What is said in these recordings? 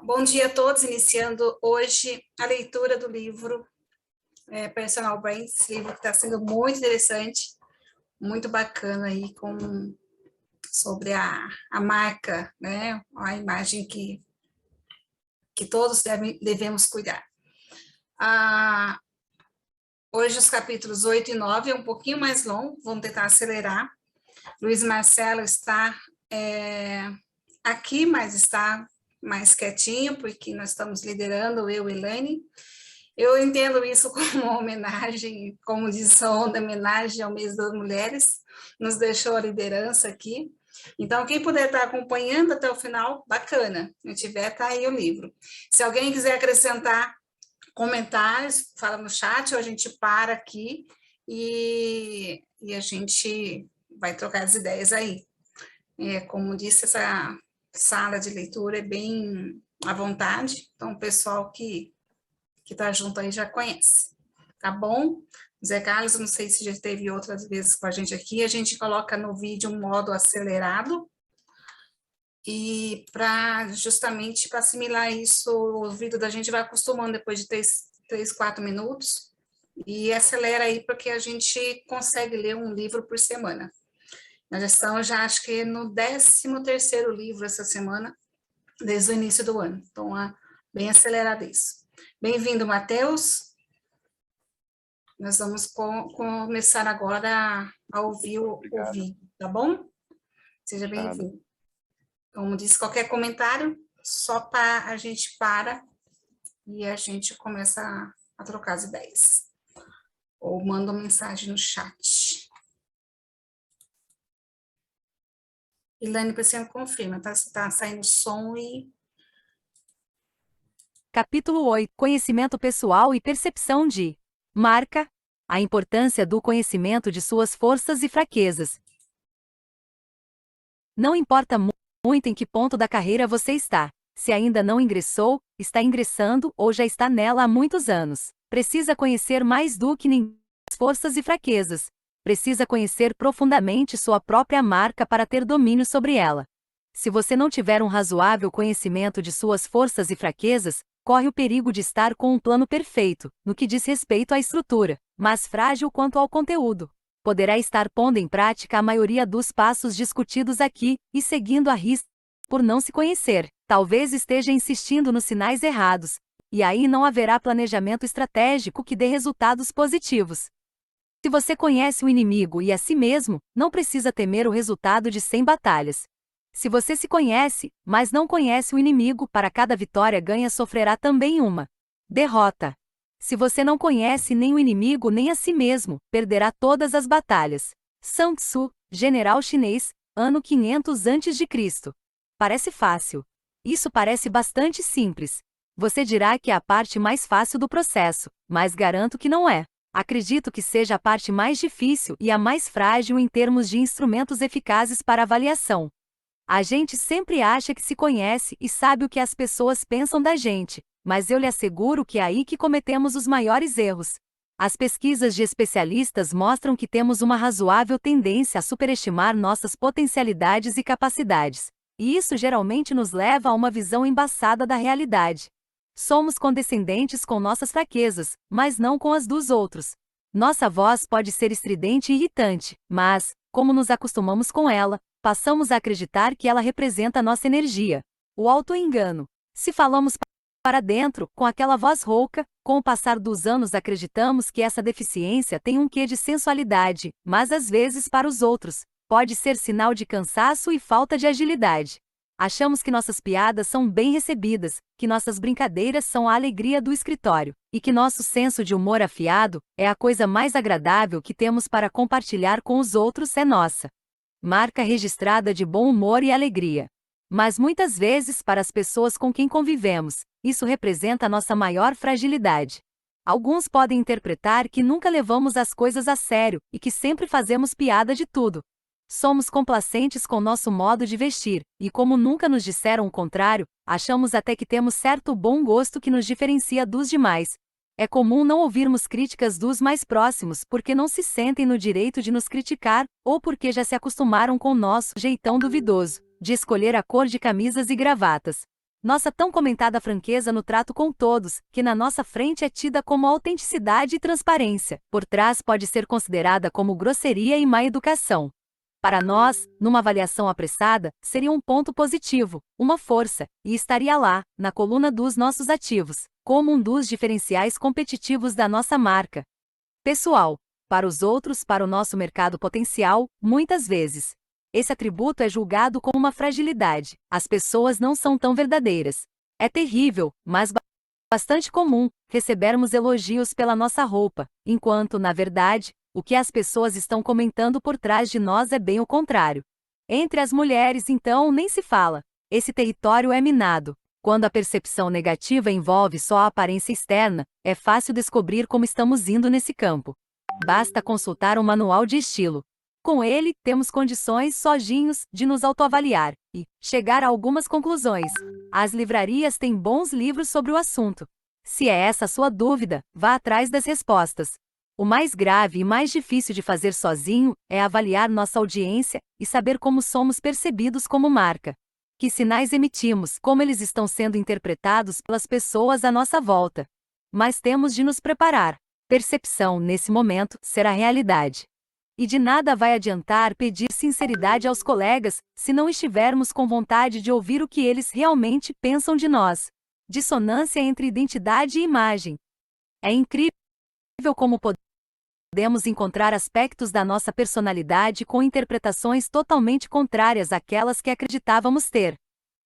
Bom dia a todos, iniciando hoje a leitura do livro Personal Brand, esse livro que está sendo muito interessante, muito bacana aí, sobre a marca, né, a imagem que todos devemos cuidar. Hoje os capítulos 8 e 9 é um pouquinho mais longo, vamos tentar acelerar. Luiz Marcelo está aqui, mas está mais quietinho, porque nós estamos liderando, eu e Elaine. Eu entendo isso como uma homenagem, como diz a onda, homenagem ao mês das mulheres, nos deixou a liderança aqui. Então, quem puder estar acompanhando até o final, bacana. Se tiver, está aí o livro. Se alguém quiser acrescentar comentários, fala no chat, ou a gente para aqui e a gente vai trocar as ideias aí. Como disse, essa sala de leitura é bem à vontade, então o pessoal que está junto aí já conhece, tá bom? Zé Carlos, não sei se já teve outras vezes com a gente aqui, coloca no vídeo um modo acelerado, e justamente para assimilar isso, o ouvido da gente vai acostumando depois de 4 minutos, e acelera aí porque a gente consegue ler um livro por semana. Nós já estamos, acho que no 13º livro essa semana, desde o início do ano, então bem acelerado isso. Bem-vindo, Matheus. Nós vamos começar agora a ouvir o vídeo, tá bom? Seja bem-vindo. Como disse, qualquer comentário, só para a gente para e a gente começa a trocar as ideias. Ou manda uma mensagem no chat. Ilane, você confirma, tá? Está saindo som e... Capítulo 8. Conhecimento pessoal e percepção de marca. A importância do conhecimento de suas forças e fraquezas. Não importa muito em que ponto da carreira você está. Se ainda não ingressou, está ingressando ou já está nela há muitos anos. Precisa conhecer mais do que nem suas forças e fraquezas. Precisa conhecer profundamente sua própria marca para ter domínio sobre ela. Se você não tiver um razoável conhecimento de suas forças e fraquezas, corre o perigo de estar com um plano perfeito, no que diz respeito à estrutura, mas frágil quanto ao conteúdo. Poderá estar pondo em prática a maioria dos passos discutidos aqui, e seguindo à risca por não se conhecer. Talvez esteja insistindo nos sinais errados, e aí não haverá planejamento estratégico que dê resultados positivos. Se você conhece o inimigo e a si mesmo, não precisa temer o resultado de 100 batalhas. Se você se conhece, mas não conhece o inimigo, para cada vitória ganha sofrerá também uma derrota. Se você não conhece nem o inimigo nem a si mesmo, perderá todas as batalhas. Sun Tzu, general chinês, ano 500 a.C. Parece fácil. Isso parece bastante simples. Você dirá que é a parte mais fácil do processo, mas garanto que não é. Acredito que seja a parte mais difícil e a mais frágil em termos de instrumentos eficazes para avaliação. A gente sempre acha que se conhece e sabe o que as pessoas pensam da gente, mas eu lhe asseguro que é aí que cometemos os maiores erros. As pesquisas de especialistas mostram que temos uma razoável tendência a superestimar nossas potencialidades e capacidades, e isso geralmente nos leva a uma visão embaçada da realidade. Somos condescendentes com nossas fraquezas, mas não com as dos outros. Nossa voz pode ser estridente e irritante, mas, como nos acostumamos com ela, passamos a acreditar que ela representa nossa energia. O auto-engano. Se falamos para dentro, com aquela voz rouca, com o passar dos anos acreditamos que essa deficiência tem um quê de sensualidade, mas às vezes para os outros, pode ser sinal de cansaço e falta de agilidade. Achamos que nossas piadas são bem recebidas, que nossas brincadeiras são a alegria do escritório, e que nosso senso de humor afiado é a coisa mais agradável que temos para compartilhar com os outros, é nossa marca registrada de bom humor e alegria. Mas muitas vezes, para as pessoas com quem convivemos, isso representa nossa maior fragilidade. Alguns podem interpretar que nunca levamos as coisas a sério e que sempre fazemos piada de tudo. Somos complacentes com nosso modo de vestir, e como nunca nos disseram o contrário, achamos até que temos certo bom gosto que nos diferencia dos demais. É comum não ouvirmos críticas dos mais próximos porque não se sentem no direito de nos criticar, ou porque já se acostumaram com o nosso jeitão duvidoso de escolher a cor de camisas e gravatas. Nossa tão comentada franqueza no trato com todos, que na nossa frente é tida como autenticidade e transparência, por trás pode ser considerada como grosseria e má educação. Para nós, numa avaliação apressada, seria um ponto positivo, uma força, e estaria lá, na coluna dos nossos ativos, como um dos diferenciais competitivos da nossa marca pessoal. Para os outros, para o nosso mercado potencial, muitas vezes esse atributo é julgado como uma fragilidade. As pessoas não são tão verdadeiras. É terrível, mas bastante comum, recebermos elogios pela nossa roupa, enquanto, na verdade, o que as pessoas estão comentando por trás de nós é bem o contrário. Entre as mulheres, então, nem se fala. Esse território é minado. Quando a percepção negativa envolve só a aparência externa, é fácil descobrir como estamos indo nesse campo. Basta consultar um manual de estilo. Com ele, temos condições sozinhos de nos autoavaliar e chegar a algumas conclusões. As livrarias têm bons livros sobre o assunto. Se é essa a sua dúvida, vá atrás das respostas. O mais grave e mais difícil de fazer sozinho é avaliar nossa audiência e saber como somos percebidos como marca. Que sinais emitimos, como eles estão sendo interpretados pelas pessoas à nossa volta. Mas temos de nos preparar. Percepção, nesse momento, será realidade. E de nada vai adiantar pedir sinceridade aos colegas, se não estivermos com vontade de ouvir o que eles realmente pensam de nós. Dissonância entre identidade e imagem. É incrível como podemos encontrar aspectos da nossa personalidade com interpretações totalmente contrárias àquelas que acreditávamos ter.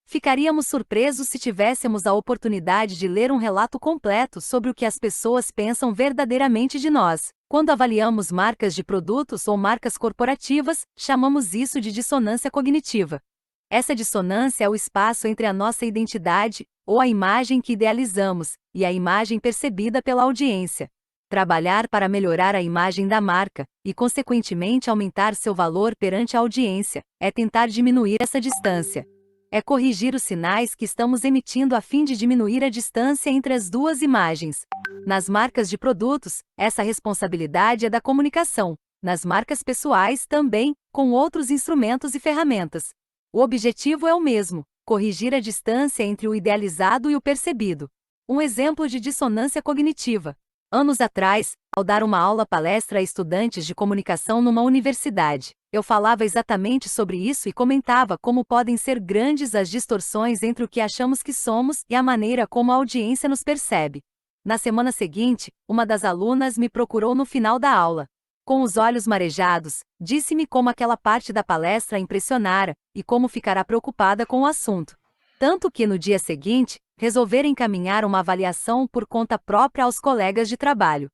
Ficaríamos surpresos se tivéssemos a oportunidade de ler um relato completo sobre o que as pessoas pensam verdadeiramente de nós. Quando avaliamos marcas de produtos ou marcas corporativas, chamamos isso de dissonância cognitiva. Essa dissonância é o espaço entre a nossa identidade, ou a imagem que idealizamos, e a imagem percebida pela audiência. Trabalhar para melhorar a imagem da marca, e consequentemente aumentar seu valor perante a audiência, é tentar diminuir essa distância. É corrigir os sinais que estamos emitindo a fim de diminuir a distância entre as duas imagens. Nas marcas de produtos, essa responsabilidade é da comunicação. Nas marcas pessoais também, com outros instrumentos e ferramentas. O objetivo é o mesmo: corrigir a distância entre o idealizado e o percebido. Um exemplo de dissonância cognitiva. Anos atrás, ao dar uma aula-palestra a estudantes de comunicação numa universidade, eu falava exatamente sobre isso e comentava como podem ser grandes as distorções entre o que achamos que somos e a maneira como a audiência nos percebe. Na semana seguinte, uma das alunas me procurou no final da aula. Com os olhos marejados, disse-me como aquela parte da palestra a impressionara e como ficará preocupada com o assunto. Tanto que no dia seguinte, resolveram encaminhar uma avaliação por conta própria aos colegas de trabalho.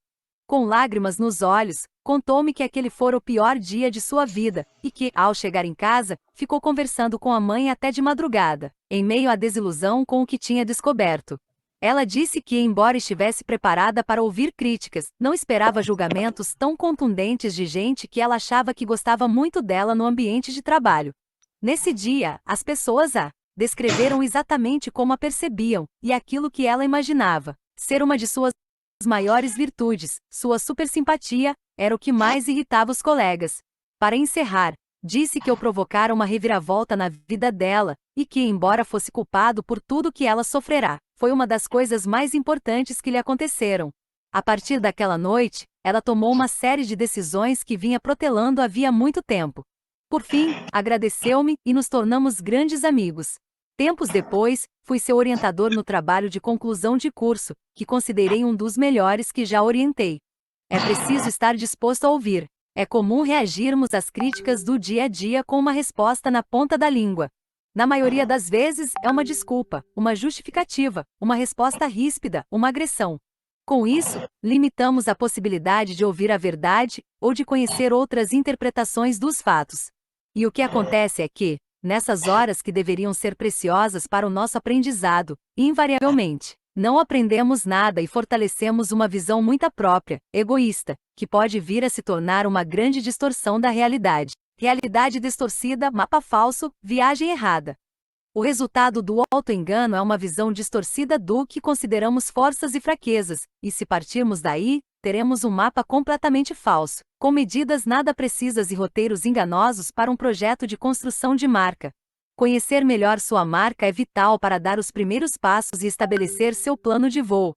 Com lágrimas nos olhos, contou-me que aquele fora o pior dia de sua vida, e que, ao chegar em casa, ficou conversando com a mãe até de madrugada, em meio à desilusão com o que tinha descoberto. Ela disse que, embora estivesse preparada para ouvir críticas, não esperava julgamentos tão contundentes de gente que ela achava que gostava muito dela no ambiente de trabalho. Nesse dia, as pessoas a descreveram exatamente como a percebiam, e aquilo que ela imaginava ser uma de suas maiores virtudes, sua supersimpatia, era o que mais irritava os colegas. Para encerrar, disse que eu provocara uma reviravolta na vida dela, e que, embora fosse culpado por tudo que ela sofrerá, foi uma das coisas mais importantes que lhe aconteceram. A partir daquela noite, ela tomou uma série de decisões que vinha protelando havia muito tempo. Por fim, agradeceu-me e nos tornamos grandes amigos. Tempos depois, fui seu orientador no trabalho de conclusão de curso, que considerei um dos melhores que já orientei. É preciso estar disposto a ouvir. É comum reagirmos às críticas do dia a dia com uma resposta na ponta da língua. Na maioria das vezes, é uma desculpa, uma justificativa, uma resposta ríspida, uma agressão. Com isso, limitamos a possibilidade de ouvir a verdade ou de conhecer outras interpretações dos fatos. E o que acontece é que, nessas horas que deveriam ser preciosas para o nosso aprendizado, invariavelmente, não aprendemos nada e fortalecemos uma visão muito própria, egoísta, que pode vir a se tornar uma grande distorção da realidade. Realidade distorcida, mapa falso, viagem errada. O resultado do auto-engano é uma visão distorcida do que consideramos forças e fraquezas, e se partirmos daí, teremos um mapa completamente falso, com medidas nada precisas e roteiros enganosos para um projeto de construção de marca. Conhecer melhor sua marca é vital para dar os primeiros passos e estabelecer seu plano de voo.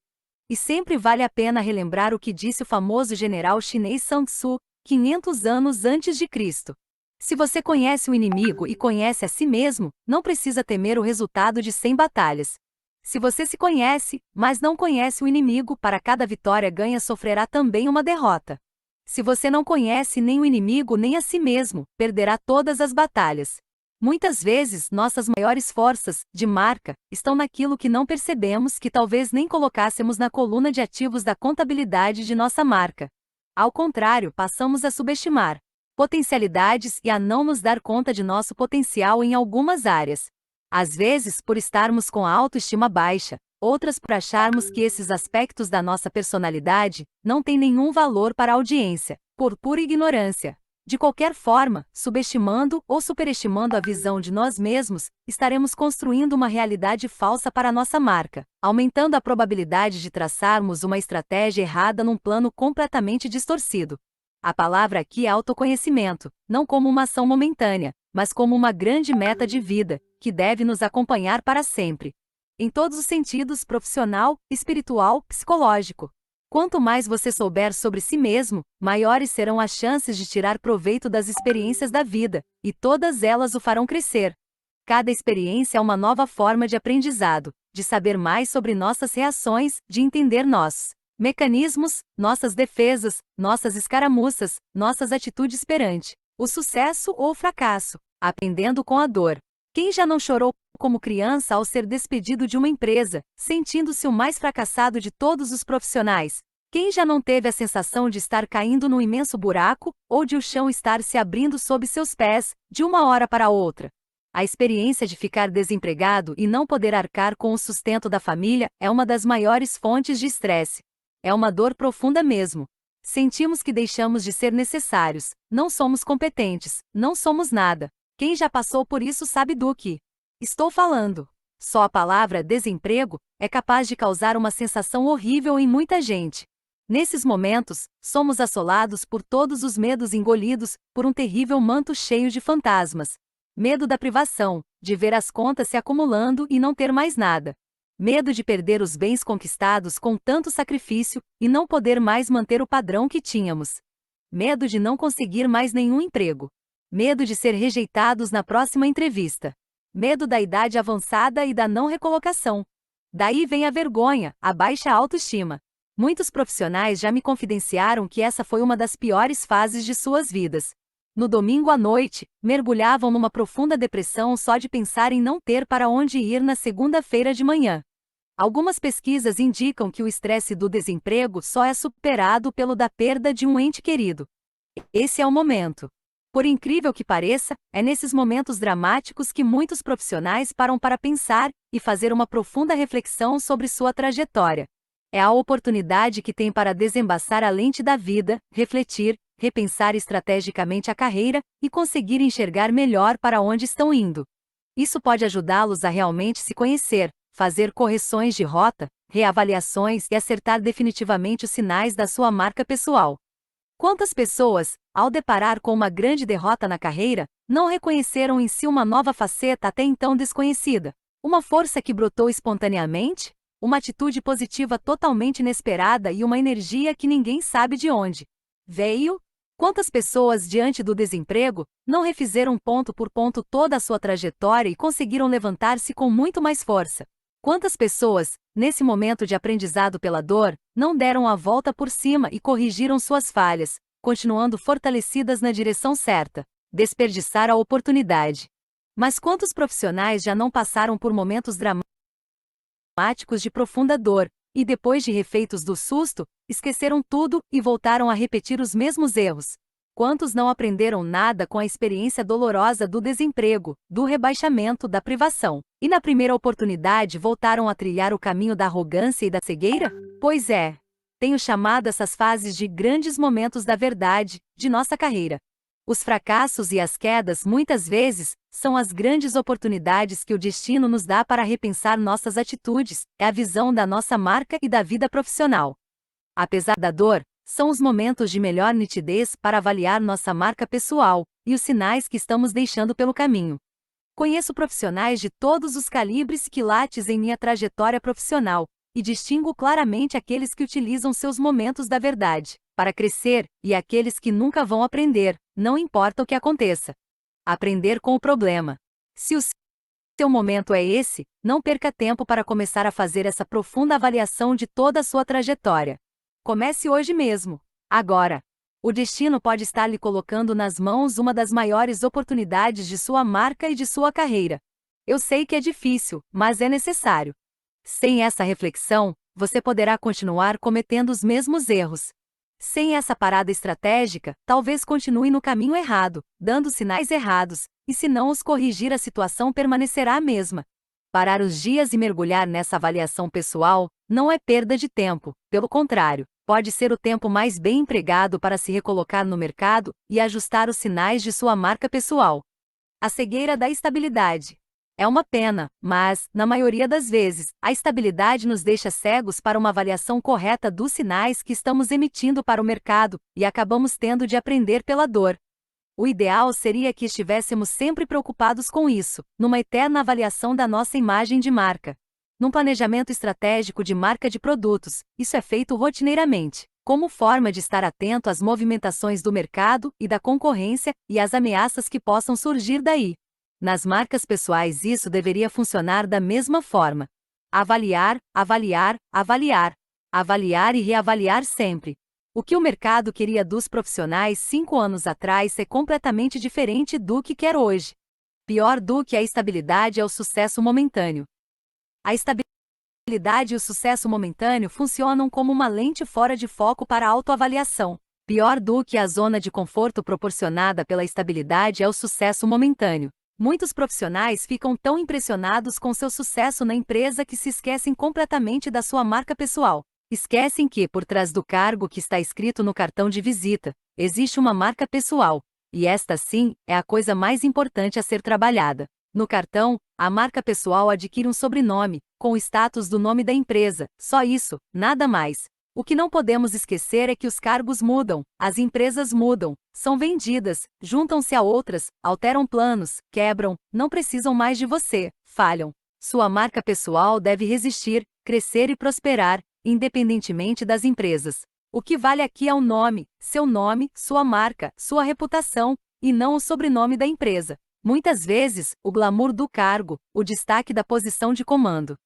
E sempre vale a pena relembrar o que disse o famoso general chinês Sun Tzu, 500 anos antes de Cristo. Se você conhece o inimigo e conhece a si mesmo, não precisa temer o resultado de 100 batalhas. Se você se conhece, mas não conhece o inimigo, para cada vitória ganha sofrerá também uma derrota. Se você não conhece nem o inimigo nem a si mesmo, perderá todas as batalhas. Muitas vezes, nossas maiores forças, de marca, estão naquilo que não percebemos, que talvez nem colocássemos na coluna de ativos da contabilidade de nossa marca. Ao contrário, passamos a subestimar potencialidades e a não nos dar conta de nosso potencial em algumas áreas. Às vezes, por estarmos com a autoestima baixa, outras por acharmos que esses aspectos da nossa personalidade não têm nenhum valor para a audiência, por pura ignorância. De qualquer forma, subestimando ou superestimando a visão de nós mesmos, estaremos construindo uma realidade falsa para a nossa marca, aumentando a probabilidade de traçarmos uma estratégia errada num plano completamente distorcido. A palavra aqui é autoconhecimento, não como uma ação momentânea, mas como uma grande meta de vida, que deve nos acompanhar para sempre. Em todos os sentidos, profissional, espiritual, psicológico. Quanto mais você souber sobre si mesmo, maiores serão as chances de tirar proveito das experiências da vida, e todas elas o farão crescer. Cada experiência é uma nova forma de aprendizado, de saber mais sobre nossas reações, de entender nossos mecanismos, nossas defesas, nossas escaramuças, nossas atitudes perante o sucesso ou o fracasso, aprendendo com a dor. Quem já não chorou como criança ao ser despedido de uma empresa, sentindo-se o mais fracassado de todos os profissionais? Quem já não teve a sensação de estar caindo num imenso buraco, ou de o chão estar se abrindo sob seus pés, de uma hora para outra? A experiência de ficar desempregado e não poder arcar com o sustento da família é uma das maiores fontes de estresse. É uma dor profunda mesmo. Sentimos que deixamos de ser necessários, não somos competentes, não somos nada. Quem já passou por isso sabe do que estou falando. Só a palavra desemprego é capaz de causar uma sensação horrível em muita gente. Nesses momentos, somos assolados por todos os medos engolidos por um terrível manto cheio de fantasmas. Medo da privação, de ver as contas se acumulando e não ter mais nada. Medo de perder os bens conquistados com tanto sacrifício e não poder mais manter o padrão que tínhamos. Medo de não conseguir mais nenhum emprego. Medo de ser rejeitados na próxima entrevista. Medo da idade avançada e da não recolocação. Daí vem a vergonha, a baixa autoestima. Muitos profissionais já me confidenciaram que essa foi uma das piores fases de suas vidas. No domingo à noite, mergulhavam numa profunda depressão só de pensar em não ter para onde ir na segunda-feira de manhã. Algumas pesquisas indicam que o estresse do desemprego só é superado pelo da perda de um ente querido. Esse é o momento. Por incrível que pareça, é nesses momentos dramáticos que muitos profissionais param para pensar e fazer uma profunda reflexão sobre sua trajetória. É a oportunidade que tem para desembaçar a lente da vida, refletir, repensar estrategicamente a carreira e conseguir enxergar melhor para onde estão indo. Isso pode ajudá-los a realmente se conhecer, fazer correções de rota, reavaliações e acertar definitivamente os sinais da sua marca pessoal. Quantas pessoas, ao deparar com uma grande derrota na carreira, não reconheceram em si uma nova faceta até então desconhecida? Uma força que brotou espontaneamente? Uma atitude positiva totalmente inesperada e uma energia que ninguém sabe de onde veio? Quantas pessoas, diante do desemprego, não refizeram ponto por ponto toda a sua trajetória e conseguiram levantar-se com muito mais força? Quantas pessoas, nesse momento de aprendizado pela dor, não deram a volta por cima e corrigiram suas falhas, continuando fortalecidas na direção certa? Desperdiçar a oportunidade. Mas quantos profissionais já não passaram por momentos dramáticos de profunda dor, e depois de refeitos do susto, esqueceram tudo e voltaram a repetir os mesmos erros? Quantos não aprenderam nada com a experiência dolorosa do desemprego, do rebaixamento, da privação, e na primeira oportunidade voltaram a trilhar o caminho da arrogância e da cegueira? Pois é, tenho chamado essas fases de grandes momentos da verdade, de nossa carreira. Os fracassos e as quedas muitas vezes são as grandes oportunidades que o destino nos dá para repensar nossas atitudes, é a visão da nossa marca e da vida profissional. Apesar da dor, são os momentos de melhor nitidez para avaliar nossa marca pessoal e os sinais que estamos deixando pelo caminho. Conheço profissionais de todos os calibres e quilates em minha trajetória profissional, e distingo claramente aqueles que utilizam seus momentos da verdade para crescer, e aqueles que nunca vão aprender, não importa o que aconteça. Aprender com o problema. Se o seu momento é esse, não perca tempo para começar a fazer essa profunda avaliação de toda a sua trajetória. Comece hoje mesmo. Agora. O destino pode estar lhe colocando nas mãos uma das maiores oportunidades de sua marca e de sua carreira. Eu sei que é difícil, mas é necessário. Sem essa reflexão, você poderá continuar cometendo os mesmos erros. Sem essa parada estratégica, talvez continue no caminho errado, dando sinais errados, e se não os corrigir, a situação permanecerá a mesma. Parar os dias e mergulhar nessa avaliação pessoal não é perda de tempo, pelo contrário, pode ser o tempo mais bem empregado para se recolocar no mercado e ajustar os sinais de sua marca pessoal. A cegueira da estabilidade. É uma pena, mas, na maioria das vezes, a estabilidade nos deixa cegos para uma avaliação correta dos sinais que estamos emitindo para o mercado, e acabamos tendo de aprender pela dor. O ideal seria que estivéssemos sempre preocupados com isso, numa eterna avaliação da nossa imagem de marca. Num planejamento estratégico de marca de produtos, isso é feito rotineiramente, como forma de estar atento às movimentações do mercado e da concorrência e às ameaças que possam surgir daí. Nas marcas pessoais isso deveria funcionar da mesma forma. Avaliar, avaliar, avaliar. Avaliar e reavaliar sempre. O que o mercado queria dos profissionais 5 anos atrás é completamente diferente do que quer hoje. Pior do que a estabilidade é o sucesso momentâneo. A estabilidade e o sucesso momentâneo funcionam como uma lente fora de foco para a autoavaliação. Pior do que a zona de conforto proporcionada pela estabilidade é o sucesso momentâneo. Muitos profissionais ficam tão impressionados com seu sucesso na empresa que se esquecem completamente da sua marca pessoal. Esquecem que, por trás do cargo que está escrito no cartão de visita, existe uma marca pessoal, e esta sim é a coisa mais importante a ser trabalhada. No cartão, a marca pessoal adquire um sobrenome, com o status do nome da empresa, só isso, nada mais. O que não podemos esquecer é que os cargos mudam, as empresas mudam, são vendidas, juntam-se a outras, alteram planos, quebram, não precisam mais de você, falham. Sua marca pessoal deve resistir, crescer e prosperar, independentemente das empresas. O que vale aqui é o nome, sua marca, sua reputação, e não o sobrenome da empresa. Muitas vezes, o glamour do cargo, o destaque da posição de comando.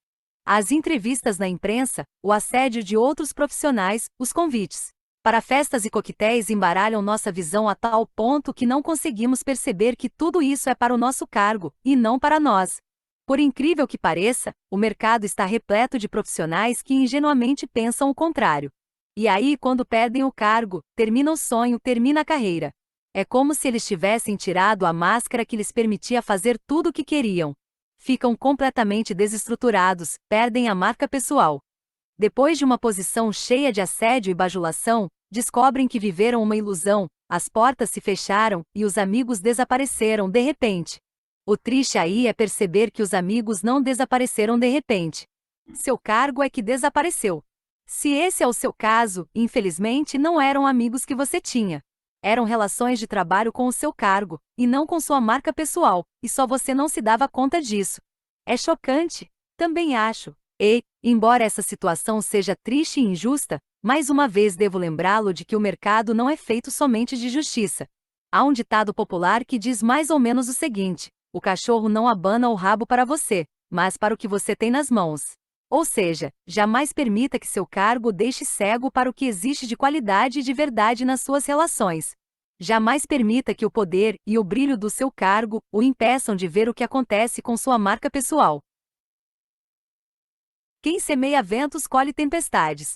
As entrevistas na imprensa, o assédio de outros profissionais, os convites para festas e coquetéis embaralham nossa visão a tal ponto que não conseguimos perceber que tudo isso é para o nosso cargo, e não para nós. Por incrível que pareça, o mercado está repleto de profissionais que ingenuamente pensam o contrário. E aí, quando perdem o cargo, termina o sonho, termina a carreira. É como se eles tivessem tirado a máscara que lhes permitia fazer tudo o que queriam. Ficam completamente desestruturados, perdem a marca pessoal. Depois de uma posição cheia de assédio e bajulação, descobrem que viveram uma ilusão, as portas se fecharam e os amigos desapareceram de repente. O triste aí é perceber que os amigos não desapareceram de repente. Seu cargo é que desapareceu. Se esse é o seu caso, infelizmente não eram amigos que você tinha. Eram relações de trabalho com o seu cargo, e não com sua marca pessoal, e só você não se dava conta disso. É chocante? Também acho. E, embora essa situação seja triste e injusta, mais uma vez devo lembrá-lo de que o mercado não é feito somente de justiça. Há um ditado popular que diz mais ou menos o seguinte: o cachorro não abana o rabo para você, mas para o que você tem nas mãos. Ou seja, jamais permita que seu cargo deixe cego para o que existe de qualidade e de verdade nas suas relações. Jamais permita que o poder e o brilho do seu cargo o impeçam de ver o que acontece com sua marca pessoal. Quem semeia ventos colhe tempestades.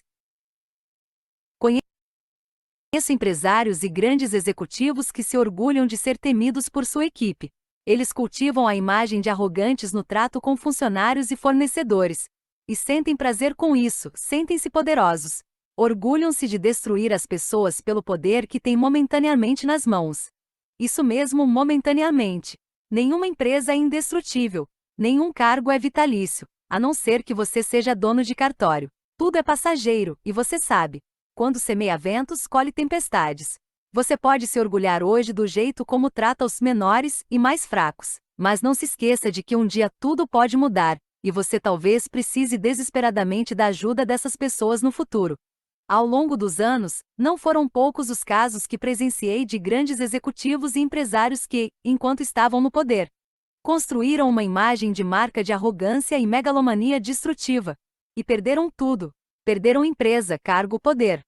Conheço empresários e grandes executivos que se orgulham de ser temidos por sua equipe. Eles cultivam a imagem de arrogantes no trato com funcionários e fornecedores. E sentem prazer com isso, sentem-se poderosos. Orgulham-se de destruir as pessoas pelo poder que têm momentaneamente nas mãos. Isso mesmo, momentaneamente. Nenhuma empresa é indestrutível. Nenhum cargo é vitalício, a não ser que você seja dono de cartório. Tudo é passageiro, e você sabe. Quando semeia ventos, colhe tempestades. Você pode se orgulhar hoje do jeito como trata os menores e mais fracos, Mas não se esqueça de que um dia tudo pode mudar, e você talvez precise desesperadamente da ajuda dessas pessoas no futuro. Ao longo dos anos, não foram poucos os casos que presenciei de grandes executivos e empresários que, enquanto estavam no poder, construíram uma imagem de marca de arrogância e megalomania destrutiva. E perderam tudo. Perderam empresa, cargo, poder.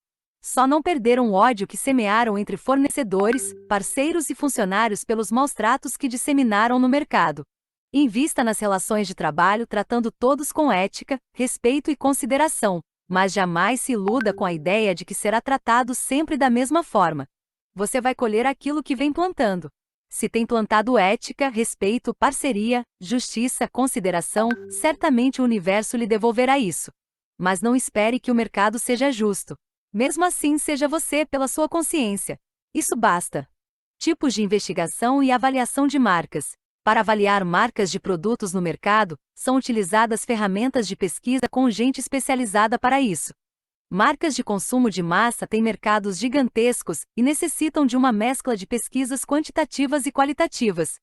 Só não perderam o ódio que semearam entre fornecedores, parceiros e funcionários pelos maus tratos que disseminaram no mercado. Invista nas relações de trabalho tratando todos com ética, respeito e consideração, mas jamais se iluda com a ideia de que será tratado sempre da mesma forma. Você vai colher aquilo que vem plantando. Se tem plantado ética, respeito, parceria, justiça, consideração, certamente o universo lhe devolverá isso. Mas não espere que o mercado seja justo. Mesmo assim, seja você pela sua consciência. Isso basta. Tipos de investigação e avaliação de marcas. Para avaliar marcas de produtos no mercado, são utilizadas ferramentas de pesquisa com gente especializada para isso. Marcas de consumo de massa têm mercados gigantescos e necessitam de uma mescla de pesquisas quantitativas e qualitativas.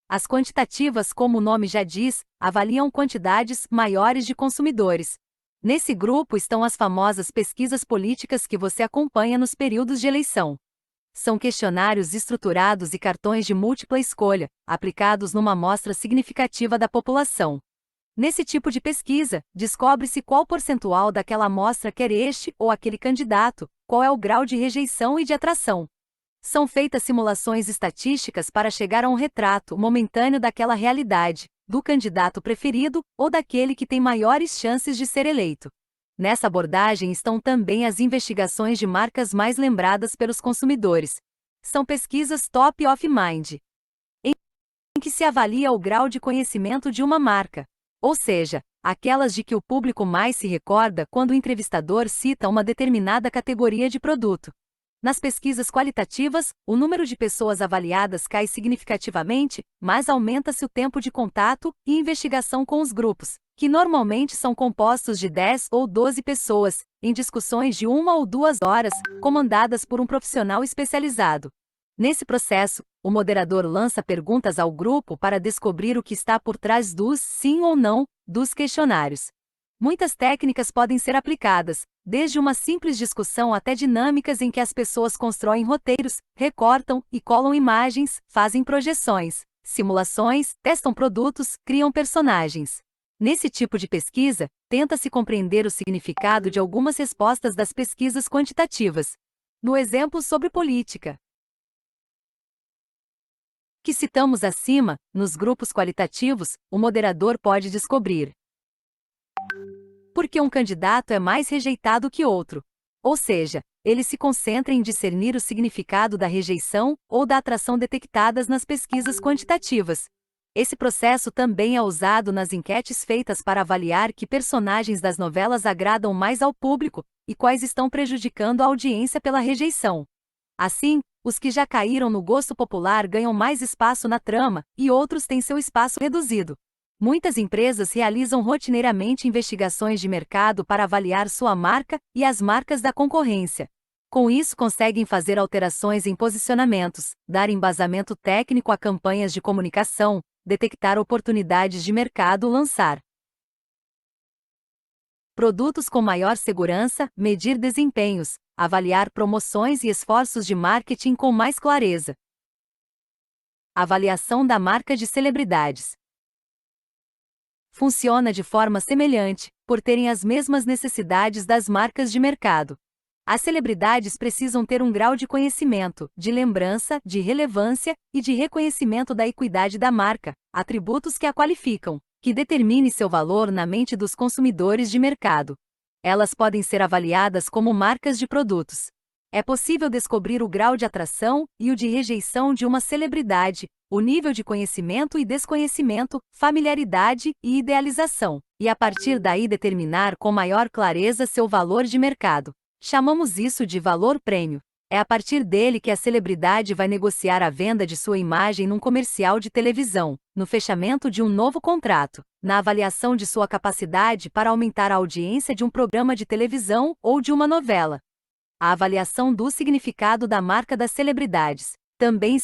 As quantitativas, como o nome já diz, avaliam quantidades maiores de consumidores. Nesse grupo estão as famosas pesquisas políticas que você acompanha nos períodos de eleição. São questionários estruturados e cartões de múltipla escolha, aplicados numa amostra significativa da população. Nesse tipo de pesquisa, descobre-se qual percentual daquela amostra quer este ou aquele candidato, qual é o grau de rejeição e de atração. São feitas simulações estatísticas para chegar a um retrato momentâneo daquela realidade, do candidato preferido ou daquele que tem maiores chances de ser eleito. Nessa abordagem estão também as investigações de marcas mais lembradas pelos consumidores. São pesquisas top of mind, em que se avalia o grau de conhecimento de uma marca. Ou seja, aquelas de que o público mais se recorda quando o entrevistador cita uma determinada categoria de produto. Nas pesquisas qualitativas, o número de pessoas avaliadas cai significativamente, mas aumenta-se o tempo de contato e investigação com os grupos, que normalmente são compostos de 10 ou 12 pessoas, em discussões de 1 ou 2 horas, comandadas por um profissional especializado. Nesse processo, o moderador lança perguntas ao grupo para descobrir o que está por trás dos sim ou não dos questionários. Muitas técnicas podem ser aplicadas, desde uma simples discussão até dinâmicas em que as pessoas constroem roteiros, recortam e colam imagens, fazem projeções, simulações, testam produtos, criam personagens. Nesse tipo de pesquisa, tenta-se compreender o significado de algumas respostas das pesquisas quantitativas. No exemplo sobre política que citamos acima, nos grupos qualitativos, o moderador pode descobrir por que um candidato é mais rejeitado que outro. Ou seja, ele se concentra em discernir o significado da rejeição ou da atração detectadas nas pesquisas quantitativas. Esse processo também é usado nas enquetes feitas para avaliar que personagens das novelas agradam mais ao público e quais estão prejudicando a audiência pela rejeição. Assim, os que já caíram no gosto popular ganham mais espaço na trama, e outros têm seu espaço reduzido. Muitas empresas realizam rotineiramente investigações de mercado para avaliar sua marca e as marcas da concorrência. Com isso, conseguem fazer alterações em posicionamentos, dar embasamento técnico a campanhas de comunicação, detectar oportunidades de mercado, lançar produtos com maior segurança, medir desempenhos, avaliar promoções e esforços de marketing com mais clareza. Avaliação da marca de celebridades. Funciona de forma semelhante, por terem as mesmas necessidades das marcas de mercado. As celebridades precisam ter um grau de conhecimento, de lembrança, de relevância e de reconhecimento da equidade da marca, atributos que a qualificam, que determine seu valor na mente dos consumidores de mercado. Elas podem ser avaliadas como marcas de produtos. É possível descobrir o grau de atração e o de rejeição de uma celebridade, o nível de conhecimento e desconhecimento, familiaridade e idealização, e a partir daí determinar com maior clareza seu valor de mercado. Chamamos isso de valor prêmio. É a partir dele que a celebridade vai negociar a venda de sua imagem num comercial de televisão, no fechamento de um novo contrato, na avaliação de sua capacidade para aumentar a audiência de um programa de televisão ou de uma novela. A avaliação do significado da marca das celebridades também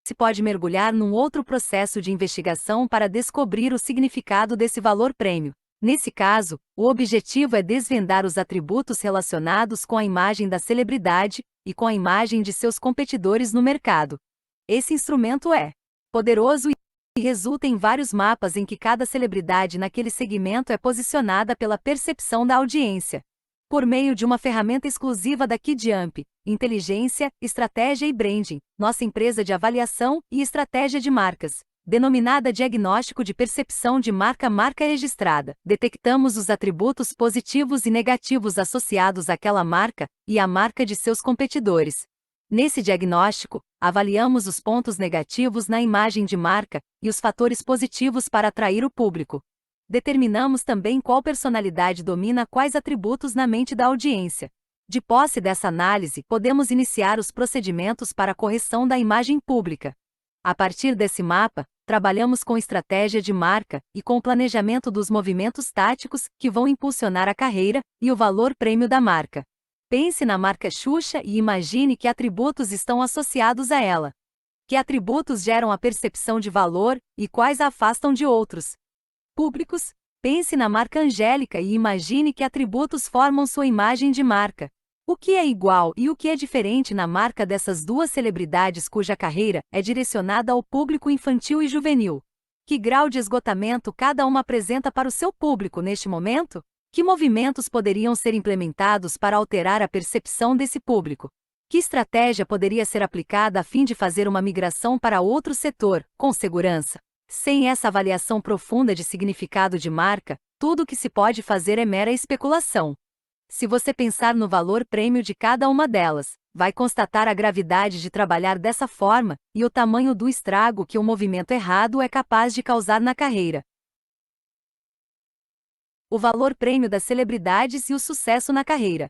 se pode mergulhar num outro processo de investigação para descobrir o significado desse valor prêmio. Nesse caso, o objetivo é desvendar os atributos relacionados com a imagem da celebridade e com a imagem de seus competidores no mercado. Esse instrumento é poderoso e resulta em vários mapas em que cada celebridade naquele segmento é posicionada pela percepção da audiência. Por meio de uma ferramenta exclusiva da KeyJump, Inteligência, Estratégia e Branding, nossa empresa de avaliação e estratégia de marcas, denominada Diagnóstico de Percepção de Marca Registrada, detectamos os atributos positivos e negativos associados àquela marca e à marca de seus competidores. Nesse diagnóstico, avaliamos os pontos negativos na imagem de marca e os fatores positivos para atrair o público. Determinamos também qual personalidade domina quais atributos na mente da audiência. De posse dessa análise, podemos iniciar os procedimentos para a correção da imagem pública. A partir desse mapa, trabalhamos com estratégia de marca e com o planejamento dos movimentos táticos que vão impulsionar a carreira e o valor prêmio da marca. Pense na marca Xuxa e imagine que atributos estão associados a ela. Que atributos geram a percepção de valor e quais a afastam de outros públicos? Pense na marca Angélica e imagine que atributos formam sua imagem de marca. O que é igual e o que é diferente na marca dessas duas celebridades cuja carreira é direcionada ao público infantil e juvenil? Que grau de esgotamento cada uma apresenta para o seu público neste momento? Que movimentos poderiam ser implementados para alterar a percepção desse público? Que estratégia poderia ser aplicada a fim de fazer uma migração para outro setor, com segurança? Sem essa avaliação profunda de significado de marca, tudo o que se pode fazer é mera especulação. Se você pensar no valor prêmio de cada uma delas, vai constatar a gravidade de trabalhar dessa forma e o tamanho do estrago que o movimento errado é capaz de causar na carreira. O valor prêmio das celebridades e o sucesso na carreira.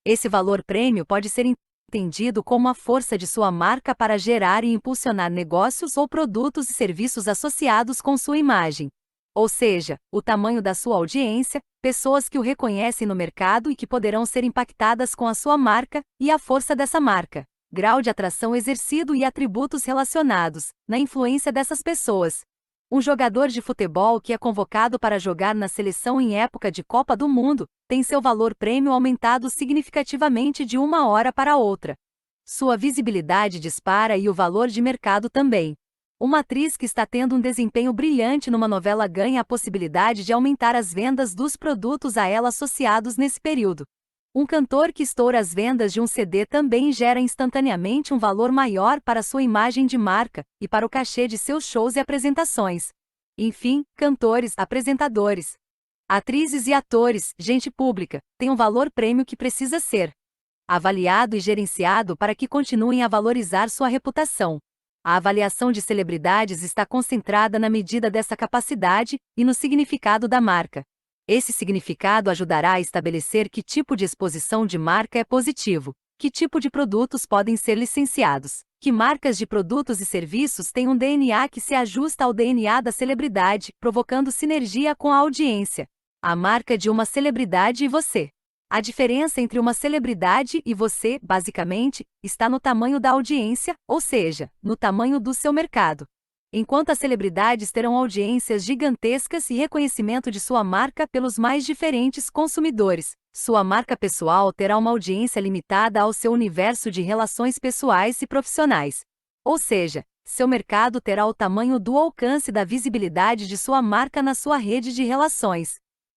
Esse valor prêmio pode ser entendido como a força de sua marca para gerar e impulsionar negócios ou produtos e serviços associados com sua imagem. Ou seja, o tamanho da sua audiência, pessoas que o reconhecem no mercado e que poderão ser impactadas com a sua marca, e a força dessa marca, grau de atração exercido e atributos relacionados, na influência dessas pessoas. Um jogador de futebol que é convocado para jogar na seleção em época de Copa do Mundo, tem seu valor prêmio aumentado significativamente de uma hora para outra. Sua visibilidade dispara e o valor de mercado também. Uma atriz que está tendo um desempenho brilhante numa novela ganha a possibilidade de aumentar as vendas dos produtos a ela associados nesse período. Um cantor que estoura as vendas de um CD também gera instantaneamente um valor maior para sua imagem de marca e para o cachê de seus shows e apresentações. Enfim, cantores, apresentadores, atrizes e atores, gente pública, têm um valor prêmio que precisa ser avaliado e gerenciado para que continuem a valorizar sua reputação. A avaliação de celebridades está concentrada na medida dessa capacidade e no significado da marca. Esse significado ajudará a estabelecer que tipo de exposição de marca é positivo, que tipo de produtos podem ser licenciados, que marcas de produtos e serviços têm um DNA que se ajusta ao DNA da celebridade, provocando sinergia com a audiência. A marca de uma celebridade e você. A diferença entre uma celebridade e você, basicamente, está no tamanho da audiência, ou seja, no tamanho do seu mercado. Enquanto as celebridades terão audiências gigantescas e reconhecimento de sua marca pelos mais diferentes consumidores, sua marca pessoal terá uma audiência limitada ao seu universo de relações pessoais e profissionais. Ou seja, seu mercado terá o tamanho do alcance da visibilidade de sua marca na sua rede de relações.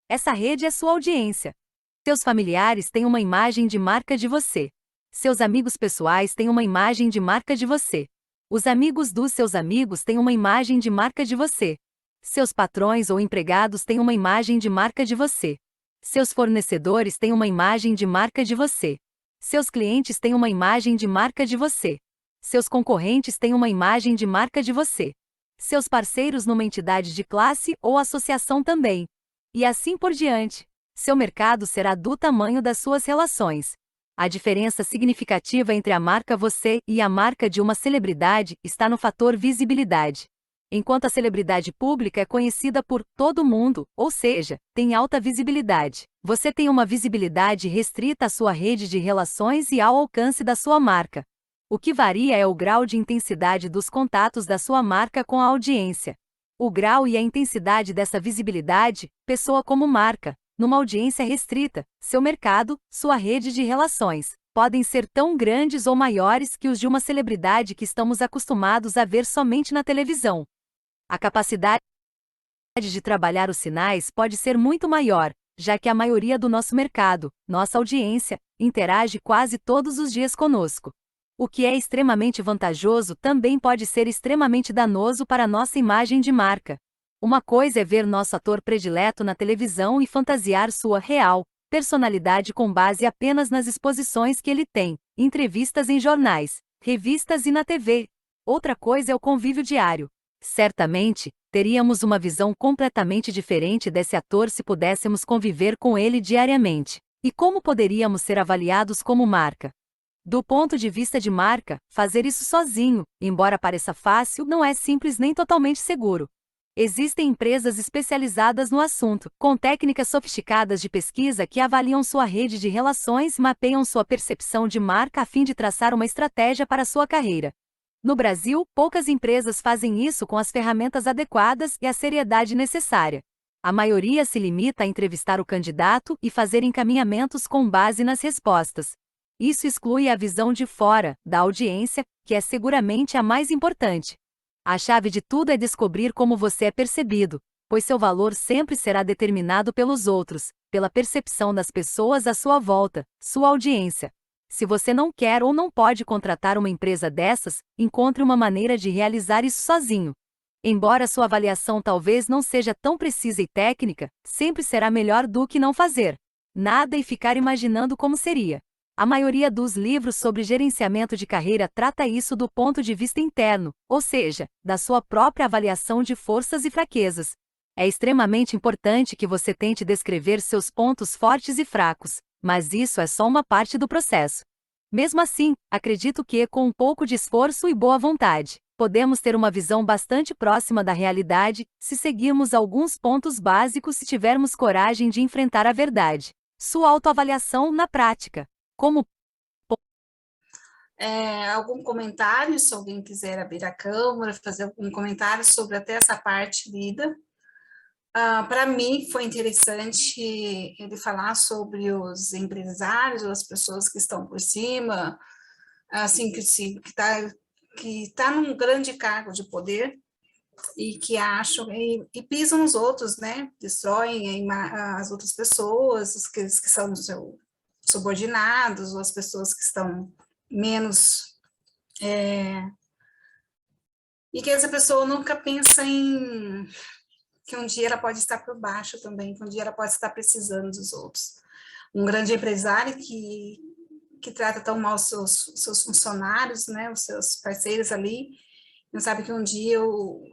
Essa rede é sua audiência. Seus familiares têm uma imagem de marca de você. Seus amigos pessoais têm uma imagem de marca de você. Os amigos dos seus amigos têm uma imagem de marca de você. Seus patrões ou empregados têm uma imagem de marca de você. Seus fornecedores têm uma imagem de marca de você. Seus clientes têm uma imagem de marca de você. Seus concorrentes têm uma imagem de marca de você. Seus parceiros numa entidade de classe ou associação também. E assim por diante. Seu mercado será do tamanho das suas relações. A diferença significativa entre a marca você e a marca de uma celebridade está no fator visibilidade. Enquanto a celebridade pública é conhecida por todo mundo, ou seja, tem alta visibilidade, você tem uma visibilidade restrita à sua rede de relações e ao alcance da sua marca. O que varia é o grau de intensidade dos contatos da sua marca com a audiência. O grau e a intensidade dessa visibilidade, pessoa como marca, numa audiência restrita, seu mercado, sua rede de relações, podem ser tão grandes ou maiores que os de uma celebridade que estamos acostumados a ver somente na televisão. A capacidade de trabalhar os sinais pode ser muito maior, já que a maioria do nosso mercado, nossa audiência, interage quase todos os dias conosco. O que é extremamente vantajoso também pode ser extremamente danoso para nossa imagem de marca. Uma coisa é ver nosso ator predileto na televisão e fantasiar sua real personalidade com base apenas nas exposições que ele tem, entrevistas em jornais, revistas e na TV. Outra coisa é o convívio diário. Certamente, teríamos uma visão completamente diferente desse ator se pudéssemos conviver com ele diariamente. E como poderíamos ser avaliados como marca? Do ponto de vista de marca, fazer isso sozinho, embora pareça fácil, não é simples nem totalmente seguro. Existem empresas especializadas no assunto, com técnicas sofisticadas de pesquisa que avaliam sua rede de relações e mapeiam sua percepção de marca a fim de traçar uma estratégia para sua carreira. No Brasil, poucas empresas fazem isso com as ferramentas adequadas e a seriedade necessária. A maioria se limita a entrevistar o candidato e fazer encaminhamentos com base nas respostas. Isso exclui a visão de fora, da audiência, que é seguramente a mais importante. A chave de tudo é descobrir como você é percebido, pois seu valor sempre será determinado pelos outros, pela percepção das pessoas à sua volta, sua audiência. Se você não quer ou não pode contratar uma empresa dessas, encontre uma maneira de realizar isso sozinho. Embora sua avaliação talvez não seja tão precisa e técnica, sempre será melhor do que não fazer nada e ficar imaginando como seria. A maioria dos livros sobre gerenciamento de carreira trata isso do ponto de vista interno, ou seja, da sua própria avaliação de forças e fraquezas. É extremamente importante que você tente descrever seus pontos fortes e fracos, mas isso é só uma parte do processo. Mesmo assim, acredito que, com um pouco de esforço e boa vontade, podemos ter uma visão bastante próxima da realidade, se seguirmos alguns pontos básicos e tivermos coragem de enfrentar a verdade. Sua autoavaliação na prática. Como Algum comentário, se alguém quiser abrir a câmera, fazer algum comentário sobre até essa parte lida. Para mim, foi interessante ele falar sobre os empresários, ou as pessoas que estão por cima, assim, que tá num grande cargo de poder e que acham, e pisam nos outros, né? Destroem as outras pessoas, os que são subordinados, ou as pessoas que estão menos... e que essa pessoa nunca pensa em que um dia ela pode estar por baixo também, que um dia ela pode estar precisando dos outros. Um grande empresário que trata tão mal os seus funcionários, né, os seus parceiros ali, não sabe que um dia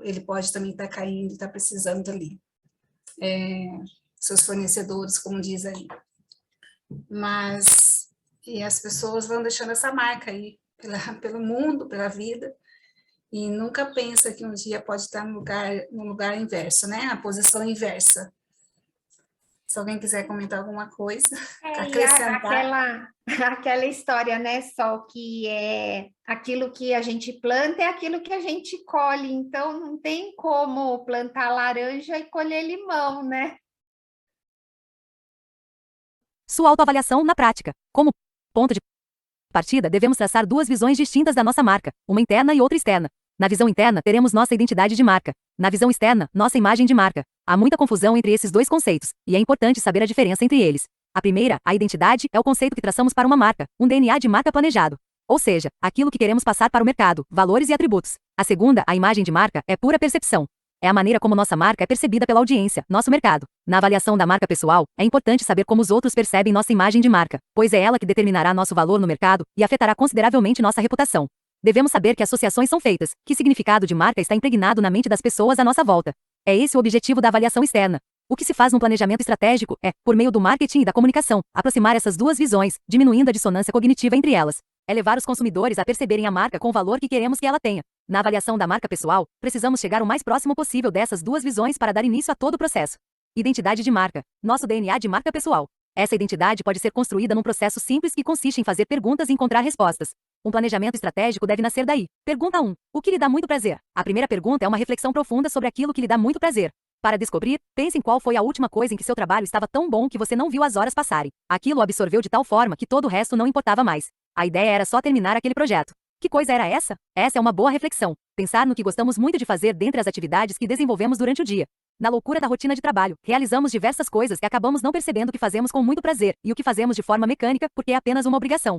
ele pode também estar caindo, estar precisando ali. Seus fornecedores, como diz aí. Mas, e as pessoas vão deixando essa marca aí, pelo mundo, pela vida, e nunca pensa que um dia pode estar no lugar inverso, né? A posição inversa. Se alguém quiser comentar alguma coisa, acrescentar. Aquela história, né, Sol, que é aquilo que a gente planta é aquilo que a gente colhe, então não tem como plantar laranja e colher limão, né? Sua autoavaliação na prática. Como ponto de partida, devemos traçar duas visões distintas da nossa marca, uma interna e outra externa. Na visão interna, teremos nossa identidade de marca. Na visão externa, nossa imagem de marca. Há muita confusão entre esses dois conceitos, e é importante saber a diferença entre eles. A primeira, a identidade, é o conceito que traçamos para uma marca, um DNA de marca planejado. Ou seja, aquilo que queremos passar para o mercado, valores e atributos. A segunda, a imagem de marca, é pura percepção. É a maneira como nossa marca é percebida pela audiência, nosso mercado. Na avaliação da marca pessoal, é importante saber como os outros percebem nossa imagem de marca, pois é ela que determinará nosso valor no mercado e afetará consideravelmente nossa reputação. Devemos saber que associações são feitas, que significado de marca está impregnado na mente das pessoas à nossa volta. É esse o objetivo da avaliação externa. O que se faz no planejamento estratégico é, por meio do marketing e da comunicação, aproximar essas duas visões, diminuindo a dissonância cognitiva entre elas. É levar os consumidores a perceberem a marca com o valor que queremos que ela tenha. Na avaliação da marca pessoal, precisamos chegar o mais próximo possível dessas duas visões para dar início a todo o processo. Identidade de marca. Nosso DNA de marca pessoal. Essa identidade pode ser construída num processo simples que consiste em fazer perguntas e encontrar respostas. Um planejamento estratégico deve nascer daí. Pergunta 1. O que lhe dá muito prazer? A primeira pergunta é uma reflexão profunda sobre aquilo que lhe dá muito prazer. Para descobrir, pense em qual foi a última coisa em que seu trabalho estava tão bom que você não viu as horas passarem. Aquilo o absorveu de tal forma que todo o resto não importava mais. A ideia era só terminar aquele projeto. Que coisa era essa? Essa é uma boa reflexão. Pensar no que gostamos muito de fazer dentre as atividades que desenvolvemos durante o dia. Na loucura da rotina de trabalho, realizamos diversas coisas que acabamos não percebendo que fazemos com muito prazer, e o que fazemos de forma mecânica, porque é apenas uma obrigação.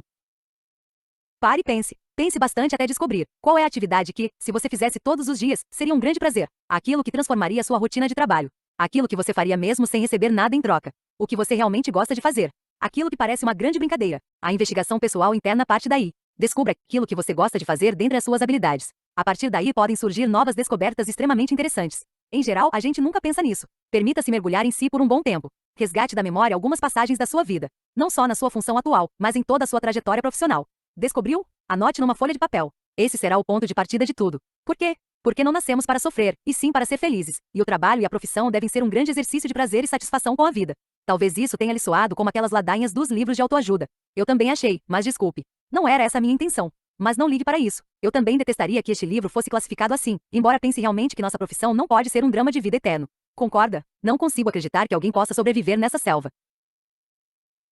Pare e pense. Pense bastante até descobrir qual é a atividade que, se você fizesse todos os dias, seria um grande prazer. Aquilo que transformaria sua rotina de trabalho. Aquilo que você faria mesmo sem receber nada em troca. O que você realmente gosta de fazer. Aquilo que parece uma grande brincadeira. A investigação pessoal interna parte daí. Descubra aquilo que você gosta de fazer dentre as suas habilidades. A partir daí podem surgir novas descobertas extremamente interessantes. Em geral, a gente nunca pensa nisso. Permita-se mergulhar em si por um bom tempo. Resgate da memória algumas passagens da sua vida. Não só na sua função atual, mas em toda a sua trajetória profissional. Descobriu? Anote numa folha de papel. Esse será o ponto de partida de tudo. Por quê? Porque não nascemos para sofrer, e sim para ser felizes. E o trabalho e a profissão devem ser um grande exercício de prazer e satisfação com a vida. Talvez isso tenha lhe soado como aquelas ladainhas dos livros de autoajuda. Eu também achei, mas desculpe. Não era essa a minha intenção. Mas não ligue para isso. Eu também detestaria que este livro fosse classificado assim, embora pense realmente que nossa profissão não pode ser um drama de vida eterno. Concorda? Não consigo acreditar que alguém possa sobreviver nessa selva.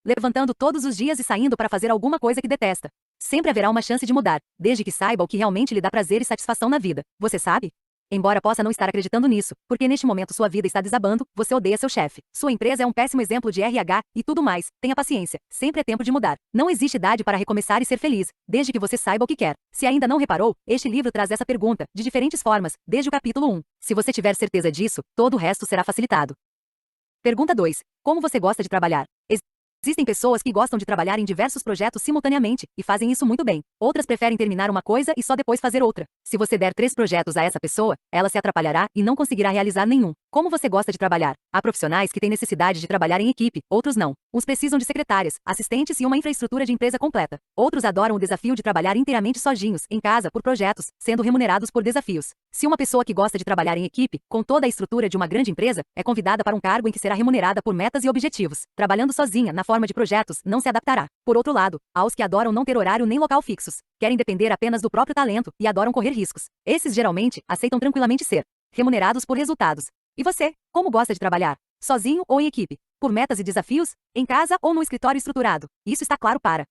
Levantando todos os dias e saindo para fazer alguma coisa que detesta. Sempre haverá uma chance de mudar, desde que saiba o que realmente lhe dá prazer e satisfação na vida. Você sabe? Embora possa não estar acreditando nisso, porque neste momento sua vida está desabando, você odeia seu chefe. Sua empresa é um péssimo exemplo de RH, e tudo mais. Tenha paciência. Sempre é tempo de mudar. Não existe idade para recomeçar e ser feliz, desde que você saiba o que quer. Se ainda não reparou, este livro traz essa pergunta, de diferentes formas, desde o capítulo 1. Se você tiver certeza disso, todo o resto será facilitado. Pergunta 2. Como você gosta de trabalhar? Existem pessoas que gostam de trabalhar em diversos projetos simultaneamente, e fazem isso muito bem. Outras preferem terminar uma coisa e só depois fazer outra. Se você der 3 projetos a essa pessoa, ela se atrapalhará e não conseguirá realizar nenhum. Como você gosta de trabalhar? Há profissionais que têm necessidade de trabalhar em equipe, outros não. Uns precisam de secretárias, assistentes e uma infraestrutura de empresa completa. Outros adoram o desafio de trabalhar inteiramente sozinhos, em casa, por projetos, sendo remunerados por desafios. Se uma pessoa que gosta de trabalhar em equipe, com toda a estrutura de uma grande empresa, é convidada para um cargo em que será remunerada por metas e objetivos, trabalhando sozinha, na forma de projetos, não se adaptará. Por outro lado, há os que adoram não ter horário nem local fixos, querem depender apenas do próprio talento e adoram correr riscos. Esses geralmente aceitam tranquilamente ser remunerados por resultados. E você, como gosta de trabalhar? Sozinho ou em equipe? Por metas e desafios? Em casa ou no escritório estruturado? Isso está claro para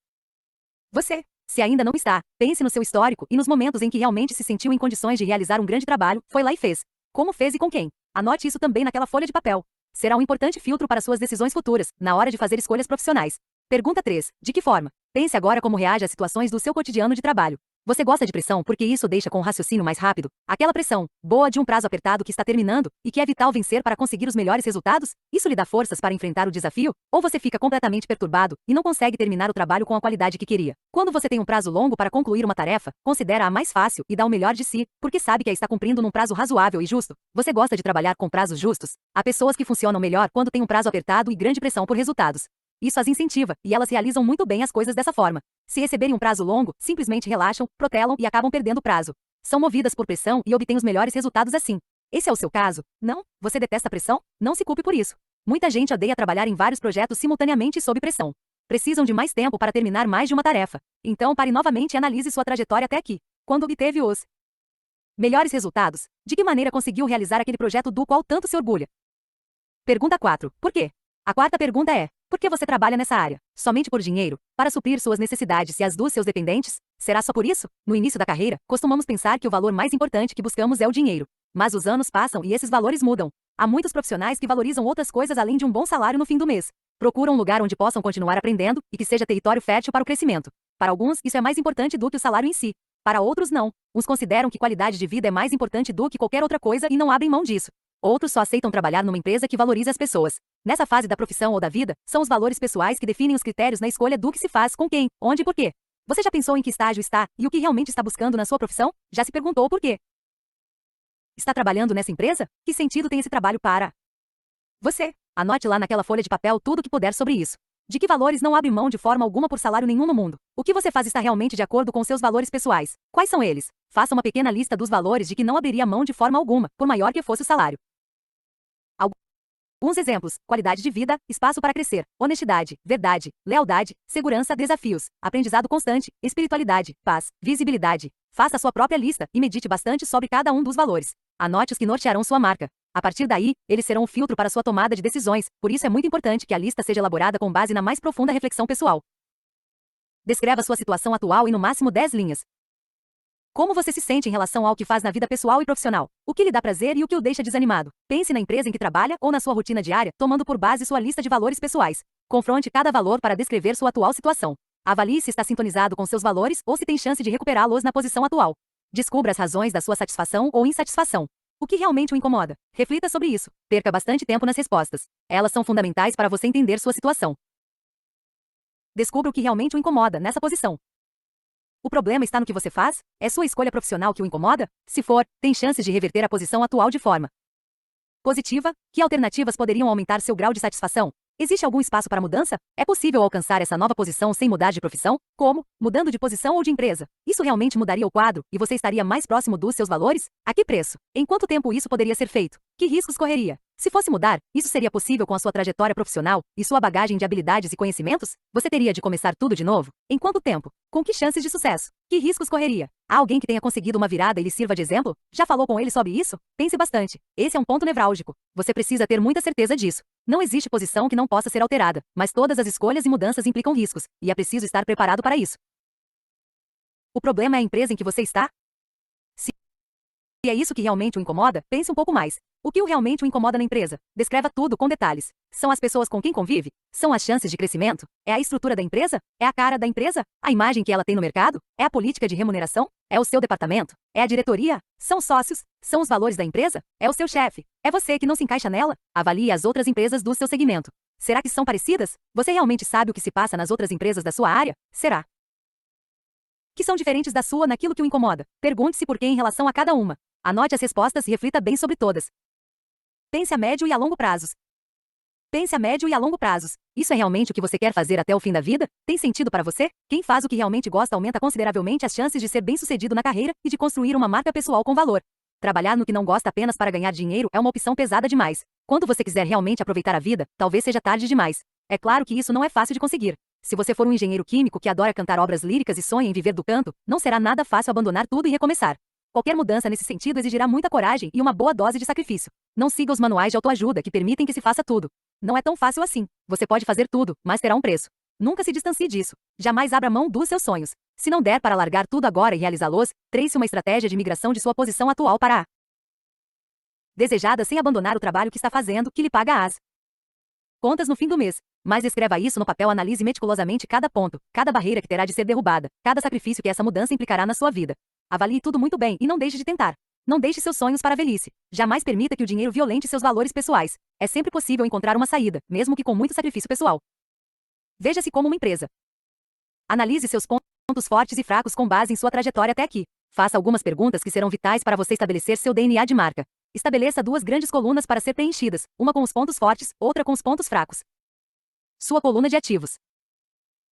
você. Se ainda não está, pense no seu histórico e nos momentos em que realmente se sentiu em condições de realizar um grande trabalho, foi lá e fez. Como fez e com quem? Anote isso também naquela folha de papel. Será um importante filtro para suas decisões futuras, na hora de fazer escolhas profissionais. Pergunta 3. De que forma? Pense agora como reage às situações do seu cotidiano de trabalho. Você gosta de pressão porque isso deixa com o raciocínio mais rápido? Aquela pressão, boa de um prazo apertado que está terminando, e que é vital vencer para conseguir os melhores resultados? Isso lhe dá forças para enfrentar o desafio? Ou você fica completamente perturbado, e não consegue terminar o trabalho com a qualidade que queria? Quando você tem um prazo longo para concluir uma tarefa, considera-a mais fácil e dá o melhor de si, porque sabe que a está cumprindo num prazo razoável e justo. Você gosta de trabalhar com prazos justos? Há pessoas que funcionam melhor quando tem um prazo apertado e grande pressão por resultados. Isso as incentiva, e elas realizam muito bem as coisas dessa forma. Se receberem um prazo longo, simplesmente relaxam, protelam e acabam perdendo o prazo. São movidas por pressão e obtêm os melhores resultados assim. Esse é o seu caso? Não? Você detesta pressão? Não se culpe por isso. Muita gente odeia trabalhar em vários projetos simultaneamente sob pressão. Precisam de mais tempo para terminar mais de uma tarefa. Então pare novamente e analise sua trajetória até aqui. Quando obteve os melhores resultados, de que maneira conseguiu realizar aquele projeto do qual tanto se orgulha? Pergunta 4. Por quê? A quarta pergunta é: por que você trabalha nessa área? Somente por dinheiro? Para suprir suas necessidades e as dos seus dependentes? Será só por isso? No início da carreira, costumamos pensar que o valor mais importante que buscamos é o dinheiro. Mas os anos passam e esses valores mudam. Há muitos profissionais que valorizam outras coisas além de um bom salário no fim do mês. Procuram um lugar onde possam continuar aprendendo e que seja território fértil para o crescimento. Para alguns, isso é mais importante do que o salário em si. Para outros, não. Uns consideram que qualidade de vida é mais importante do que qualquer outra coisa e não abrem mão disso. Outros só aceitam trabalhar numa empresa que valoriza as pessoas. Nessa fase da profissão ou da vida, são os valores pessoais que definem os critérios na escolha do que se faz, com quem, onde e por quê. Você já pensou em que estágio está e o que realmente está buscando na sua profissão? Já se perguntou por quê? Está trabalhando nessa empresa? Que sentido tem esse trabalho para você? Anote lá naquela folha de papel tudo o que puder sobre isso. De que valores não abre mão de forma alguma por salário nenhum no mundo? O que você faz está realmente de acordo com seus valores pessoais? Quais são eles? Faça uma pequena lista dos valores de que não abriria mão de forma alguma, por maior que fosse o salário. Alguns exemplos: qualidade de vida, espaço para crescer, honestidade, verdade, lealdade, segurança, desafios, aprendizado constante, espiritualidade, paz, visibilidade. Faça a sua própria lista e medite bastante sobre cada um dos valores. Anote os que nortearão sua marca. A partir daí, eles serão um filtro para sua tomada de decisões, por isso é muito importante que a lista seja elaborada com base na mais profunda reflexão pessoal. Descreva sua situação atual em no máximo 10 linhas. Como você se sente em relação ao que faz na vida pessoal e profissional? O que lhe dá prazer e o que o deixa desanimado? Pense na empresa em que trabalha ou na sua rotina diária, tomando por base sua lista de valores pessoais. Confronte cada valor para descrever sua atual situação. Avalie se está sintonizado com seus valores ou se tem chance de recuperá-los na posição atual. Descubra as razões da sua satisfação ou insatisfação. O que realmente o incomoda? Reflita sobre isso. Perca bastante tempo nas respostas. Elas são fundamentais para você entender sua situação. Descubra o que realmente o incomoda nessa posição. O problema está no que você faz? É sua escolha profissional que o incomoda? Se for, tem chances de reverter a posição atual de forma positiva. Que alternativas poderiam aumentar seu grau de satisfação? Existe algum espaço para mudança? É possível alcançar essa nova posição sem mudar de profissão? Como? Mudando de posição ou de empresa? Isso realmente mudaria o quadro e você estaria mais próximo dos seus valores? A que preço? Em quanto tempo isso poderia ser feito? Que riscos correria? Se fosse mudar, isso seria possível com a sua trajetória profissional e sua bagagem de habilidades e conhecimentos? Você teria de começar tudo de novo? Em quanto tempo? Com que chances de sucesso? Que riscos correria? Há alguém que tenha conseguido uma virada e lhe sirva de exemplo? Já falou com ele sobre isso? Pense bastante. Esse é um ponto nevrálgico. Você precisa ter muita certeza disso. Não existe posição que não possa ser alterada, mas todas as escolhas e mudanças implicam riscos, e é preciso estar preparado para isso. O problema é a empresa em que você está? Se é isso que realmente o incomoda, pense um pouco mais. O que o realmente o incomoda na empresa? Descreva tudo com detalhes. São as pessoas com quem convive? São as chances de crescimento? É a estrutura da empresa? É a cara da empresa? A imagem que ela tem no mercado? É a política de remuneração? É o seu departamento? É a diretoria? São sócios? São os valores da empresa? É o seu chefe? É você que não se encaixa nela? Avalie as outras empresas do seu segmento. Será que são parecidas? Você realmente sabe o que se passa nas outras empresas da sua área? Será que são diferentes da sua naquilo que o incomoda? Pergunte-se por quê em relação a cada uma. Anote as respostas e reflita bem sobre todas. Pense a médio e a longo prazos. Pense a médio e a longo prazos. Isso é realmente o que você quer fazer até o fim da vida? Tem sentido para você? Quem faz o que realmente gosta aumenta consideravelmente as chances de ser bem-sucedido na carreira e de construir uma marca pessoal com valor. Trabalhar no que não gosta apenas para ganhar dinheiro é uma opção pesada demais. Quando você quiser realmente aproveitar a vida, talvez seja tarde demais. É claro que isso não é fácil de conseguir. Se você for um engenheiro químico que adora cantar obras líricas e sonha em viver do canto, não será nada fácil abandonar tudo e recomeçar. Qualquer mudança nesse sentido exigirá muita coragem e uma boa dose de sacrifício. Não siga os manuais de autoajuda que permitem que se faça tudo. Não é tão fácil assim. Você pode fazer tudo, mas terá um preço. Nunca se distancie disso. Jamais abra mão dos seus sonhos. Se não der para largar tudo agora e realizá-los, trace uma estratégia de migração de sua posição atual para a desejada sem abandonar o trabalho que está fazendo, que lhe paga as contas no fim do mês. Mas escreva isso no papel, analise meticulosamente cada ponto, cada barreira que terá de ser derrubada, cada sacrifício que essa mudança implicará na sua vida. Avalie tudo muito bem e não deixe de tentar. Não deixe seus sonhos para a velhice. Jamais permita que o dinheiro violente seus valores pessoais. É sempre possível encontrar uma saída, mesmo que com muito sacrifício pessoal. Veja-se como uma empresa. Analise seus pontos fortes e fracos com base em sua trajetória até aqui. Faça algumas perguntas que serão vitais para você estabelecer seu DNA de marca. Estabeleça 2 grandes colunas para ser preenchidas, uma com os pontos fortes, outra com os pontos fracos. Sua coluna de ativos.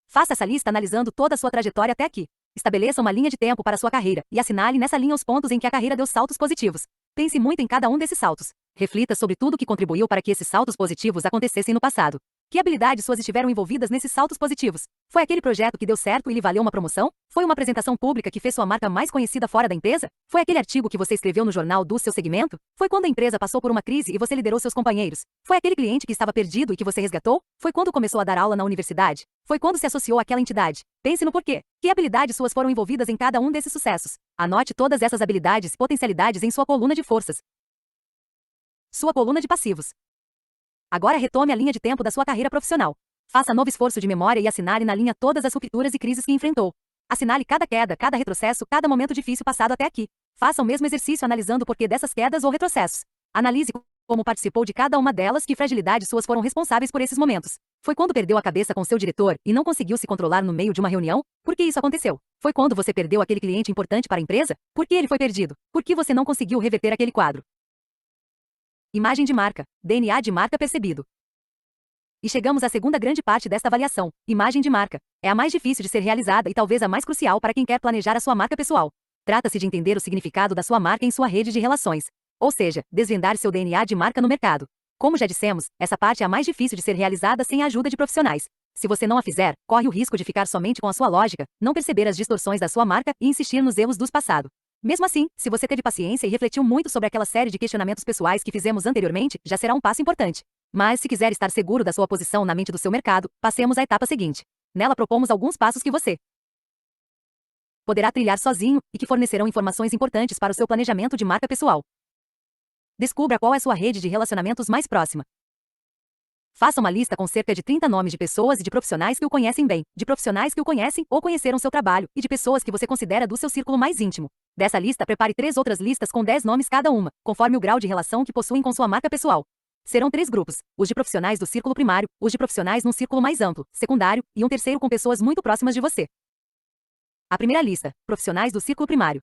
Faça essa lista analisando toda a sua trajetória até aqui. Estabeleça uma linha de tempo para sua carreira e assinale nessa linha os pontos em que a carreira deu saltos positivos. Pense muito em cada um desses saltos. Reflita sobre tudo que contribuiu para que esses saltos positivos acontecessem no passado. Que habilidades suas estiveram envolvidas nesses saltos positivos? Foi aquele projeto que deu certo e lhe valeu uma promoção? Foi uma apresentação pública que fez sua marca mais conhecida fora da empresa? Foi aquele artigo que você escreveu no jornal do seu segmento? Foi quando a empresa passou por uma crise e você liderou seus companheiros? Foi aquele cliente que estava perdido e que você resgatou? Foi quando começou a dar aula na universidade? Foi quando se associou àquela entidade? Pense no porquê. Que habilidades suas foram envolvidas em cada um desses sucessos? Anote todas essas habilidades e potencialidades em sua coluna de forças. Sua coluna de passivos. Agora retome a linha de tempo da sua carreira profissional. Faça novo esforço de memória e assinale na linha todas as rupturas e crises que enfrentou. Assinale cada queda, cada retrocesso, cada momento difícil passado até aqui. Faça o mesmo exercício analisando o porquê dessas quedas ou retrocessos. Analise como participou de cada uma delas, que fragilidades suas foram responsáveis por esses momentos. Foi quando perdeu a cabeça com seu diretor e não conseguiu se controlar no meio de uma reunião? Por que isso aconteceu? Foi quando você perdeu aquele cliente importante para a empresa? Por que ele foi perdido? Por que você não conseguiu reverter aquele quadro? Imagem de marca, DNA de marca percebido. E chegamos à segunda grande parte desta avaliação, imagem de marca. É a mais difícil de ser realizada e talvez a mais crucial para quem quer planejar a sua marca pessoal. Trata-se de entender o significado da sua marca em sua rede de relações. Ou seja, desvendar seu DNA de marca no mercado. Como já dissemos, essa parte é a mais difícil de ser realizada sem a ajuda de profissionais. Se você não a fizer, corre o risco de ficar somente com a sua lógica, não perceber as distorções da sua marca e insistir nos erros do passado. Mesmo assim, se você teve paciência e refletiu muito sobre aquela série de questionamentos pessoais que fizemos anteriormente, já será um passo importante. Mas se quiser estar seguro da sua posição na mente do seu mercado, passemos à etapa seguinte. Nela propomos alguns passos que você poderá trilhar sozinho e que fornecerão informações importantes para o seu planejamento de marca pessoal. Descubra qual é sua rede de relacionamentos mais próxima. Faça uma lista com cerca de 30 nomes de pessoas e de profissionais que o conhecem bem, de profissionais que o conhecem ou conheceram seu trabalho, e de pessoas que você considera do seu círculo mais íntimo. Dessa lista, prepare 3 outras listas com 10 nomes cada uma, conforme o grau de relação que possuem com sua marca pessoal. Serão 3 grupos: os de profissionais do círculo primário, os de profissionais num círculo mais amplo, secundário, e um terceiro com pessoas muito próximas de você. A primeira lista: profissionais do círculo primário.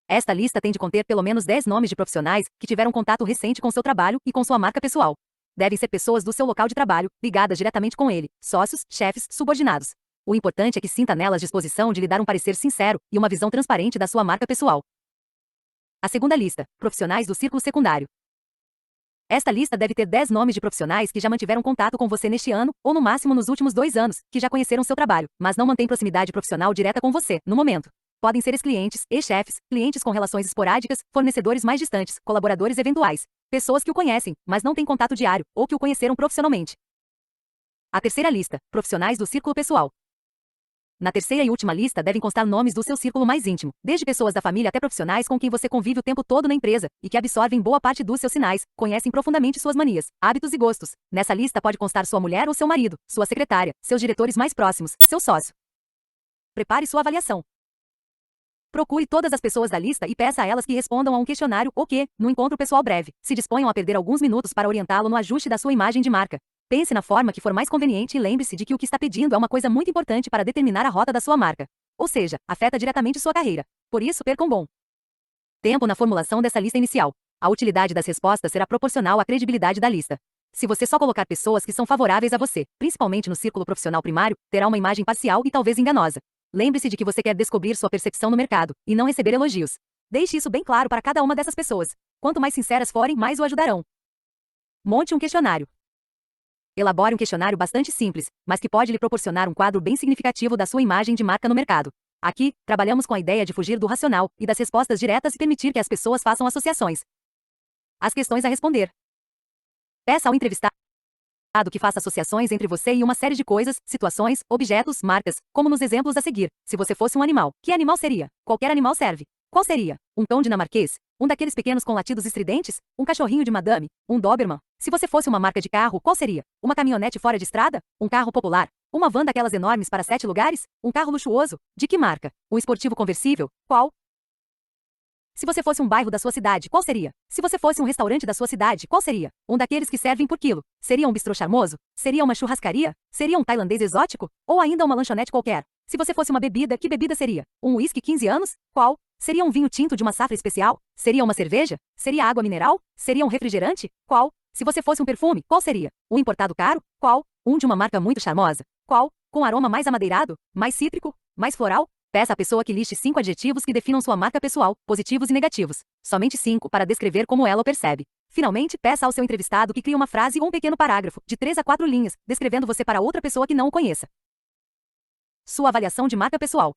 Esta lista tem de conter pelo menos 10 nomes de profissionais que tiveram contato recente com seu trabalho e com sua marca pessoal. Devem ser pessoas do seu local de trabalho, ligadas diretamente com ele, sócios, chefes, subordinados. O importante é que sinta nelas disposição de lhe dar um parecer sincero e uma visão transparente da sua marca pessoal. A segunda lista: profissionais do círculo secundário. Esta lista deve ter 10 nomes de profissionais que já mantiveram contato com você neste ano, ou no máximo nos últimos 2 anos, que já conheceram seu trabalho, mas não mantêm proximidade profissional direta com você, no momento. Podem ser ex-clientes, ex-chefes, clientes com relações esporádicas, fornecedores mais distantes, colaboradores eventuais, pessoas que o conhecem, mas não têm contato diário, ou que o conheceram profissionalmente. A terceira lista: profissionais do círculo pessoal. Na terceira e última lista devem constar nomes do seu círculo mais íntimo, desde pessoas da família até profissionais com quem você convive o tempo todo na empresa, e que absorvem boa parte dos seus sinais, conhecem profundamente suas manias, hábitos e gostos. Nessa lista pode constar sua mulher ou seu marido, sua secretária, seus diretores mais próximos, seu sócio. Prepare sua avaliação. Procure todas as pessoas da lista e peça a elas que respondam a um questionário ou que, no encontro pessoal breve, se disponham a perder alguns minutos para orientá-lo no ajuste da sua imagem de marca. Pense na forma que for mais conveniente e lembre-se de que o que está pedindo é uma coisa muito importante para determinar a rota da sua marca. Ou seja, afeta diretamente sua carreira. Por isso, perca um bom tempo na formulação dessa lista inicial. A utilidade das respostas será proporcional à credibilidade da lista. Se você só colocar pessoas que são favoráveis a você, principalmente no círculo profissional primário, terá uma imagem parcial e talvez enganosa. Lembre-se de que você quer descobrir sua percepção no mercado, e não receber elogios. Deixe isso bem claro para cada uma dessas pessoas. Quanto mais sinceras forem, mais o ajudarão. Monte um questionário. Elabore um questionário bastante simples, mas que pode lhe proporcionar um quadro bem significativo da sua imagem de marca no mercado. Aqui, trabalhamos com a ideia de fugir do racional e das respostas diretas e permitir que as pessoas façam associações. As questões a responder. Peça ao entrevistado que faça associações entre você e uma série de coisas, situações, objetos, marcas, como nos exemplos a seguir. Se você fosse um animal, que animal seria? Qualquer animal serve. Qual seria? Um cão dinamarquês? Um daqueles pequenos com latidos estridentes? Um cachorrinho de madame? Um Doberman? Se você fosse uma marca de carro, qual seria? Uma caminhonete fora de estrada? Um carro popular? Uma van daquelas enormes para 7 lugares? Um carro luxuoso? De que marca? Um esportivo conversível? Qual? Se você fosse um bairro da sua cidade, qual seria? Se você fosse um restaurante da sua cidade, qual seria? Um daqueles que servem por quilo? Seria um bistrô charmoso? Seria uma churrascaria? Seria um tailandês exótico? Ou ainda uma lanchonete qualquer? Se você fosse uma bebida, que bebida seria? Um uísque 15 anos? Qual? Seria um vinho tinto de uma safra especial? Seria uma cerveja? Seria água mineral? Seria um refrigerante? Qual? Se você fosse um perfume, qual seria? Um importado caro? Qual? Um de uma marca muito charmosa? Qual? Com aroma mais amadeirado? Mais cítrico? Mais floral? Peça à pessoa que liste 5 adjetivos que definam sua marca pessoal, positivos e negativos. Somente 5 para descrever como ela o percebe. Finalmente, peça ao seu entrevistado que crie uma frase ou um pequeno parágrafo, de 3 a 4 linhas, descrevendo você para outra pessoa que não o conheça. Sua avaliação de marca pessoal.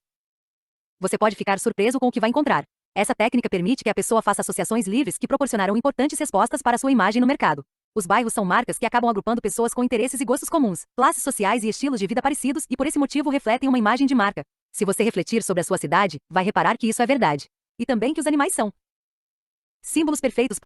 Você pode ficar surpreso com o que vai encontrar. Essa técnica permite que a pessoa faça associações livres que proporcionarão importantes respostas para sua imagem no mercado. Os bairros são marcas que acabam agrupando pessoas com interesses e gostos comuns, classes sociais e estilos de vida parecidos e por esse motivo refletem uma imagem de marca. Se você refletir sobre a sua cidade, vai reparar que isso é verdade. E também que os animais são símbolos perfeitos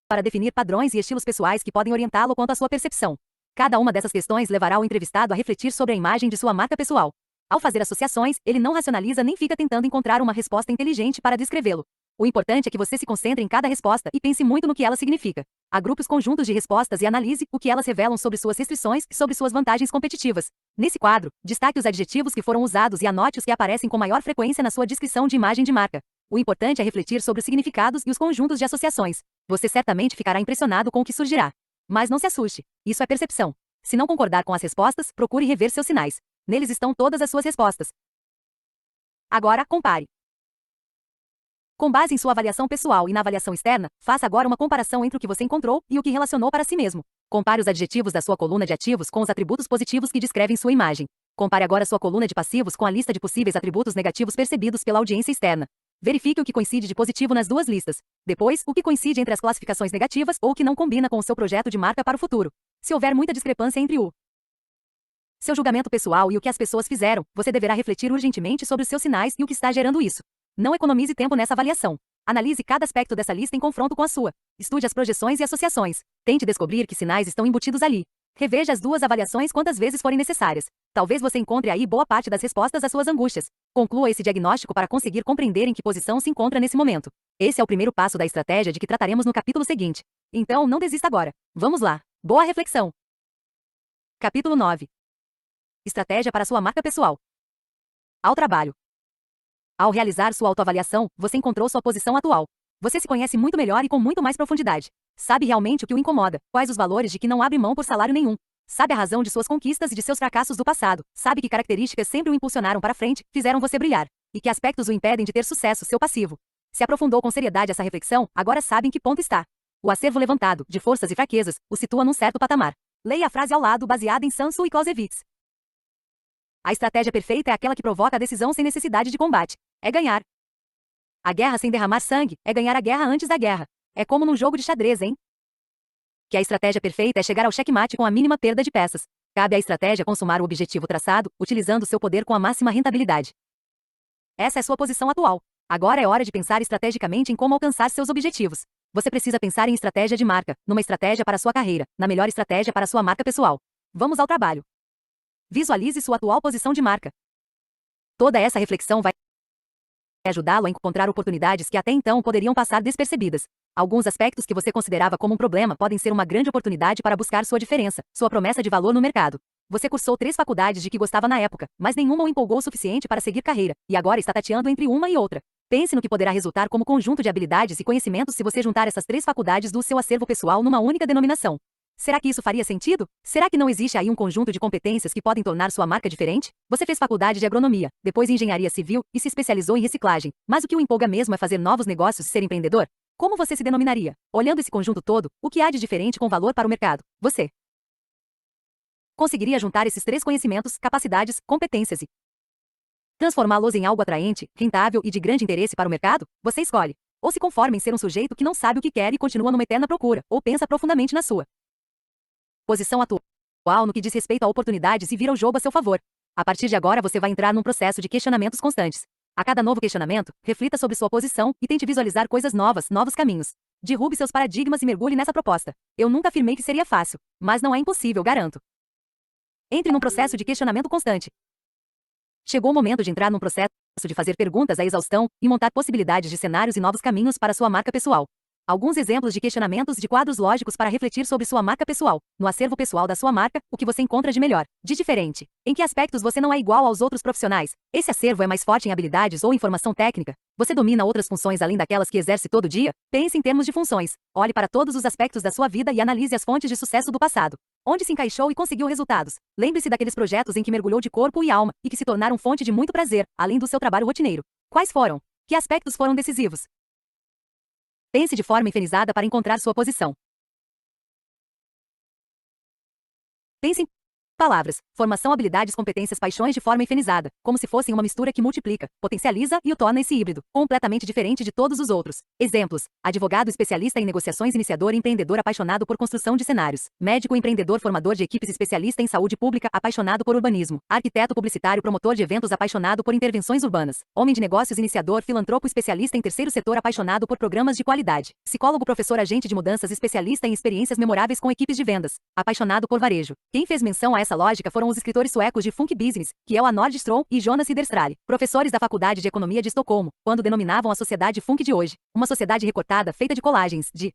para definir padrões e estilos pessoais que podem orientá-lo quanto à sua percepção. Cada uma dessas questões levará o entrevistado a refletir sobre a imagem de sua marca pessoal. Ao fazer associações, ele não racionaliza nem fica tentando encontrar uma resposta inteligente para descrevê-lo. O importante é que você se concentre em cada resposta e pense muito no que ela significa. Agrupe os conjuntos de respostas e analise o que elas revelam sobre suas restrições e sobre suas vantagens competitivas. Nesse quadro, destaque os adjetivos que foram usados e anote os que aparecem com maior frequência na sua descrição de imagem de marca. O importante é refletir sobre os significados e os conjuntos de associações. Você certamente ficará impressionado com o que surgirá. Mas não se assuste. Isso é percepção. Se não concordar com as respostas, procure rever seus sinais. Neles estão todas as suas respostas. Agora, compare. Com base em sua avaliação pessoal e na avaliação externa, faça agora uma comparação entre o que você encontrou e o que relacionou para si mesmo. Compare os adjetivos da sua coluna de ativos com os atributos positivos que descrevem sua imagem. Compare agora sua coluna de passivos com a lista de possíveis atributos negativos percebidos pela audiência externa. Verifique o que coincide de positivo nas duas listas. Depois, o que coincide entre as classificações negativas ou o que não combina com o seu projeto de marca para o futuro. Se houver muita discrepância entre o seu julgamento pessoal e o que as pessoas fizeram, você deverá refletir urgentemente sobre os seus sinais e o que está gerando isso. Não economize tempo nessa avaliação. Analise cada aspecto dessa lista em confronto com a sua. Estude as projeções e associações. Tente descobrir que sinais estão embutidos ali. Reveja as duas avaliações quantas vezes forem necessárias. Talvez você encontre aí boa parte das respostas às suas angústias. Conclua esse diagnóstico para conseguir compreender em que posição se encontra nesse momento. Esse é o primeiro passo da estratégia de que trataremos no capítulo seguinte. Então, não desista agora. Vamos lá. Boa reflexão. Capítulo 9. Estratégia para sua marca pessoal. Ao trabalho. Ao realizar sua autoavaliação, você encontrou sua posição atual. Você se conhece muito melhor e com muito mais profundidade. Sabe realmente o que o incomoda, quais os valores de que não abre mão por salário nenhum. Sabe a razão de suas conquistas e de seus fracassos do passado. Sabe que características sempre o impulsionaram para frente, fizeram você brilhar. E que aspectos o impedem de ter sucesso, seu passivo. Se aprofundou com seriedade essa reflexão, agora sabe em que ponto está. O acervo levantado, de forças e fraquezas, o situa num certo patamar. Leia a frase ao lado baseada em Sun Tzu e Clausewitz. A estratégia perfeita é aquela que provoca a decisão sem necessidade de combate. É ganhar. A guerra sem derramar sangue é ganhar a guerra antes da guerra. É como num jogo de xadrez, hein? Que a estratégia perfeita é chegar ao checkmate com a mínima perda de peças. Cabe à estratégia consumar o objetivo traçado, utilizando seu poder com a máxima rentabilidade. Essa é sua posição atual. Agora é hora de pensar estrategicamente em como alcançar seus objetivos. Você precisa pensar em estratégia de marca, numa estratégia para sua carreira, na melhor estratégia para sua marca pessoal. Vamos ao trabalho. Visualize sua atual posição de marca. Toda essa reflexão vai ajudá-lo a encontrar oportunidades que até então poderiam passar despercebidas. Alguns aspectos que você considerava como um problema podem ser uma grande oportunidade para buscar sua diferença, sua promessa de valor no mercado. Você cursou 3 faculdades de que gostava na época, mas nenhuma o empolgou o suficiente para seguir carreira, e agora está tateando entre uma e outra. Pense no que poderá resultar como conjunto de habilidades e conhecimentos se você juntar essas 3 faculdades do seu acervo pessoal numa única denominação. Será que isso faria sentido? Será que não existe aí um conjunto de competências que podem tornar sua marca diferente? Você fez faculdade de agronomia, depois engenharia civil e se especializou em reciclagem. Mas o que o empolga mesmo é fazer novos negócios e ser empreendedor? Como você se denominaria? Olhando esse conjunto todo, o que há de diferente com valor para o mercado? Você conseguiria juntar esses 3 conhecimentos, capacidades, competências e transformá-los em algo atraente, rentável e de grande interesse para o mercado? Você escolhe. Ou se conforma em ser um sujeito que não sabe o que quer e continua numa eterna procura, ou pensa profundamente na sua posição atual no que diz respeito a oportunidades e vira o jogo a seu favor. A partir de agora você vai entrar num processo de questionamentos constantes. A cada novo questionamento, reflita sobre sua posição e tente visualizar coisas novas, novos caminhos. Derrube seus paradigmas e mergulhe nessa proposta. Eu nunca afirmei que seria fácil, mas não é impossível, garanto. Entre num processo de questionamento constante. Chegou o momento de entrar num processo de fazer perguntas à exaustão e montar possibilidades de cenários e novos caminhos para sua marca pessoal. Alguns exemplos de questionamentos de quadros lógicos para refletir sobre sua marca pessoal. No acervo pessoal da sua marca, o que você encontra de melhor, de diferente? Em que aspectos você não é igual aos outros profissionais? Esse acervo é mais forte em habilidades ou informação técnica? Você domina outras funções além daquelas que exerce todo dia? Pense em termos de funções. Olhe para todos os aspectos da sua vida e analise as fontes de sucesso do passado. Onde se encaixou e conseguiu resultados? Lembre-se daqueles projetos em que mergulhou de corpo e alma e que se tornaram fonte de muito prazer, além do seu trabalho rotineiro. Quais foram? Que aspectos foram decisivos? Pense de forma enfatizada para encontrar sua posição. Pense em palavras, formação, habilidades, competências, paixões de forma enfatizada, como se fossem uma mistura que multiplica, potencializa e o torna esse híbrido, completamente diferente de todos os outros. Exemplos: advogado especialista em negociações, iniciador empreendedor apaixonado por construção de cenários, médico empreendedor formador de equipes especialista em saúde pública apaixonado por urbanismo, arquiteto publicitário promotor de eventos apaixonado por intervenções urbanas, homem de negócios iniciador filantropo especialista em terceiro setor apaixonado por programas de qualidade, psicólogo professor agente de mudanças especialista em experiências memoráveis com equipes de vendas, apaixonado por varejo. Quem fez menção a essa lógica foram os escritores suecos de Funk Business, Kjell A. Nordström e Jonas Ridderström, professores da Faculdade de Economia de Estocolmo, quando denominavam a sociedade Funk de hoje, uma sociedade recortada feita de colagens, de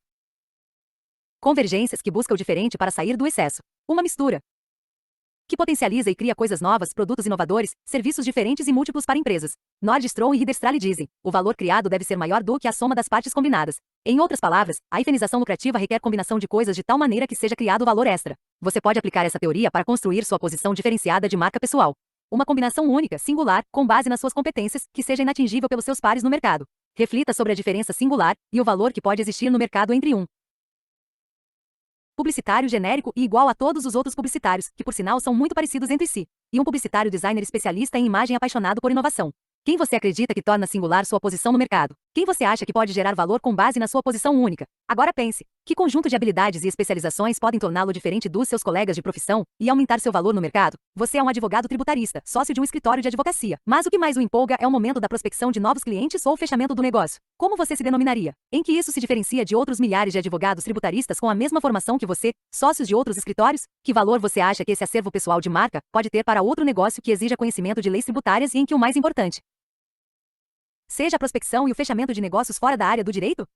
convergências que busca o diferente para sair do excesso. Uma mistura que potencializa e cria coisas novas, produtos inovadores, serviços diferentes e múltiplos para empresas. Nordström e Ridderström dizem: o valor criado deve ser maior do que a soma das partes combinadas. Em outras palavras, a hifenização lucrativa requer combinação de coisas de tal maneira que seja criado valor extra. Você pode aplicar essa teoria para construir sua posição diferenciada de marca pessoal. Uma combinação única, singular, com base nas suas competências, que seja inatingível pelos seus pares no mercado. Reflita sobre a diferença singular e o valor que pode existir no mercado entre um publicitário genérico e igual a todos os outros publicitários, que por sinal são muito parecidos entre si, e um publicitário designer especialista em imagem apaixonado por inovação. Quem você acredita que torna singular sua posição no mercado? Quem você acha que pode gerar valor com base na sua posição única? Agora pense, que conjunto de habilidades e especializações podem torná-lo diferente dos seus colegas de profissão e aumentar seu valor no mercado? Você é um advogado tributarista, sócio de um escritório de advocacia. Mas o que mais o empolga é o momento da prospecção de novos clientes ou o fechamento do negócio. Como você se denominaria? Em que isso se diferencia de outros milhares de advogados tributaristas com a mesma formação que você, sócios de outros escritórios? Que valor você acha que esse acervo pessoal de marca pode ter para outro negócio que exija conhecimento de leis tributárias e em que o mais importante seja a prospecção e o fechamento de negócios fora da área do direito?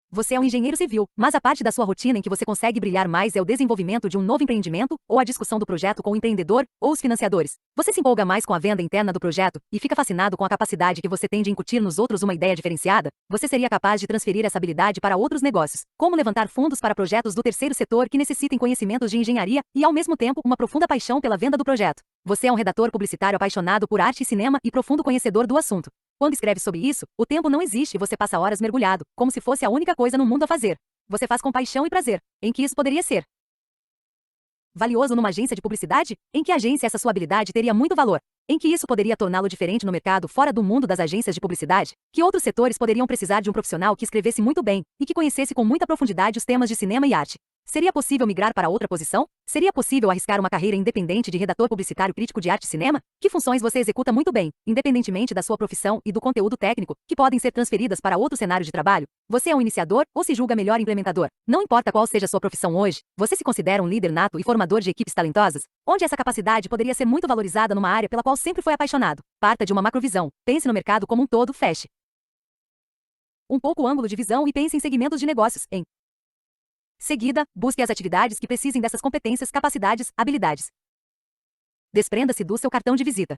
Você é um engenheiro civil, mas a parte da sua rotina em que você consegue brilhar mais é o desenvolvimento de um novo empreendimento, ou a discussão do projeto com o empreendedor, ou os financiadores. Você se empolga mais com a venda interna do projeto, e fica fascinado com a capacidade que você tem de incutir nos outros uma ideia diferenciada? Você seria capaz de transferir essa habilidade para outros negócios, como levantar fundos para projetos do terceiro setor que necessitem conhecimentos de engenharia, e ao mesmo tempo uma profunda paixão pela venda do projeto. Você é um redator publicitário apaixonado por arte e cinema e profundo conhecedor do assunto. Quando escreve sobre isso, o tempo não existe e você passa horas mergulhado, como se fosse a única coisa no mundo a fazer. Você faz com paixão e prazer. Em que isso poderia ser valioso numa agência de publicidade? Em que agência essa sua habilidade teria muito valor? Em que isso poderia torná-lo diferente no mercado fora do mundo das agências de publicidade? Que outros setores poderiam precisar de um profissional que escrevesse muito bem e que conhecesse com muita profundidade os temas de cinema e arte? Seria possível migrar para outra posição? Seria possível arriscar uma carreira independente de redator publicitário crítico de arte e cinema? Que funções você executa muito bem, independentemente da sua profissão e do conteúdo técnico, que podem ser transferidas para outro cenário de trabalho? Você é um iniciador ou se julga melhor implementador? Não importa qual seja a sua profissão hoje, você se considera um líder nato e formador de equipes talentosas? Onde essa capacidade poderia ser muito valorizada numa área pela qual sempre foi apaixonado? Parta de uma macrovisão. Pense no mercado como um todo, feche um pouco o ângulo de visão e pense em segmentos de negócios. Em seguida, busque as atividades que precisem dessas competências, capacidades, habilidades. Desprenda-se do seu cartão de visita.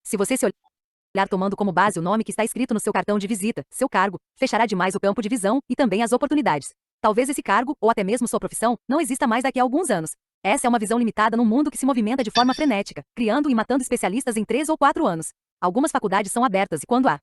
Se você se olhar tomando como base o nome que está escrito no seu cartão de visita, seu cargo, fechará demais o campo de visão e também as oportunidades. Talvez esse cargo, ou até mesmo sua profissão, não exista mais daqui a alguns anos. Essa é uma visão limitada num mundo que se movimenta de forma frenética, criando e matando especialistas em 3 ou 4 anos. Algumas faculdades são abertas e quando a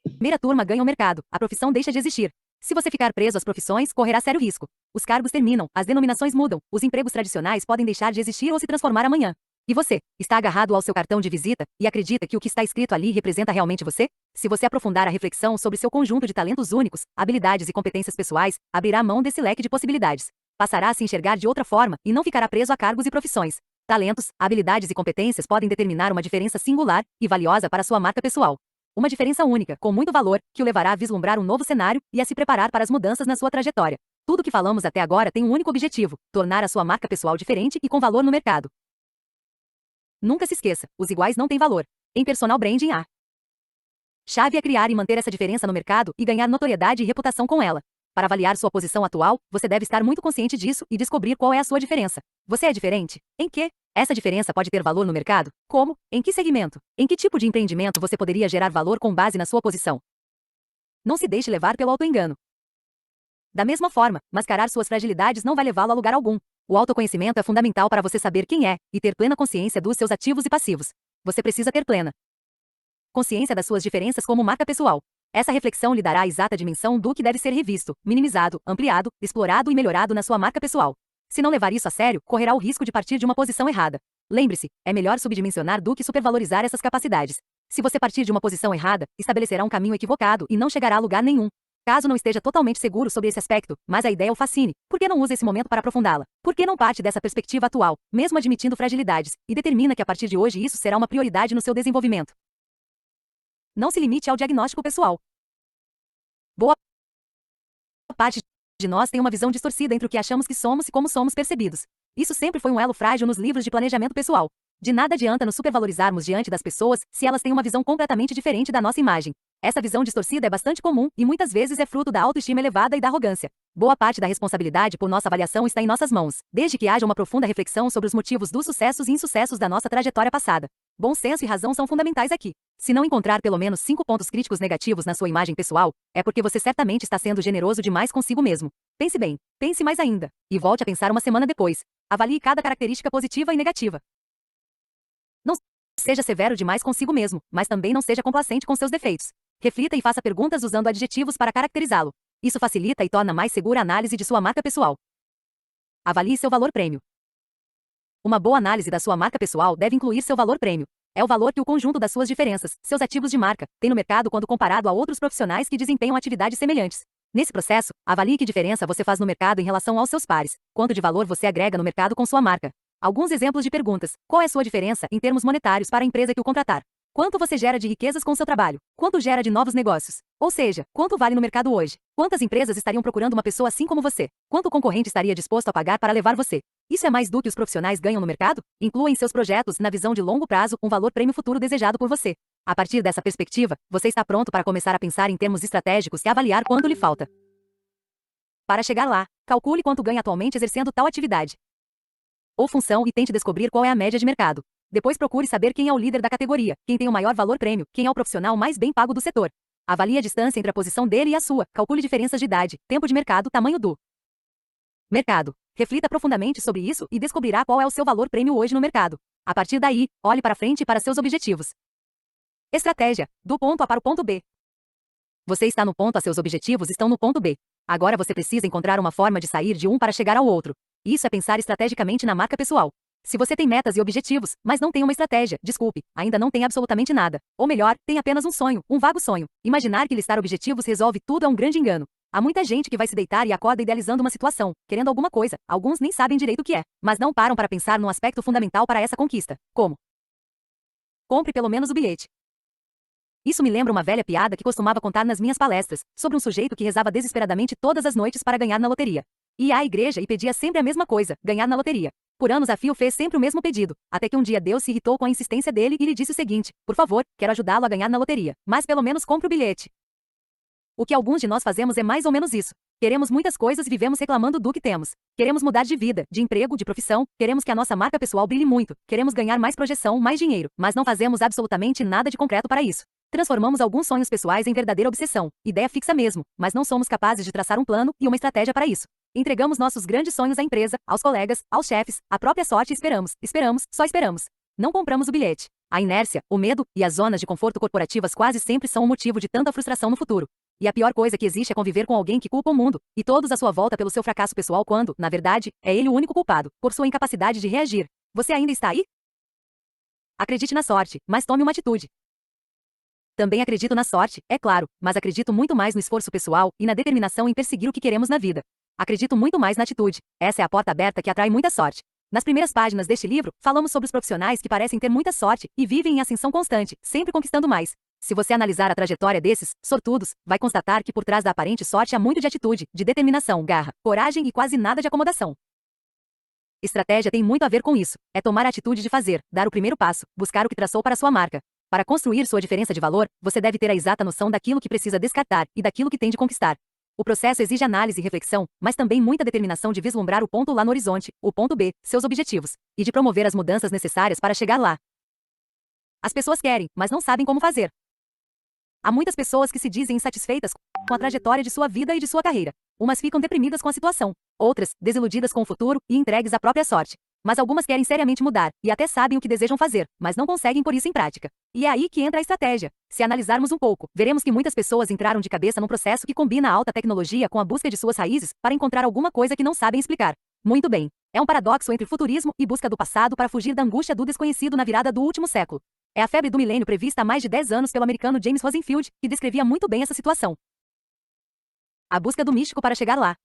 primeira turma ganha o mercado, a profissão deixa de existir. Se você ficar preso às profissões, correrá sério risco. Os cargos terminam, as denominações mudam, os empregos tradicionais podem deixar de existir ou se transformar amanhã. E você, está agarrado ao seu cartão de visita e acredita que o que está escrito ali representa realmente você? Se você aprofundar a reflexão sobre seu conjunto de talentos únicos, habilidades e competências pessoais, abrirá mão desse leque de possibilidades. Passará a se enxergar de outra forma e não ficará preso a cargos e profissões. Talentos, habilidades e competências podem determinar uma diferença singular e valiosa para sua marca pessoal. Uma diferença única, com muito valor, que o levará a vislumbrar um novo cenário e a se preparar para as mudanças na sua trajetória. Tudo o que falamos até agora tem um único objetivo: tornar a sua marca pessoal diferente e com valor no mercado. Nunca se esqueça, os iguais não têm valor. Em personal branding, a chave é criar e manter essa diferença no mercado e ganhar notoriedade e reputação com ela. Para avaliar sua posição atual, você deve estar muito consciente disso e descobrir qual é a sua diferença. Você é diferente? Em que? Essa diferença pode ter valor no mercado? Como? Em que segmento? Em que tipo de empreendimento você poderia gerar valor com base na sua posição? Não se deixe levar pelo autoengano. Da mesma forma, mascarar suas fragilidades não vai levá-lo a lugar algum. O autoconhecimento é fundamental para você saber quem é e ter plena consciência dos seus ativos e passivos. Você precisa ter plena consciência das suas diferenças como marca pessoal. Essa reflexão lhe dará a exata dimensão do que deve ser revisto, minimizado, ampliado, explorado e melhorado na sua marca pessoal. Se não levar isso a sério, correrá o risco de partir de uma posição errada. Lembre-se, é melhor subdimensionar do que supervalorizar essas capacidades. Se você partir de uma posição errada, estabelecerá um caminho equivocado e não chegará a lugar nenhum. Caso não esteja totalmente seguro sobre esse aspecto, mas a ideia o fascine, por que não usa esse momento para aprofundá-la? Por que não parte dessa perspectiva atual, mesmo admitindo fragilidades, e determina que a partir de hoje isso será uma prioridade no seu desenvolvimento? Não se limite ao diagnóstico pessoal. Boa parte de nós tem uma visão distorcida entre o que achamos que somos e como somos percebidos. Isso sempre foi um elo frágil nos livros de planejamento pessoal. De nada adianta nos supervalorizarmos diante das pessoas se elas têm uma visão completamente diferente da nossa imagem. Essa visão distorcida é bastante comum e muitas vezes é fruto da autoestima elevada e da arrogância. Boa parte da responsabilidade por nossa avaliação está em nossas mãos, desde que haja uma profunda reflexão sobre os motivos dos sucessos e insucessos da nossa trajetória passada. Bom senso e razão são fundamentais aqui. Se não encontrar pelo menos 5 pontos críticos negativos na sua imagem pessoal, é porque você certamente está sendo generoso demais consigo mesmo. Pense bem, pense mais ainda, e volte a pensar uma semana depois. Avalie cada característica positiva e negativa. Não Seja severo demais consigo mesmo, mas também não seja complacente com seus defeitos. Reflita e faça perguntas usando adjetivos para caracterizá-lo. Isso facilita e torna mais segura a análise de sua marca pessoal. Avalie seu valor prêmio. Uma boa análise da sua marca pessoal deve incluir seu valor prêmio. É o valor que o conjunto das suas diferenças, seus ativos de marca, tem no mercado quando comparado a outros profissionais que desempenham atividades semelhantes. Nesse processo, avalie que diferença você faz no mercado em relação aos seus pares, quanto de valor você agrega no mercado com sua marca. Alguns exemplos de perguntas: qual é a sua diferença em termos monetários para a empresa que o contratar? Quanto você gera de riquezas com seu trabalho? Quanto gera de novos negócios? Ou seja, quanto vale no mercado hoje? Quantas empresas estariam procurando uma pessoa assim como você? Quanto o concorrente estaria disposto a pagar para levar você? Isso é mais do que os profissionais ganham no mercado? Inclua em seus projetos, na visão de longo prazo, um valor prêmio futuro desejado por você. A partir dessa perspectiva, você está pronto para começar a pensar em termos estratégicos e avaliar quanto lhe falta. Para chegar lá, calcule quanto ganha atualmente exercendo tal atividade ou função e tente descobrir qual é a média de mercado. Depois procure saber quem é o líder da categoria, quem tem o maior valor prêmio, quem é o profissional mais bem pago do setor. Avalie a distância entre a posição dele e a sua, calcule diferenças de idade, tempo de mercado, tamanho do mercado. Reflita profundamente sobre isso e descobrirá qual é o seu valor prêmio hoje no mercado. A partir daí, olhe para frente e para seus objetivos. Estratégia: do ponto A para o ponto B. Você está no ponto A, seus objetivos estão no ponto B. Agora você precisa encontrar uma forma de sair de um para chegar ao outro. Isso é pensar estrategicamente na marca pessoal. Se você tem metas e objetivos, mas não tem uma estratégia, desculpe, ainda não tem absolutamente nada. Ou melhor, tem apenas um sonho, um vago sonho. Imaginar que listar objetivos resolve tudo é um grande engano. Há muita gente que vai se deitar e acorda idealizando uma situação, querendo alguma coisa, alguns nem sabem direito o que é, mas não param para pensar num aspecto fundamental para essa conquista. Como? Compre pelo menos o bilhete. Isso me lembra uma velha piada que costumava contar nas minhas palestras, sobre um sujeito que rezava desesperadamente todas as noites para ganhar na loteria. Ia à igreja e pedia sempre a mesma coisa, ganhar na loteria. Por anos a fio fez sempre o mesmo pedido, até que um dia Deus se irritou com a insistência dele e lhe disse o seguinte: por favor, quero ajudá-lo a ganhar na loteria, mas pelo menos compre o bilhete. O que alguns de nós fazemos é mais ou menos isso. Queremos muitas coisas e vivemos reclamando do que temos. Queremos mudar de vida, de emprego, de profissão, queremos que a nossa marca pessoal brilhe muito, queremos ganhar mais projeção, mais dinheiro, mas não fazemos absolutamente nada de concreto para isso. Transformamos alguns sonhos pessoais em verdadeira obsessão, ideia fixa mesmo, mas não somos capazes de traçar um plano e uma estratégia para isso. Entregamos nossos grandes sonhos à empresa, aos colegas, aos chefes, à própria sorte e esperamos, só esperamos. Não compramos o bilhete. A inércia, o medo e as zonas de conforto corporativas quase sempre são o motivo de tanta frustração no futuro. E a pior coisa que existe é conviver com alguém que culpa o mundo e todos à sua volta pelo seu fracasso pessoal quando, na verdade, é ele o único culpado, por sua incapacidade de reagir. Você ainda está aí? Acredite na sorte, mas tome uma atitude. Também acredito na sorte, é claro, mas acredito muito mais no esforço pessoal e na determinação em perseguir o que queremos na vida. Acredito muito mais na atitude. Essa é a porta aberta que atrai muita sorte. Nas primeiras páginas deste livro, falamos sobre os profissionais que parecem ter muita sorte e vivem em ascensão constante, sempre conquistando mais. Se você analisar a trajetória desses sortudos, vai constatar que por trás da aparente sorte há muito de atitude, de determinação, garra, coragem e quase nada de acomodação. Estratégia tem muito a ver com isso. É tomar a atitude de fazer, dar o primeiro passo, buscar o que traçou para sua marca. Para construir sua diferença de valor, você deve ter a exata noção daquilo que precisa descartar e daquilo que tem de conquistar. O processo exige análise e reflexão, mas também muita determinação de vislumbrar o ponto lá no horizonte, o ponto B, seus objetivos, e de promover as mudanças necessárias para chegar lá. As pessoas querem, mas não sabem como fazer. Há muitas pessoas que se dizem insatisfeitas com a trajetória de sua vida e de sua carreira. Umas ficam deprimidas com a situação, outras, desiludidas com o futuro e entregues à própria sorte. Mas algumas querem seriamente mudar, e até sabem o que desejam fazer, mas não conseguem pôr isso em prática. E é aí que entra a estratégia. Se analisarmos um pouco, veremos que muitas pessoas entraram de cabeça num processo que combina a alta tecnologia com a busca de suas raízes, para encontrar alguma coisa que não sabem explicar. Muito bem. É um paradoxo entre futurismo e busca do passado para fugir da angústia do desconhecido na virada do último século. É a febre do milênio prevista há mais de 10 anos pelo americano James Rosenfield, que descrevia muito bem essa situação. A busca do místico para chegar lá.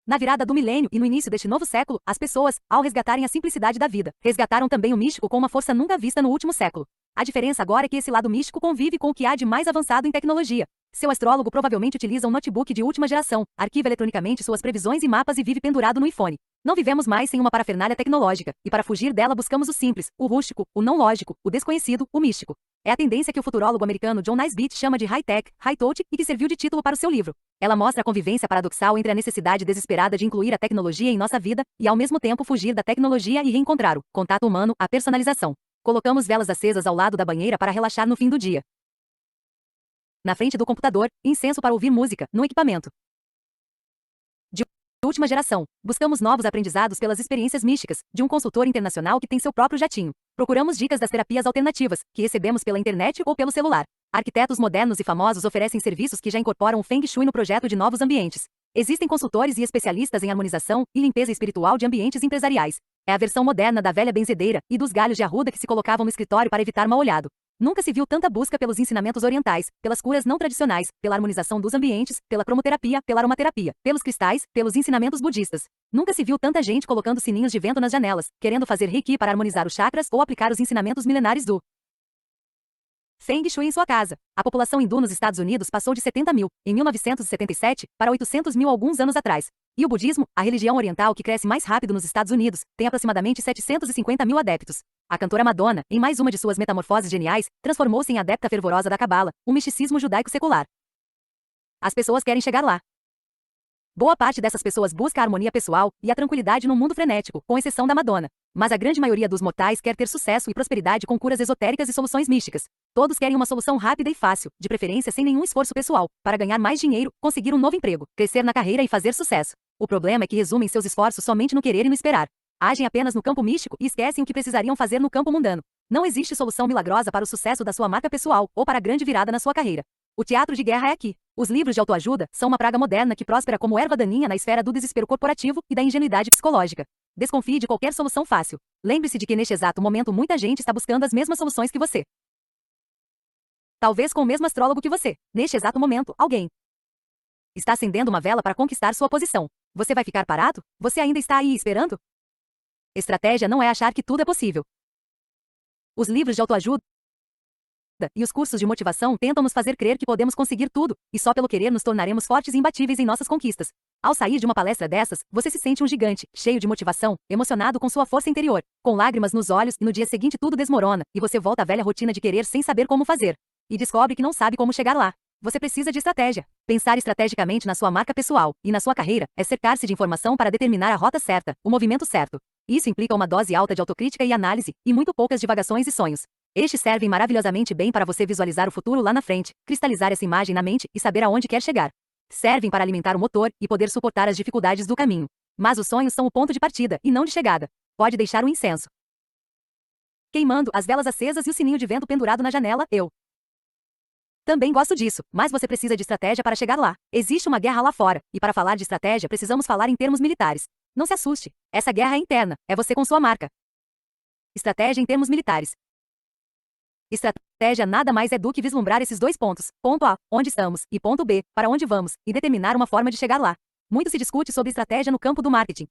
Na virada do milênio e no início deste novo século, as pessoas, ao resgatarem a simplicidade da vida, resgataram também o místico com uma força nunca vista no último século. A diferença agora é que esse lado místico convive com o que há de mais avançado em tecnologia. Seu astrólogo provavelmente utiliza um notebook de última geração, arquiva eletronicamente suas previsões e mapas e vive pendurado no iPhone. Não vivemos mais sem uma parafernália tecnológica, e para fugir dela buscamos o simples, o rústico, o não lógico, o desconhecido, o místico. É a tendência que o futurólogo americano John Naisbitt chama de high-tech, high-touch e que serviu de título para o seu livro. Ela mostra a convivência paradoxal entre a necessidade desesperada de incluir a tecnologia em nossa vida e ao mesmo tempo fugir da tecnologia e reencontrar o contato humano, a personalização. Colocamos velas acesas ao lado da banheira para relaxar no fim do dia. Na frente do computador, incenso para ouvir música, no equipamento última geração. Buscamos novos aprendizados pelas experiências místicas de um consultor internacional que tem seu próprio jatinho. Procuramos dicas das terapias alternativas, que recebemos pela internet ou pelo celular. Arquitetos modernos e famosos oferecem serviços que já incorporam o Feng Shui no projeto de novos ambientes. Existem consultores e especialistas em harmonização e limpeza espiritual de ambientes empresariais. É a versão moderna da velha benzedeira e dos galhos de arruda que se colocavam no escritório para evitar mal-olhado. Nunca se viu tanta busca pelos ensinamentos orientais, pelas curas não tradicionais, pela harmonização dos ambientes, pela cromoterapia, pela aromaterapia, pelos cristais, pelos ensinamentos budistas. Nunca se viu tanta gente colocando sininhos de vento nas janelas, querendo fazer Reiki para harmonizar os chakras ou aplicar os ensinamentos milenares do Feng Shui em sua casa. A população hindu nos Estados Unidos passou de 70 mil, em 1977, para 800 mil alguns anos atrás. E o budismo, a religião oriental que cresce mais rápido nos Estados Unidos, tem aproximadamente 750 mil adeptos. A cantora Madonna, em mais uma de suas metamorfoses geniais, transformou-se em adepta fervorosa da Cabala, um misticismo judaico secular. As pessoas querem chegar lá. Boa parte dessas pessoas busca a harmonia pessoal e a tranquilidade num mundo frenético, com exceção da Madonna. Mas a grande maioria dos mortais quer ter sucesso e prosperidade com curas esotéricas e soluções místicas. Todos querem uma solução rápida e fácil, de preferência sem nenhum esforço pessoal, para ganhar mais dinheiro, conseguir um novo emprego, crescer na carreira e fazer sucesso. O problema é que resumem seus esforços somente no querer e no esperar. Agem apenas no campo místico e esquecem o que precisariam fazer no campo mundano. Não existe solução milagrosa para o sucesso da sua marca pessoal ou para a grande virada na sua carreira. O teatro de guerra é aqui. Os livros de autoajuda são uma praga moderna que próspera como erva daninha na esfera do desespero corporativo e da ingenuidade psicológica. Desconfie de qualquer solução fácil. Lembre-se de que neste exato momento muita gente está buscando as mesmas soluções que você. Talvez com o mesmo astrólogo que você. Neste exato momento, alguém está acendendo uma vela para conquistar sua posição. Você vai ficar parado? Você ainda está aí esperando? Estratégia não é achar que tudo é possível. Os livros de autoajuda e os cursos de motivação tentam nos fazer crer que podemos conseguir tudo, e só pelo querer nos tornaremos fortes e imbatíveis em nossas conquistas. Ao sair de uma palestra dessas, você se sente um gigante, cheio de motivação, emocionado com sua força interior, com lágrimas nos olhos, e no dia seguinte tudo desmorona, e você volta à velha rotina de querer sem saber como fazer. E descobre que não sabe como chegar lá. Você precisa de estratégia. Pensar estrategicamente na sua marca pessoal e na sua carreira é cercar-se de informação para determinar a rota certa, o movimento certo. Isso implica uma dose alta de autocrítica e análise, e muito poucas divagações e sonhos. Estes servem maravilhosamente bem para você visualizar o futuro lá na frente, cristalizar essa imagem na mente e saber aonde quer chegar. Servem para alimentar o motor e poder suportar as dificuldades do caminho. Mas os sonhos são o ponto de partida e não de chegada. Pode deixar o incenso queimando, as velas acesas e o sininho de vento pendurado na janela. Eu também gosto disso, mas você precisa de estratégia para chegar lá. Existe uma guerra lá fora, e para falar de estratégia precisamos falar em termos militares. Não se assuste. Essa guerra é interna, é você com sua marca. Estratégia em termos militares. Estratégia nada mais é do que vislumbrar esses dois pontos, ponto A, onde estamos, e ponto B, para onde vamos, e determinar uma forma de chegar lá. Muito se discute sobre estratégia no campo do marketing.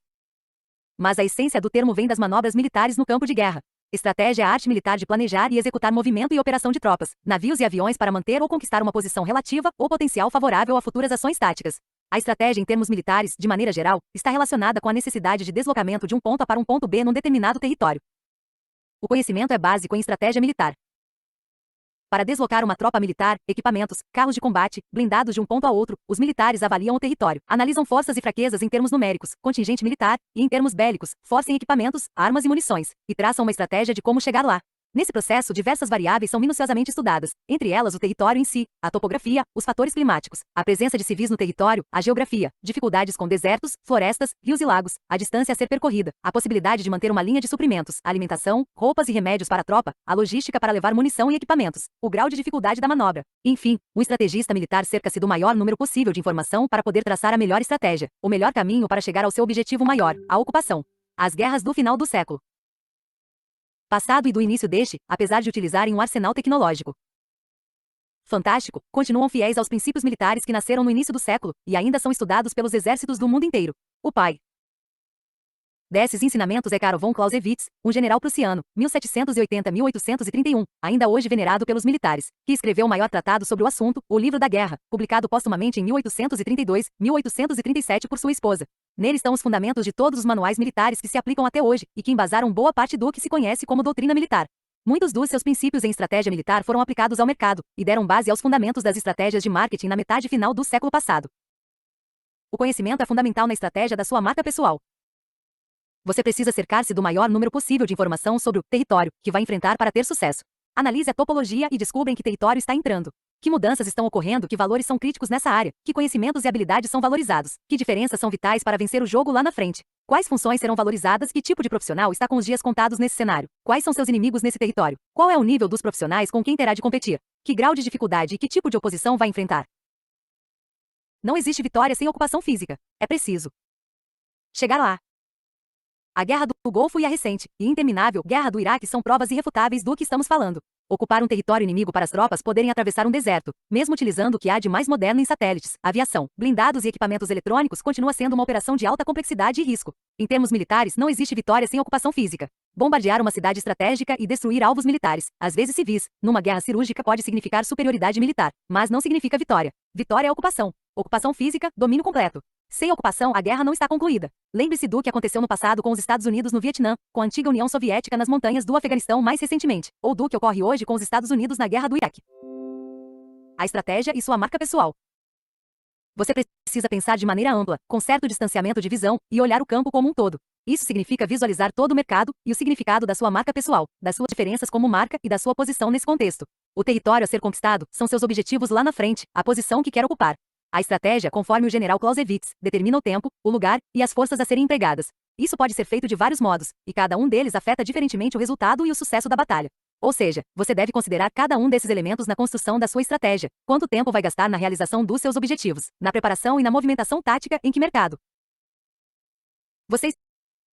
Mas a essência do termo vem das manobras militares no campo de guerra. Estratégia é a arte militar de planejar e executar movimento e operação de tropas, navios e aviões para manter ou conquistar uma posição relativa ou potencial favorável a futuras ações táticas. A estratégia em termos militares, de maneira geral, está relacionada com a necessidade de deslocamento de um ponto A para um ponto B num determinado território. O conhecimento é básico em estratégia militar. Para deslocar uma tropa militar, equipamentos, carros de combate, blindados de um ponto a outro, os militares avaliam o território, analisam forças e fraquezas em termos numéricos, contingente militar, e em termos bélicos, força em equipamentos, armas e munições, e traçam uma estratégia de como chegar lá. Nesse processo, diversas variáveis são minuciosamente estudadas, entre elas o território em si, a topografia, os fatores climáticos, a presença de civis no território, a geografia, dificuldades com desertos, florestas, rios e lagos, a distância a ser percorrida, a possibilidade de manter uma linha de suprimentos, a alimentação, roupas e remédios para a tropa, a logística para levar munição e equipamentos, o grau de dificuldade da manobra. Enfim, um estrategista militar cerca-se do maior número possível de informação para poder traçar a melhor estratégia, o melhor caminho para chegar ao seu objetivo maior, a ocupação. As guerras do final do século passado e do início deste, apesar de utilizarem um arsenal tecnológico fantástico, continuam fiéis aos princípios militares que nasceram no início do século, e ainda são estudados pelos exércitos do mundo inteiro. O pai desses ensinamentos é Karl von Clausewitz, um general prussiano, 1780-1831, ainda hoje venerado pelos militares, que escreveu o maior tratado sobre o assunto, o Livro da Guerra, publicado póstumamente em 1832-1837 por sua esposa. Nele estão os fundamentos de todos os manuais militares que se aplicam até hoje, e que embasaram boa parte do que se conhece como doutrina militar. Muitos dos seus princípios em estratégia militar foram aplicados ao mercado, e deram base aos fundamentos das estratégias de marketing na metade final do século passado. O conhecimento é fundamental na estratégia da sua marca pessoal. Você precisa cercar-se do maior número possível de informação sobre o território que vai enfrentar para ter sucesso. Analise a topologia e descubra em que território está entrando. Que mudanças estão ocorrendo? Que valores são críticos nessa área? Que conhecimentos e habilidades são valorizados? Que diferenças são vitais para vencer o jogo lá na frente? Quais funções serão valorizadas? Que tipo de profissional está com os dias contados nesse cenário? Quais são seus inimigos nesse território? Qual é o nível dos profissionais com quem terá de competir? Que grau de dificuldade e que tipo de oposição vai enfrentar? Não existe vitória sem ocupação física. É preciso chegar lá. A Guerra do Golfo e a recente e interminável Guerra do Iraque são provas irrefutáveis do que estamos falando. Ocupar um território inimigo para as tropas poderem atravessar um deserto, mesmo utilizando o que há de mais moderno em satélites, aviação, blindados e equipamentos eletrônicos, continua sendo uma operação de alta complexidade e risco. Em termos militares, não existe vitória sem ocupação física. Bombardear uma cidade estratégica e destruir alvos militares, às vezes civis, numa guerra cirúrgica pode significar superioridade militar, mas não significa vitória. Vitória é ocupação. Ocupação física, domínio completo. Sem ocupação, a guerra não está concluída. Lembre-se do que aconteceu no passado com os Estados Unidos no Vietnã, com a antiga União Soviética nas montanhas do Afeganistão mais recentemente, ou do que ocorre hoje com os Estados Unidos na Guerra do Iraque. A estratégia e sua marca pessoal. Você precisa pensar de maneira ampla, com certo distanciamento de visão, e olhar o campo como um todo. Isso significa visualizar todo o mercado e o significado da sua marca pessoal, das suas diferenças como marca e da sua posição nesse contexto. O território a ser conquistado são seus objetivos lá na frente, a posição que quer ocupar. A estratégia, conforme o general Clausewitz, determina o tempo, o lugar e as forças a serem empregadas. Isso pode ser feito de vários modos, e cada um deles afeta diferentemente o resultado e o sucesso da batalha. Ou seja, você deve considerar cada um desses elementos na construção da sua estratégia. Quanto tempo vai gastar na realização dos seus objetivos, na preparação e na movimentação tática, em que mercado você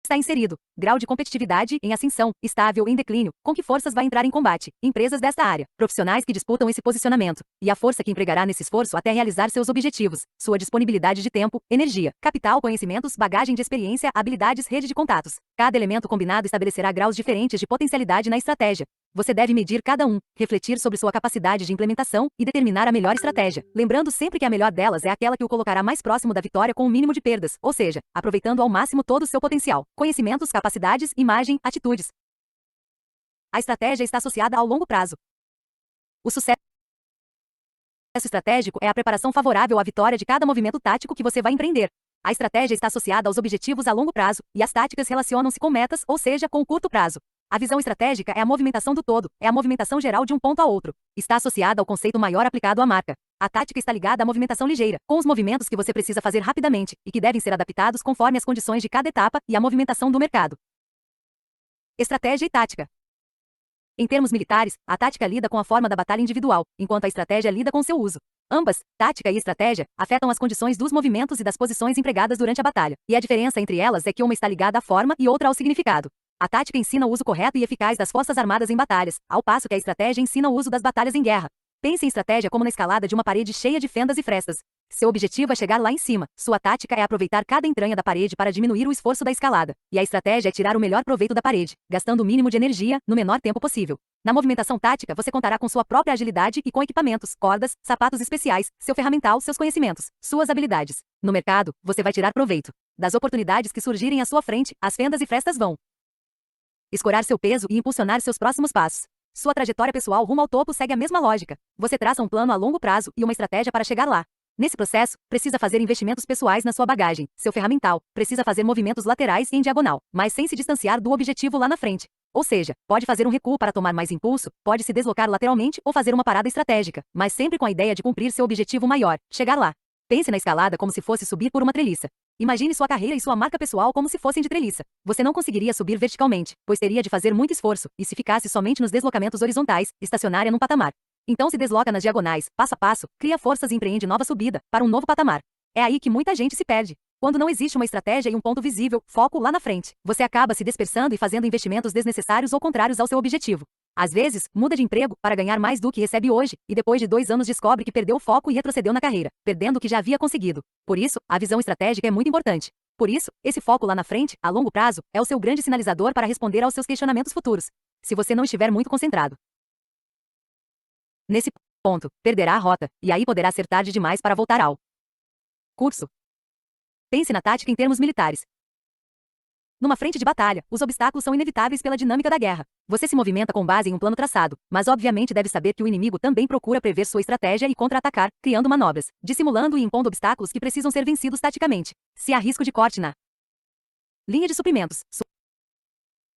está inserido, grau de competitividade em ascensão, estável em declínio, com que forças vai entrar em combate, empresas desta área, profissionais que disputam esse posicionamento, e a força que empregará nesse esforço até realizar seus objetivos, sua disponibilidade de tempo, energia, capital, conhecimentos, bagagem de experiência, habilidades, rede de contatos. Cada elemento combinado estabelecerá graus diferentes de potencialidade na estratégia. Você deve medir cada um, refletir sobre sua capacidade de implementação e determinar a melhor estratégia, lembrando sempre que a melhor delas é aquela que o colocará mais próximo da vitória com o mínimo de perdas, ou seja, aproveitando ao máximo todo o seu potencial, conhecimentos, capacidades, imagem, atitudes. A estratégia está associada ao longo prazo. O sucesso estratégico é a preparação favorável à vitória de cada movimento tático que você vai empreender. A estratégia está associada aos objetivos a longo prazo, e as táticas relacionam-se com metas, ou seja, com o curto prazo. A visão estratégica é a movimentação do todo, é a movimentação geral de um ponto a outro. Está associada ao conceito maior aplicado à marca. A tática está ligada à movimentação ligeira, com os movimentos que você precisa fazer rapidamente, e que devem ser adaptados conforme as condições de cada etapa e a movimentação do mercado. Estratégia e tática. Em termos militares, a tática lida com a forma da batalha individual, enquanto a estratégia lida com seu uso. Ambas, tática e estratégia, afetam as condições dos movimentos e das posições empregadas durante a batalha, e a diferença entre elas é que uma está ligada à forma e outra ao significado. A tática ensina o uso correto e eficaz das forças armadas em batalhas, ao passo que a estratégia ensina o uso das batalhas em guerra. Pense em estratégia como na escalada de uma parede cheia de fendas e frestas. Seu objetivo é chegar lá em cima. Sua tática é aproveitar cada entranha da parede para diminuir o esforço da escalada. E a estratégia é tirar o melhor proveito da parede, gastando o mínimo de energia, no menor tempo possível. Na movimentação tática, você contará com sua própria agilidade e com equipamentos, cordas, sapatos especiais, seu ferramental, seus conhecimentos, suas habilidades. No mercado, você vai tirar proveito das oportunidades que surgirem à sua frente. As fendas e frestas vão escorar seu peso e impulsionar seus próximos passos. Sua trajetória pessoal rumo ao topo segue a mesma lógica. Você traça um plano a longo prazo e uma estratégia para chegar lá. Nesse processo, precisa fazer investimentos pessoais na sua bagagem, seu ferramental, precisa fazer movimentos laterais e em diagonal, mas sem se distanciar do objetivo lá na frente. Ou seja, pode fazer um recuo para tomar mais impulso, pode se deslocar lateralmente ou fazer uma parada estratégica, mas sempre com a ideia de cumprir seu objetivo maior, chegar lá. Pense na escalada como se fosse subir por uma treliça. Imagine sua carreira e sua marca pessoal como se fossem de treliça. Você não conseguiria subir verticalmente, pois teria de fazer muito esforço, e se ficasse somente nos deslocamentos horizontais, estacionária num patamar. Então se desloca nas diagonais, passo a passo, cria forças e empreende nova subida, para um novo patamar. É aí que muita gente se perde. Quando não existe uma estratégia e um ponto visível, foco lá na frente, você acaba se dispersando e fazendo investimentos desnecessários ou contrários ao seu objetivo. Às vezes, muda de emprego para ganhar mais do que recebe hoje, e depois de 2 anos descobre que perdeu o foco e retrocedeu na carreira, perdendo o que já havia conseguido. Por isso, a visão estratégica é muito importante. Por isso, esse foco lá na frente, a longo prazo, é o seu grande sinalizador para responder aos seus questionamentos futuros. Se você não estiver muito concentrado nesse ponto, perderá a rota, e aí poderá ser tarde demais para voltar ao curso. Pense na tática em termos militares. Numa frente de batalha, os obstáculos são inevitáveis pela dinâmica da guerra. Você se movimenta com base em um plano traçado, mas obviamente deve saber que o inimigo também procura prever sua estratégia e contra-atacar, criando manobras, dissimulando e impondo obstáculos que precisam ser vencidos taticamente. Se há risco de corte na linha de suprimentos,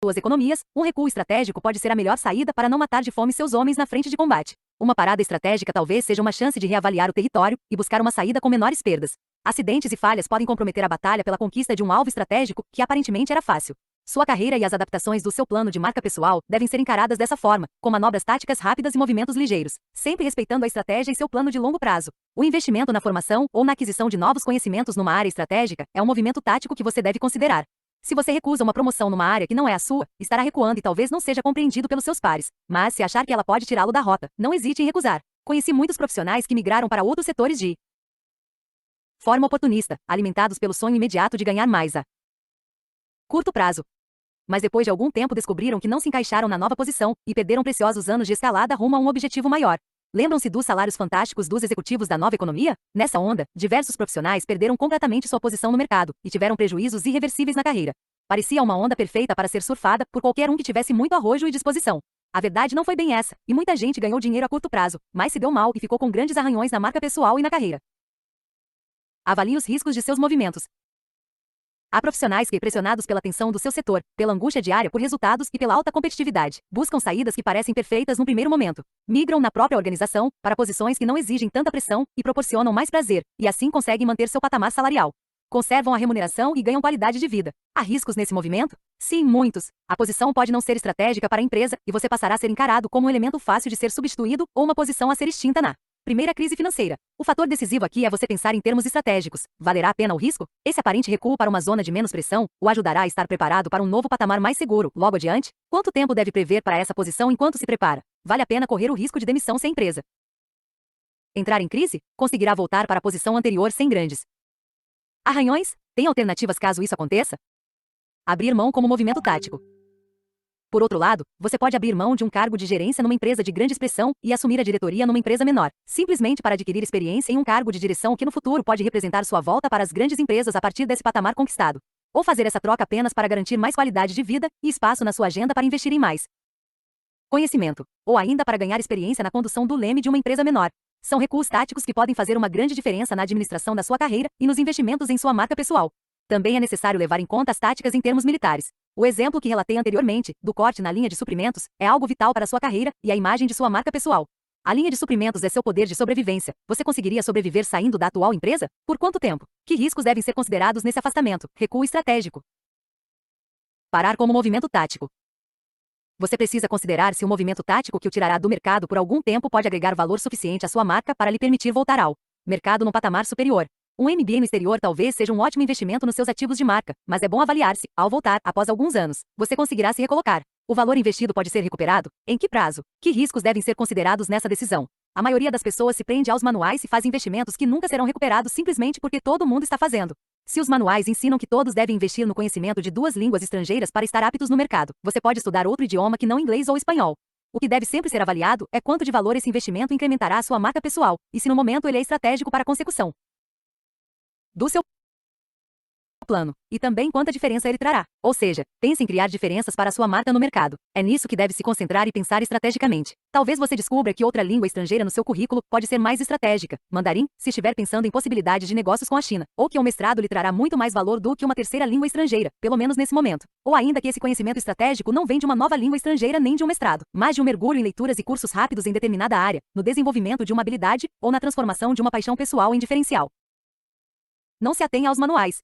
suas economias, um recuo estratégico pode ser a melhor saída para não matar de fome seus homens na frente de combate. Uma parada estratégica talvez seja uma chance de reavaliar o território e buscar uma saída com menores perdas. Acidentes e falhas podem comprometer a batalha pela conquista de um alvo estratégico que aparentemente era fácil. Sua carreira e as adaptações do seu plano de marca pessoal devem ser encaradas dessa forma, com manobras táticas rápidas e movimentos ligeiros, sempre respeitando a estratégia e seu plano de longo prazo. O investimento na formação ou na aquisição de novos conhecimentos numa área estratégica é um movimento tático que você deve considerar. Se você recusa uma promoção numa área que não é a sua, estará recuando e talvez não seja compreendido pelos seus pares. Mas se achar que ela pode tirá-lo da rota, não hesite em recusar. Conheci muitos profissionais que migraram para outros setores de forma oportunista, alimentados pelo sonho imediato de ganhar mais a curto prazo. Mas depois de algum tempo descobriram que não se encaixaram na nova posição e perderam preciosos anos de escalada rumo a um objetivo maior. Lembram-se dos salários fantásticos dos executivos da nova economia? Nessa onda, diversos profissionais perderam completamente sua posição no mercado e tiveram prejuízos irreversíveis na carreira. Parecia uma onda perfeita para ser surfada por qualquer um que tivesse muito arrojo e disposição. A verdade não foi bem essa, e muita gente ganhou dinheiro a curto prazo, mas se deu mal e ficou com grandes arranhões na marca pessoal e na carreira. Avalie os riscos de seus movimentos. Há profissionais que, pressionados pela tensão do seu setor, pela angústia diária por resultados e pela alta competitividade, buscam saídas que parecem perfeitas no primeiro momento. Migram na própria organização para posições que não exigem tanta pressão e proporcionam mais prazer, e assim conseguem manter seu patamar salarial. Conservam a remuneração e ganham qualidade de vida. Há riscos nesse movimento? Sim, muitos. A posição pode não ser estratégica para a empresa e você passará a ser encarado como um elemento fácil de ser substituído ou uma posição a ser extinta na primeira crise financeira. O fator decisivo aqui é você pensar em termos estratégicos. Valerá a pena o risco? Esse aparente recuo para uma zona de menos pressão o ajudará a estar preparado para um novo patamar mais seguro, logo adiante? Quanto tempo deve prever para essa posição enquanto se prepara? Vale a pena correr o risco de demissão se a empresa entrar em crise? Conseguirá voltar para a posição anterior sem grandes arranhões? Tem alternativas caso isso aconteça? Abrir mão como movimento tático. Por outro lado, você pode abrir mão de um cargo de gerência numa empresa de grande expressão e assumir a diretoria numa empresa menor, simplesmente para adquirir experiência em um cargo de direção que no futuro pode representar sua volta para as grandes empresas a partir desse patamar conquistado. Ou fazer essa troca apenas para garantir mais qualidade de vida e espaço na sua agenda para investir em mais conhecimento, ou ainda para ganhar experiência na condução do leme de uma empresa menor. São recuos táticos que podem fazer uma grande diferença na administração da sua carreira e nos investimentos em sua marca pessoal. Também é necessário levar em conta as táticas em termos militares. O exemplo que relatei anteriormente, do corte na linha de suprimentos, é algo vital para sua carreira e a imagem de sua marca pessoal. A linha de suprimentos é seu poder de sobrevivência. Você conseguiria sobreviver saindo da atual empresa? Por quanto tempo? Que riscos devem ser considerados nesse afastamento? Recuo estratégico. Parar como movimento tático. Você precisa considerar se o movimento tático que o tirará do mercado por algum tempo pode agregar valor suficiente à sua marca para lhe permitir voltar ao mercado num patamar superior. Um MBA no exterior talvez seja um ótimo investimento nos seus ativos de marca, mas é bom avaliar-se, ao voltar, após alguns anos, você conseguirá se recolocar. O valor investido pode ser recuperado? Em que prazo? Que riscos devem ser considerados nessa decisão? A maioria das pessoas se prende aos manuais e faz investimentos que nunca serão recuperados simplesmente porque todo mundo está fazendo. Se os manuais ensinam que todos devem investir no conhecimento de 2 línguas estrangeiras para estar aptos no mercado, você pode estudar outro idioma que não inglês ou espanhol. O que deve sempre ser avaliado é quanto de valor esse investimento incrementará a sua marca pessoal, e se no momento ele é estratégico para a consecução do seu plano, e também quanta diferença ele trará. Ou seja, pense em criar diferenças para a sua marca no mercado. É nisso que deve se concentrar e pensar estrategicamente. Talvez você descubra que outra língua estrangeira no seu currículo pode ser mais estratégica, mandarim, se estiver pensando em possibilidades de negócios com a China, ou que um mestrado lhe trará muito mais valor do que uma terceira língua estrangeira, pelo menos nesse momento. Ou ainda que esse conhecimento estratégico não vem de uma nova língua estrangeira nem de um mestrado, mas de um mergulho em leituras e cursos rápidos em determinada área, no desenvolvimento de uma habilidade, ou na transformação de uma paixão pessoal em diferencial. Não se atenha aos manuais.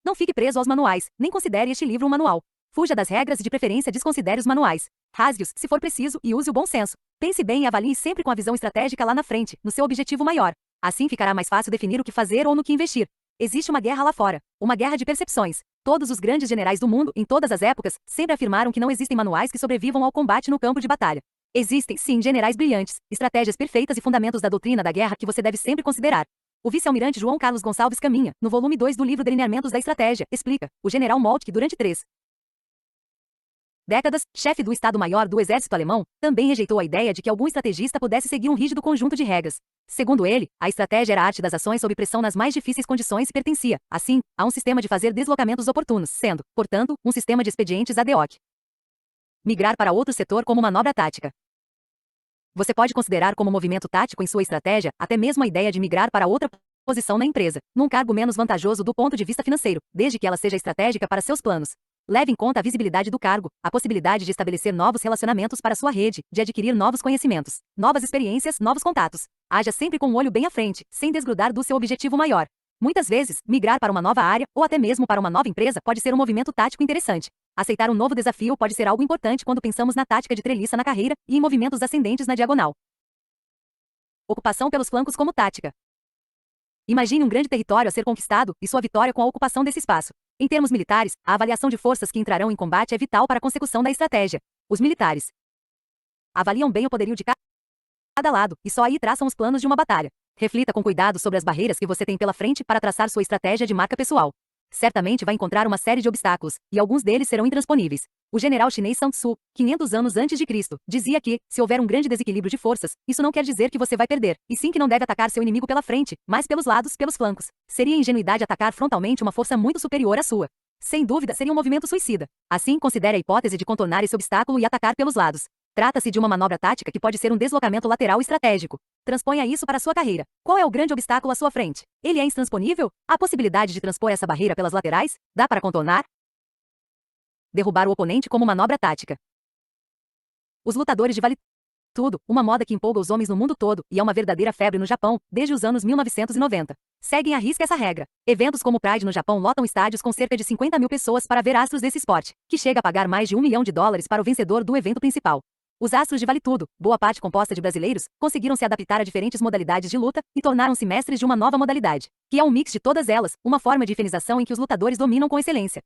Não fique preso aos manuais, nem considere este livro um manual. Fuja das regras e de preferência desconsidere os manuais. Rasgue-os, se for preciso, e use o bom senso. Pense bem e avalie sempre com a visão estratégica lá na frente, no seu objetivo maior. Assim ficará mais fácil definir o que fazer ou no que investir. Existe uma guerra lá fora, uma guerra de percepções. Todos os grandes generais do mundo, em todas as épocas, sempre afirmaram que não existem manuais que sobrevivam ao combate no campo de batalha. Existem, sim, generais brilhantes, estratégias perfeitas e fundamentos da doutrina da guerra que você deve sempre considerar. O vice-almirante João Carlos Gonçalves Caminha, no volume 2 do livro Delineamentos da Estratégia, explica: o general Moltke, durante 3 décadas, chefe do Estado-Maior do Exército Alemão, também rejeitou a ideia de que algum estrategista pudesse seguir um rígido conjunto de regras. Segundo ele, a estratégia era a arte das ações sob pressão nas mais difíceis condições e pertencia, assim, a um sistema de fazer deslocamentos oportunos, sendo, portanto, um sistema de expedientes ad hoc. Migrar para outro setor como manobra tática. Você pode considerar como movimento tático em sua estratégia até mesmo a ideia de migrar para outra posição na empresa, num cargo menos vantajoso do ponto de vista financeiro, desde que ela seja estratégica para seus planos. Leve em conta a visibilidade do cargo, a possibilidade de estabelecer novos relacionamentos para sua rede, de adquirir novos conhecimentos, novas experiências, novos contatos. Haja sempre com o olho bem à frente, sem desgrudar do seu objetivo maior. Muitas vezes, migrar para uma nova área, ou até mesmo para uma nova empresa, pode ser um movimento tático interessante. Aceitar um novo desafio pode ser algo importante quando pensamos na tática de treliça na carreira e em movimentos ascendentes na diagonal. Ocupação pelos flancos como tática. Imagine um grande território a ser conquistado e sua vitória com a ocupação desse espaço. Em termos militares, a avaliação de forças que entrarão em combate é vital para a consecução da estratégia. Os militares avaliam bem o poderio de cada lado e só aí traçam os planos de uma batalha. Reflita com cuidado sobre as barreiras que você tem pela frente para traçar sua estratégia de marca pessoal. Certamente vai encontrar uma série de obstáculos, e alguns deles serão intransponíveis. O general chinês Sun Tzu, 500 anos antes de Cristo, dizia que, se houver um grande desequilíbrio de forças, isso não quer dizer que você vai perder, e sim que não deve atacar seu inimigo pela frente, mas pelos lados, pelos flancos. Seria ingenuidade atacar frontalmente uma força muito superior à sua. Sem dúvida, seria um movimento suicida. Assim, considere a hipótese de contornar esse obstáculo e atacar pelos lados. Trata-se de uma manobra tática que pode ser um deslocamento lateral estratégico. Transponha isso para sua carreira. Qual é o grande obstáculo à sua frente? Ele é intransponível? Há possibilidade de transpor essa barreira pelas laterais? Dá para contornar? Derrubar o oponente como manobra tática. Os lutadores de vale tudo, uma moda que empolga os homens no mundo todo, e é uma verdadeira febre no Japão, desde os anos 1990. Seguem à risca essa regra. Eventos como o Pride no Japão lotam estádios com cerca de 50 mil pessoas para ver astros desse esporte, que chega a pagar mais de $1 milhão para o vencedor do evento principal. Os astros de vale tudo, boa parte composta de brasileiros, conseguiram se adaptar a diferentes modalidades de luta e tornaram-se mestres de uma nova modalidade, que é um mix de todas elas, uma forma de infinização em que os lutadores dominam com excelência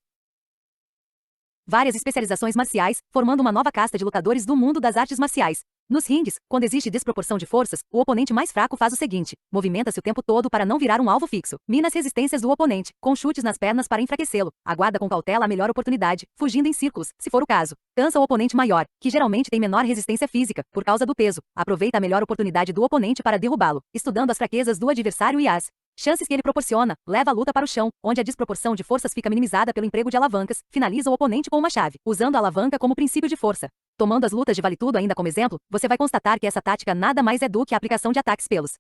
várias especializações marciais, formando uma nova casta de lutadores do mundo das artes marciais. Nos ringues, quando existe desproporção de forças, o oponente mais fraco faz o seguinte: movimenta-se o tempo todo para não virar um alvo fixo, mina as resistências do oponente, com chutes nas pernas para enfraquecê-lo, aguarda com cautela a melhor oportunidade, fugindo em círculos, se for o caso. Cansa o oponente maior, que geralmente tem menor resistência física, por causa do peso, aproveita a melhor oportunidade do oponente para derrubá-lo, estudando as fraquezas do adversário e as chances que ele proporciona, leva a luta para o chão, onde a desproporção de forças fica minimizada pelo emprego de alavancas, finaliza o oponente com uma chave, usando a alavanca como princípio de força. Tomando as lutas de vale tudo ainda como exemplo, você vai constatar que essa tática nada mais é do que a aplicação de ataques pelos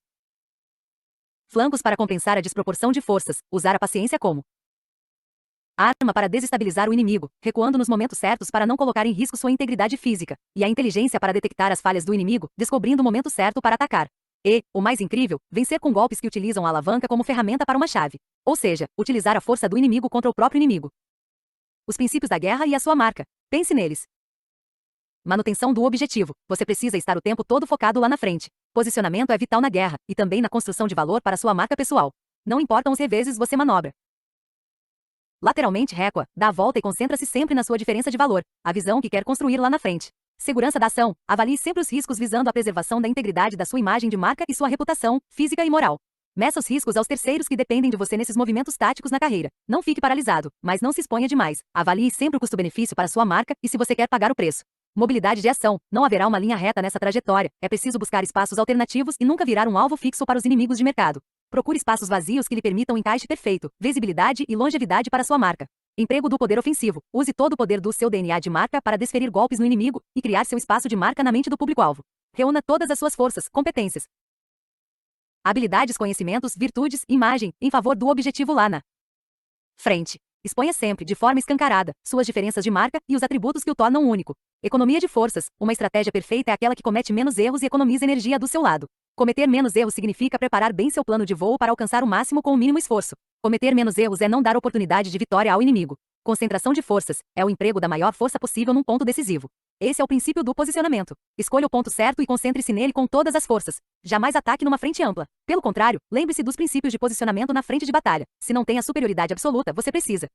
flancos para compensar a desproporção de forças, usar a paciência como arma para desestabilizar o inimigo, recuando nos momentos certos para não colocar em risco sua integridade física, e a inteligência para detectar as falhas do inimigo, descobrindo o momento certo para atacar. E, o mais incrível, vencer com golpes que utilizam a alavanca como ferramenta para uma chave. Ou seja, utilizar a força do inimigo contra o próprio inimigo. Os princípios da guerra e a sua marca. Pense neles. Manutenção do objetivo. Você precisa estar o tempo todo focado lá na frente. Posicionamento é vital na guerra, e também na construção de valor para sua marca pessoal. Não importam os reveses você manobra. Lateralmente recua, dá a volta e concentra-se sempre na sua diferença de valor, a visão que quer construir lá na frente. Segurança da ação. Avalie sempre os riscos visando a preservação da integridade da sua imagem de marca e sua reputação, física e moral. Meça os riscos aos terceiros que dependem de você nesses movimentos táticos na carreira. Não fique paralisado, mas não se exponha demais. Avalie sempre o custo-benefício para sua marca e se você quer pagar o preço. Mobilidade de ação. Não haverá uma linha reta nessa trajetória. É preciso buscar espaços alternativos e nunca virar um alvo fixo para os inimigos de mercado. Procure espaços vazios que lhe permitam encaixe perfeito, visibilidade e longevidade para sua marca. Emprego do poder ofensivo. Use todo o poder do seu DNA de marca para desferir golpes no inimigo e criar seu espaço de marca na mente do público-alvo. Reúna todas as suas forças, competências, habilidades, conhecimentos, virtudes, imagem, em favor do objetivo lá na frente. Exponha sempre, de forma escancarada, suas diferenças de marca e os atributos que o tornam único. Economia de forças. Uma estratégia perfeita é aquela que comete menos erros e economiza energia do seu lado. Cometer menos erros significa preparar bem seu plano de voo para alcançar o máximo com o mínimo esforço. Cometer menos erros é não dar oportunidade de vitória ao inimigo. Concentração de forças é o emprego da maior força possível num ponto decisivo. Esse é o princípio do posicionamento. Escolha o ponto certo e concentre-se nele com todas as forças. Jamais ataque numa frente ampla. Pelo contrário, lembre-se dos princípios de posicionamento na frente de batalha. Se não tem a superioridade absoluta, você precisa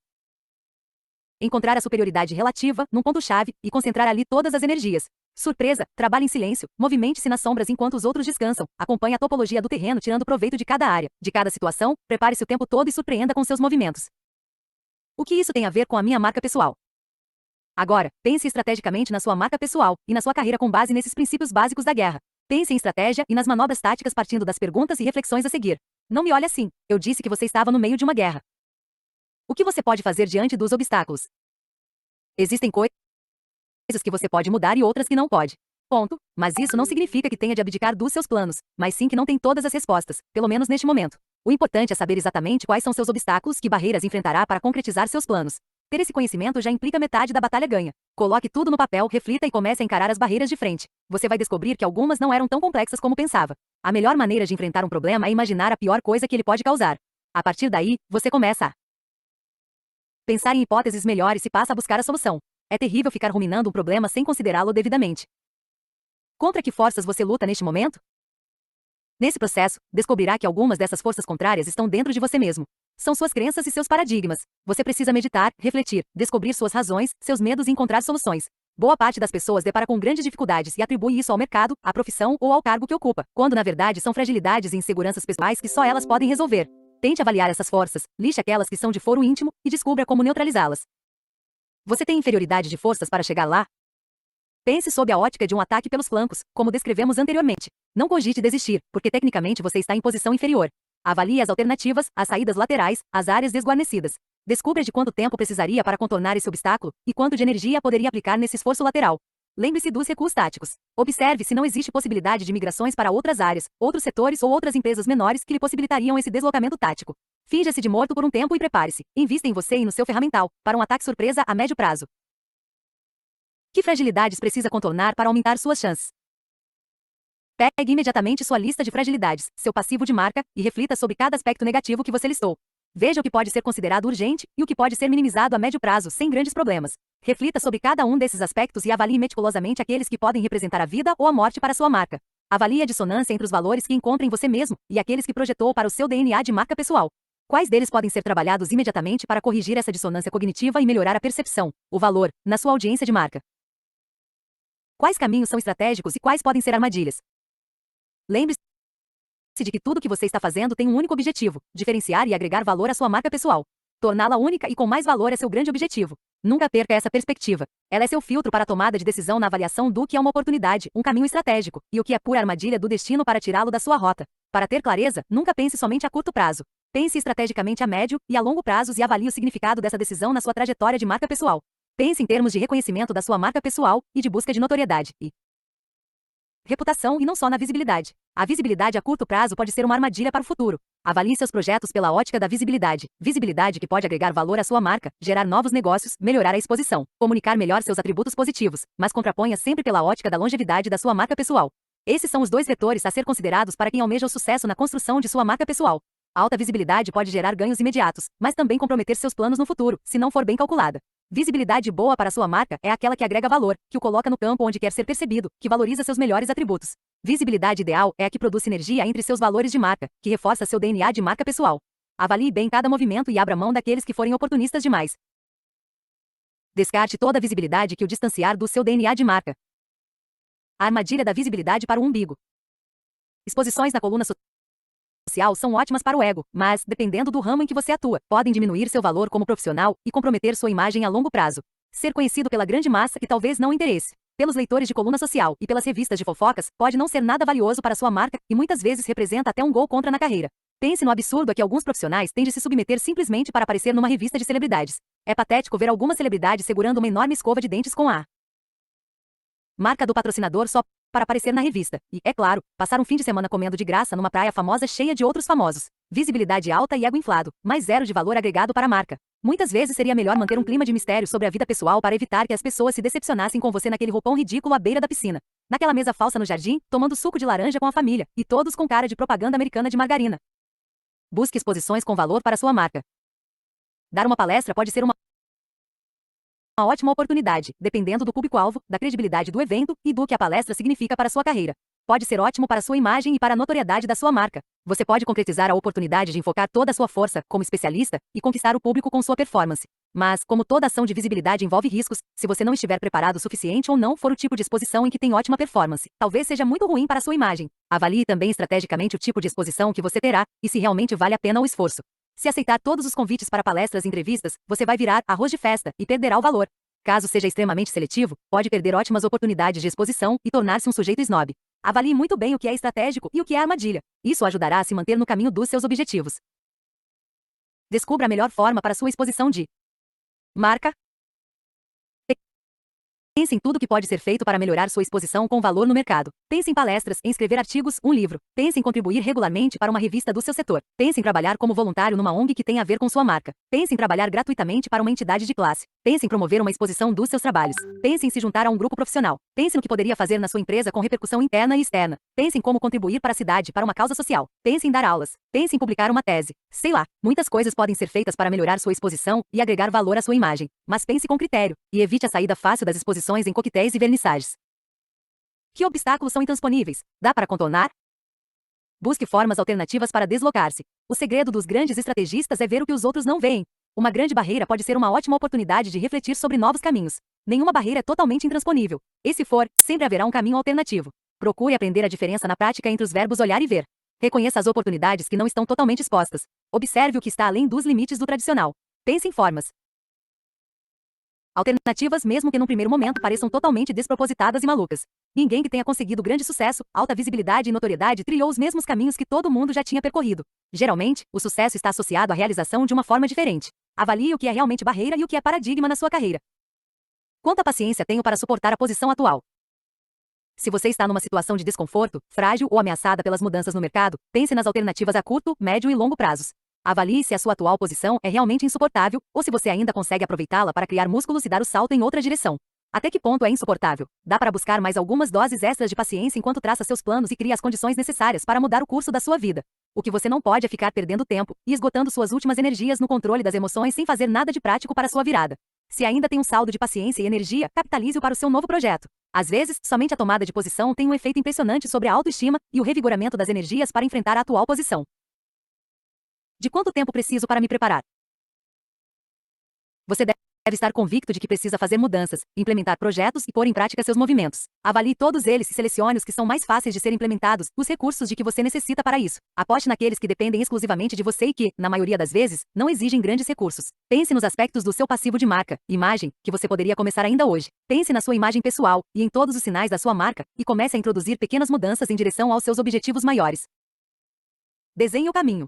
encontrar a superioridade relativa num ponto-chave e concentrar ali todas as energias. Surpresa, trabalhe em silêncio, movimente-se nas sombras enquanto os outros descansam, acompanhe a topologia do terreno tirando proveito de cada área, de cada situação, prepare-se o tempo todo e surpreenda com seus movimentos. O que isso tem a ver com a minha marca pessoal? Agora, pense estrategicamente na sua marca pessoal e na sua carreira com base nesses princípios básicos da guerra. Pense em estratégia e nas manobras táticas partindo das perguntas e reflexões a seguir. Não me olhe assim, eu disse que você estava no meio de uma guerra. O que você pode fazer diante dos obstáculos? Existem coisas que você pode mudar e outras que não pode. Ponto. Mas isso não significa que tenha de abdicar dos seus planos, mas sim que não tem todas as respostas, pelo menos neste momento. O importante é saber exatamente quais são seus obstáculos, que barreiras enfrentará para concretizar seus planos. Ter esse conhecimento já implica metade da batalha ganha. Coloque tudo no papel, reflita e comece a encarar as barreiras de frente. Você vai descobrir que algumas não eram tão complexas como pensava. A melhor maneira de enfrentar um problema é imaginar a pior coisa que ele pode causar. A partir daí, você começa a pensar em hipóteses melhores e passa a buscar a solução. É terrível ficar ruminando um problema sem considerá-lo devidamente. Contra que forças você luta neste momento? Nesse processo, descobrirá que algumas dessas forças contrárias estão dentro de você mesmo. São suas crenças e seus paradigmas. Você precisa meditar, refletir, descobrir suas razões, seus medos e encontrar soluções. Boa parte das pessoas depara com grandes dificuldades e atribui isso ao mercado, à profissão ou ao cargo que ocupa, quando na verdade são fragilidades e inseguranças pessoais que só elas podem resolver. Tente avaliar essas forças, lixe aquelas que são de foro íntimo e descubra como neutralizá-las. Você tem inferioridade de forças para chegar lá? Pense sob a ótica de um ataque pelos flancos, como descrevemos anteriormente. Não cogite desistir, porque tecnicamente você está em posição inferior. Avalie as alternativas, as saídas laterais, as áreas desguarnecidas. Descubra de quanto tempo precisaria para contornar esse obstáculo e quanto de energia poderia aplicar nesse esforço lateral. Lembre-se dos recuos táticos. Observe se não existe possibilidade de migrações para outras áreas, outros setores ou outras empresas menores que lhe possibilitariam esse deslocamento tático. Finja-se de morto por um tempo e prepare-se. Invista em você e no seu ferramental, para um ataque surpresa a médio prazo. Que fragilidades precisa contornar para aumentar suas chances? Pegue imediatamente sua lista de fragilidades, seu passivo de marca, e reflita sobre cada aspecto negativo que você listou. Veja o que pode ser considerado urgente e o que pode ser minimizado a médio prazo sem grandes problemas. Reflita sobre cada um desses aspectos e avalie meticulosamente aqueles que podem representar a vida ou a morte para sua marca. Avalie a dissonância entre os valores que encontra em você mesmo e aqueles que projetou para o seu DNA de marca pessoal. Quais deles podem ser trabalhados imediatamente para corrigir essa dissonância cognitiva e melhorar a percepção, o valor, na sua audiência de marca? Quais caminhos são estratégicos e quais podem ser armadilhas? Lembre-se de que tudo que você está fazendo tem um único objetivo: diferenciar e agregar valor à sua marca pessoal. Torná-la única e com mais valor é seu grande objetivo. Nunca perca essa perspectiva. Ela é seu filtro para a tomada de decisão na avaliação do que é uma oportunidade, um caminho estratégico, e o que é pura armadilha do destino para tirá-lo da sua rota. Para ter clareza, nunca pense somente a curto prazo. Pense estrategicamente a médio e a longo prazos e avalie o significado dessa decisão na sua trajetória de marca pessoal. Pense em termos de reconhecimento da sua marca pessoal e de busca de notoriedade e reputação e não só na visibilidade. A visibilidade a curto prazo pode ser uma armadilha para o futuro. Avalie seus projetos pela ótica da visibilidade. Visibilidade que pode agregar valor à sua marca, gerar novos negócios, melhorar a exposição, comunicar melhor seus atributos positivos, mas contraponha sempre pela ótica da longevidade da sua marca pessoal. Esses são os dois vetores a ser considerados para quem almeja o sucesso na construção de sua marca pessoal. A alta visibilidade pode gerar ganhos imediatos, mas também comprometer seus planos no futuro, se não for bem calculada. Visibilidade boa para sua marca é aquela que agrega valor, que o coloca no campo onde quer ser percebido, que valoriza seus melhores atributos. Visibilidade ideal é a que produz sinergia entre seus valores de marca, que reforça seu DNA de marca pessoal. Avalie bem cada movimento e abra mão daqueles que forem oportunistas demais. Descarte toda a visibilidade que o distanciar do seu DNA de marca. A armadilha da visibilidade para o umbigo. Exposições na coluna social são ótimas para o ego, mas, dependendo do ramo em que você atua, podem diminuir seu valor como profissional e comprometer sua imagem a longo prazo. Ser conhecido pela grande massa que talvez não interesse, pelos leitores de coluna social e pelas revistas de fofocas, pode não ser nada valioso para sua marca e muitas vezes representa até um gol contra na carreira. Pense no absurdo a que alguns profissionais têm de se submeter simplesmente para aparecer numa revista de celebridades. É patético ver algumas celebridades segurando uma enorme escova de dentes com a marca do patrocinador só para aparecer na revista. E, é claro, passar um fim de semana comendo de graça numa praia famosa cheia de outros famosos. Visibilidade alta e ego inflado, mas zero de valor agregado para a marca. Muitas vezes seria melhor manter um clima de mistério sobre a vida pessoal para evitar que as pessoas se decepcionassem com você naquele roupão ridículo à beira da piscina. Naquela mesa falsa no jardim, tomando suco de laranja com a família, e todos com cara de propaganda americana de margarina. Busque exposições com valor para sua marca. Dar uma palestra pode ser uma ótima oportunidade, dependendo do público-alvo, da credibilidade do evento e do que a palestra significa para sua carreira. Pode ser ótimo para sua imagem e para a notoriedade da sua marca. Você pode concretizar a oportunidade de enfocar toda a sua força, como especialista, e conquistar o público com sua performance. Mas, como toda ação de visibilidade envolve riscos, se você não estiver preparado o suficiente ou não for o tipo de exposição em que tem ótima performance, talvez seja muito ruim para a sua imagem. Avalie também estrategicamente o tipo de exposição que você terá e se realmente vale a pena o esforço. Se aceitar todos os convites para palestras e entrevistas, você vai virar arroz de festa e perderá o valor. Caso seja extremamente seletivo, pode perder ótimas oportunidades de exposição e tornar-se um sujeito snob. Avalie muito bem o que é estratégico e o que é armadilha. Isso ajudará a se manter no caminho dos seus objetivos. Descubra a melhor forma para sua exposição de marca Pense em tudo que pode ser feito para melhorar sua exposição com valor no mercado. Pense em palestras, em escrever artigos, um livro. Pense em contribuir regularmente para uma revista do seu setor. Pense em trabalhar como voluntário numa ONG que tenha a ver com sua marca. Pense em trabalhar gratuitamente para uma entidade de classe. Pense em promover uma exposição dos seus trabalhos. Pense em se juntar a um grupo profissional. Pense no que poderia fazer na sua empresa com repercussão interna e externa. Pense em como contribuir para a cidade, para uma causa social. Pense em dar aulas. Pense em publicar uma tese. Sei lá, muitas coisas podem ser feitas para melhorar sua exposição e agregar valor à sua imagem. Mas pense com critério e evite a saída fácil das exposições em coquetéis e vernissagens. Que obstáculos são intransponíveis? Dá para contornar? Busque formas alternativas para deslocar-se. O segredo dos grandes estrategistas é ver o que os outros não veem. Uma grande barreira pode ser uma ótima oportunidade de refletir sobre novos caminhos. Nenhuma barreira é totalmente intransponível. E se for, sempre haverá um caminho alternativo. Procure aprender a diferença na prática entre os verbos olhar e ver. Reconheça as oportunidades que não estão totalmente expostas. Observe o que está além dos limites do tradicional. Pense em formas alternativas, mesmo que num primeiro momento pareçam totalmente despropositadas e malucas. Ninguém que tenha conseguido grande sucesso, alta visibilidade e notoriedade trilhou os mesmos caminhos que todo mundo já tinha percorrido. Geralmente, o sucesso está associado à realização de uma forma diferente. Avalie o que é realmente barreira e o que é paradigma na sua carreira. Quanta paciência tenho para suportar a posição atual? Se você está numa situação de desconforto, frágil ou ameaçada pelas mudanças no mercado, pense nas alternativas a curto, médio e longo prazos. Avalie se a sua atual posição é realmente insuportável ou se você ainda consegue aproveitá-la para criar músculos e dar o salto em outra direção. Até que ponto é insuportável? Dá para buscar mais algumas doses extras de paciência enquanto traça seus planos e cria as condições necessárias para mudar o curso da sua vida. O que você não pode é ficar perdendo tempo e esgotando suas últimas energias no controle das emoções sem fazer nada de prático para sua virada. Se ainda tem um saldo de paciência e energia, capitalize-o para o seu novo projeto. Às vezes, somente a tomada de posição tem um efeito impressionante sobre a autoestima e o revigoramento das energias para enfrentar a atual posição. De quanto tempo preciso para me preparar? Você deve estar convicto de que precisa fazer mudanças, implementar projetos e pôr em prática seus movimentos. Avalie todos eles e selecione os que são mais fáceis de ser implementados, os recursos de que você necessita para isso. Aposte naqueles que dependem exclusivamente de você e que, na maioria das vezes, não exigem grandes recursos. Pense nos aspectos do seu passivo de marca, imagem, que você poderia começar ainda hoje. Pense na sua imagem pessoal e em todos os sinais da sua marca e comece a introduzir pequenas mudanças em direção aos seus objetivos maiores. Desenhe o caminho.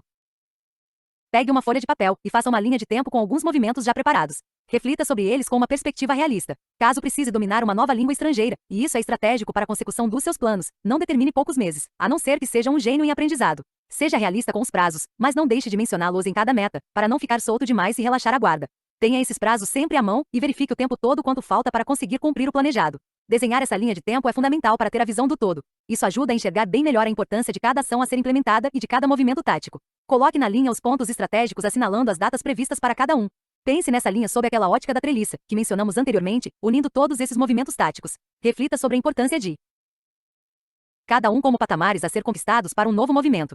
Pegue uma folha de papel e faça uma linha de tempo com alguns movimentos já preparados. Reflita sobre eles com uma perspectiva realista. Caso precise dominar uma nova língua estrangeira, e isso é estratégico para a consecução dos seus planos, não determine poucos meses, a não ser que seja um gênio em aprendizado. Seja realista com os prazos, mas não deixe de mencioná-los em cada meta, para não ficar solto demais e relaxar a guarda. Tenha esses prazos sempre à mão e verifique o tempo todo quanto falta para conseguir cumprir o planejado. Desenhar essa linha de tempo é fundamental para ter a visão do todo. Isso ajuda a enxergar bem melhor a importância de cada ação a ser implementada e de cada movimento tático. Coloque na linha os pontos estratégicos assinalando as datas previstas para cada um. Pense nessa linha sob aquela ótica da treliça, que mencionamos anteriormente, unindo todos esses movimentos táticos. Reflita sobre a importância de cada um como patamares a ser conquistados para um novo movimento.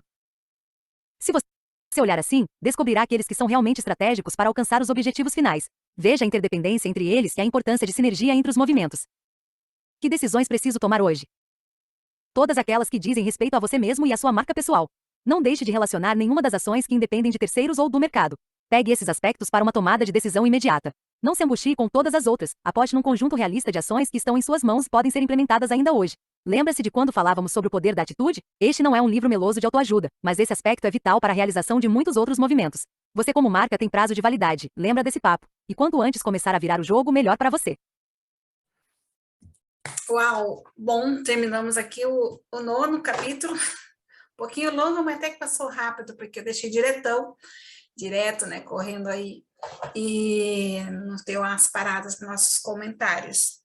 Se você olhar assim, descobrirá aqueles que são realmente estratégicos para alcançar os objetivos finais. Veja a interdependência entre eles e a importância de sinergia entre os movimentos. Que decisões preciso tomar hoje? Todas aquelas que dizem respeito a você mesmo e à sua marca pessoal. Não deixe de relacionar nenhuma das ações que independem de terceiros ou do mercado. Pegue esses aspectos para uma tomada de decisão imediata. Não se angustie com todas as outras. Aposte num conjunto realista de ações que estão em suas mãos e podem ser implementadas ainda hoje. Lembra-se de quando falávamos sobre o poder da atitude? Este não é um livro meloso de autoajuda, mas esse aspecto é vital para a realização de muitos outros movimentos. Você como marca tem prazo de validade, lembra desse papo. E quanto antes começar a virar o jogo, melhor para você. Uau, bom, terminamos aqui o 9º capítulo, um pouquinho longo, mas até que passou rápido, porque eu deixei direto, né, correndo aí, e não deu umas paradas nos nossos comentários.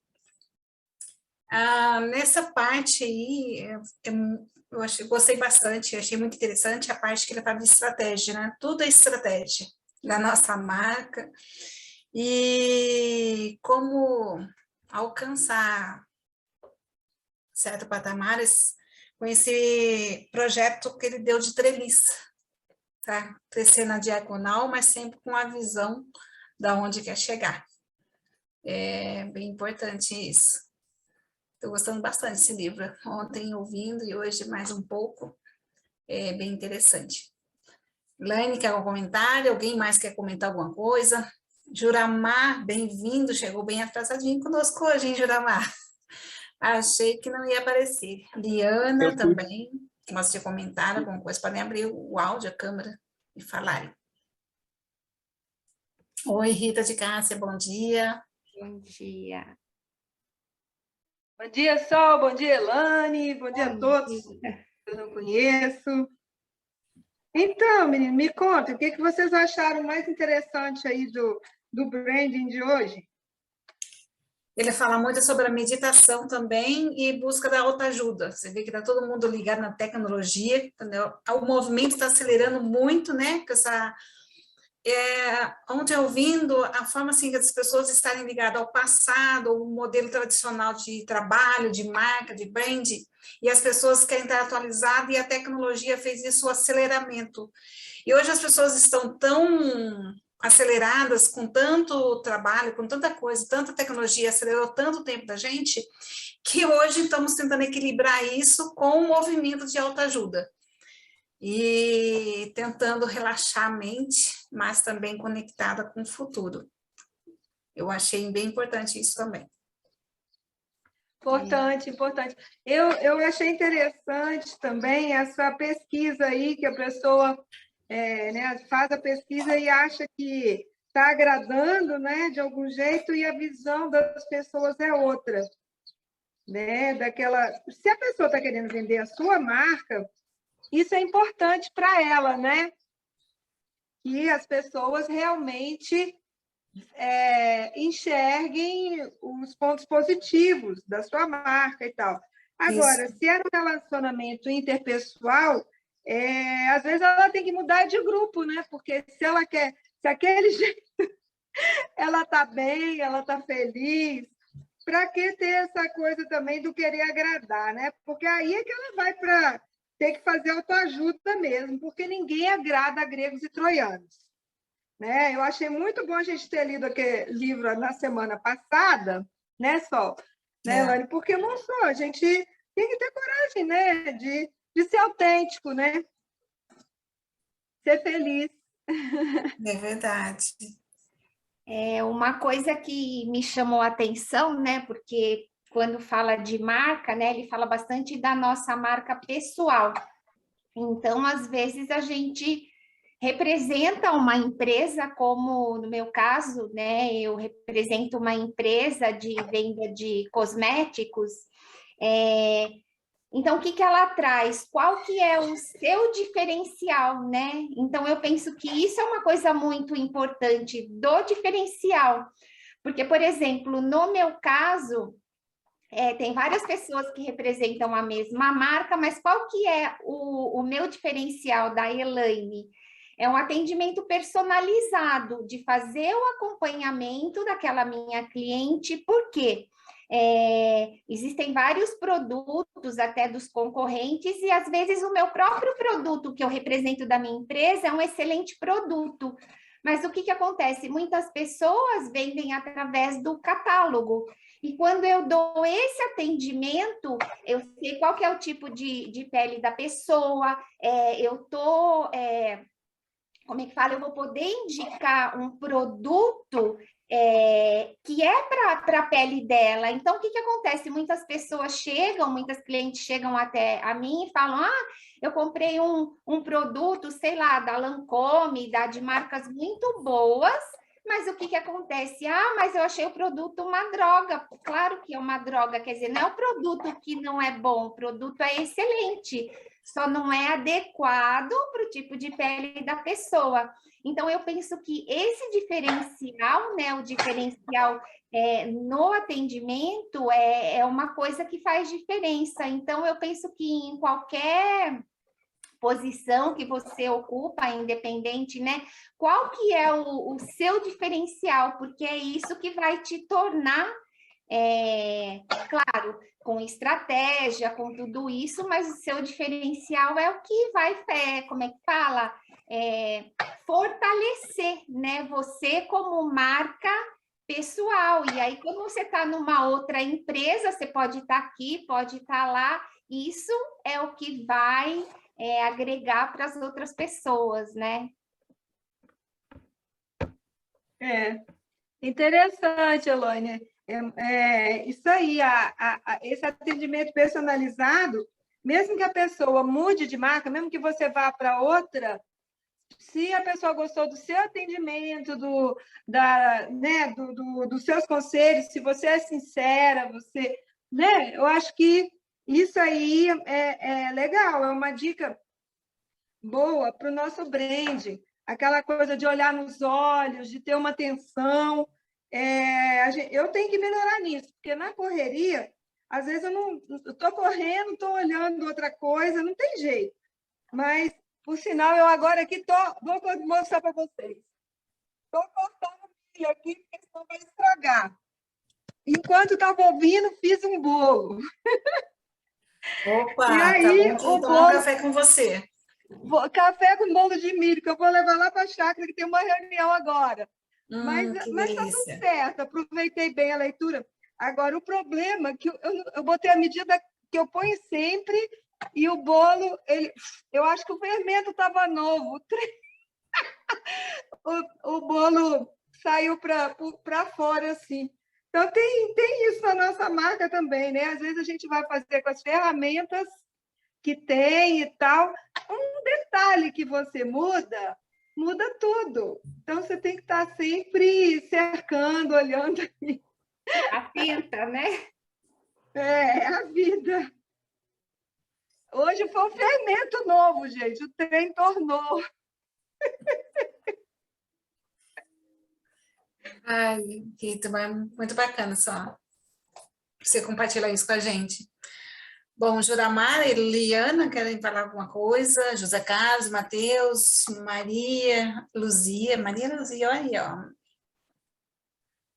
Nessa parte aí, gostei bastante, achei muito interessante a parte que ele fala de estratégia, né, tudo é estratégia da nossa marca, e como alcançar certo patamares com esse projeto que ele deu de treliça, tá? Crescer na diagonal, mas sempre com a visão da onde quer chegar. É bem importante isso. Estou gostando bastante desse livro. Ontem ouvindo e hoje mais um pouco. É bem interessante. Laine, quer algum comentário? Alguém mais quer comentar alguma coisa? Juramar, bem-vindo, chegou bem atrasadinho conosco hoje, hein, Juramar? Achei que não ia aparecer. Liana também, gosta de comentar alguma coisa, podem abrir o áudio, a câmera e falarem. Oi, Rita de Cássia, bom dia. Bom dia. Bom dia, Sol. Bom dia, Elane. Bom dia a todos dia. que eu não conheço. Então, menino, me conta, o que vocês acharam mais interessante aí do branding de hoje? Ele fala muito sobre a meditação também e busca da autoajuda. Você vê que está todo mundo ligado na tecnologia, entendeu? O movimento está acelerando muito, né? Com essa, ontem ouvindo a forma assim que as pessoas estarem ligadas ao passado, o modelo tradicional de trabalho, de marca, de brand, e as pessoas querem estar atualizadas e a tecnologia fez isso o aceleramento. E hoje as pessoas estão tão aceleradas com tanto trabalho, com tanta coisa, tanta tecnologia, acelerou tanto o tempo da gente, que hoje estamos tentando equilibrar isso com o movimento de autoajuda. E tentando relaxar a mente, mas também conectada com o futuro. Eu achei bem importante isso também. Importante, importante. Eu achei interessante também essa pesquisa aí, que a pessoa né, faz a pesquisa e acha que está agradando, né, de algum jeito, e a visão das pessoas é outra. Né? Se a pessoa está querendo vender a sua marca, isso é importante para ela, né? Que as pessoas realmente enxerguem os pontos positivos da sua marca e tal. Agora, Isso. se é um relacionamento interpessoal, às vezes ela tem que mudar de grupo, né? Porque se aquele jeito ela está bem, ela está feliz, para que ter essa coisa também do querer agradar, né? Porque aí é que ela vai para ter que fazer autoajuda mesmo, porque ninguém agrada a gregos e troianos. Né? Eu achei muito bom a gente ter lido aquele livro na semana passada, né, Sol? Né, Elane? Porque mostrou, a gente tem que ter coragem, né, de ser autêntico, né? Ser feliz. É verdade. Uma coisa que me chamou a atenção, né? Porque quando fala de marca, né? Ele fala bastante da nossa marca pessoal. Então, às vezes, a gente representa uma empresa, como no meu caso, né? Eu represento uma empresa de venda de cosméticos. Então, o que ela traz? Qual que é o seu diferencial, né? Então, eu penso que isso é uma coisa muito importante do diferencial. Porque, por exemplo, no meu caso, tem várias pessoas que representam a mesma marca, mas qual que é o meu diferencial da Elaine? É um atendimento personalizado, de fazer o acompanhamento daquela minha cliente, por quê? Existem vários produtos até dos concorrentes e às vezes o meu próprio produto que eu represento da minha empresa é um excelente produto. Mas o que acontece? Muitas pessoas vendem através do catálogo. E quando eu dou esse atendimento, eu sei qual que é o tipo de pele da pessoa, como é que fala? Eu vou poder indicar um produto que é para a pele dela. Então, o que acontece? Muitas clientes chegam até a mim e falam: eu comprei um produto, sei lá, da Lancôme, de marcas muito boas, mas o que acontece? Mas eu achei o produto uma droga. Claro que é uma droga, quer dizer, não é o produto que não é bom, o produto é excelente, só não é adequado para o tipo de pele da pessoa. Então, eu penso que esse diferencial, né, o diferencial no atendimento é uma coisa que faz diferença. Então, eu penso que em qualquer posição que você ocupa, independente, né? Qual que é o seu diferencial? Porque é isso que vai te tornar, claro, com estratégia, com tudo isso, mas o seu diferencial é o que vai, como é que fala? Fortalecer, né? Você como marca pessoal. E aí, quando você está numa outra empresa, você pode estar aqui, pode estar lá. Isso é o que vai agregar para as outras pessoas, né? Interessante, Elane. Isso aí, esse atendimento personalizado, mesmo que a pessoa mude de marca, mesmo que você vá para outra, se a pessoa gostou do seu atendimento, dos seus conselhos, se você é sincera, você né? Eu acho que isso aí é legal, é uma dica boa para o nosso brand, aquela coisa de olhar nos olhos, de ter uma atenção. Eu tenho que melhorar nisso, porque na correria, às vezes eu não estou correndo, estou olhando outra coisa, não tem jeito. Mas, por sinal, eu agora aqui vou mostrar para vocês. Estou cortando milho aqui, porque senão vai estragar. Enquanto estava ouvindo, fiz um bolo. Opa, E tá aí, bom que o tomar um bolo, café com você. café com bolo de milho, que eu vou levar lá para a chácara, que tem uma reunião agora. Mas Que está tudo delícia. certo, aproveitei bem a leitura. Agora, o problema é que eu botei a medida que eu ponho sempre e o bolo, eu acho que o fermento estava novo. O bolo saiu para fora, assim. Então, tem isso na nossa marca também, né? Às vezes a gente vai fazer com as ferramentas que tem e tal. Um detalhe que você muda tudo. Então, você tem que estar sempre cercando, olhando. Atenta, né? É a vida. Hoje foi um fermento novo, gente. O trem tornou. Ai, Rita, mas muito bacana só você compartilhar isso com a gente. Bom, Juramar e Liana querem falar alguma coisa? José Carlos, Matheus, Maria Luzia, olha aí,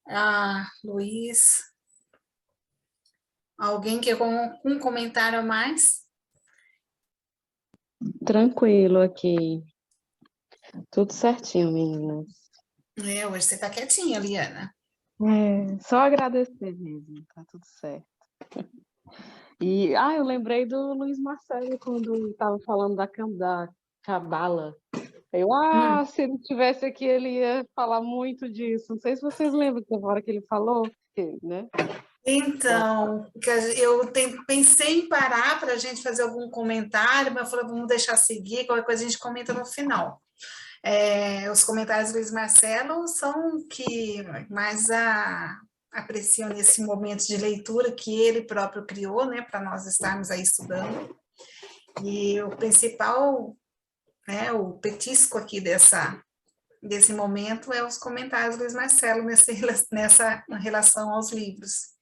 ó. Luiz. Alguém quer um comentário a mais? Tranquilo aqui. Tudo certinho, meninas. Hoje você está quietinha, Liana. Só agradecer mesmo, tá tudo certo. E eu lembrei do Luiz Marcelo quando estava falando da cabala. Se ele estivesse aqui, ele ia falar muito disso. Não sei se vocês lembram da hora que ele falou, né? Então, eu pensei em parar para a gente fazer algum comentário, mas eu falei, vamos deixar seguir, qualquer coisa a gente comenta no final. Os comentários do Luiz Marcelo são que mais apreciam nesse momento de leitura que ele próprio criou, né, para nós estarmos aí estudando. E o principal, né, o petisco aqui desse momento é os comentários do Luiz Marcelo nessa relação aos livros.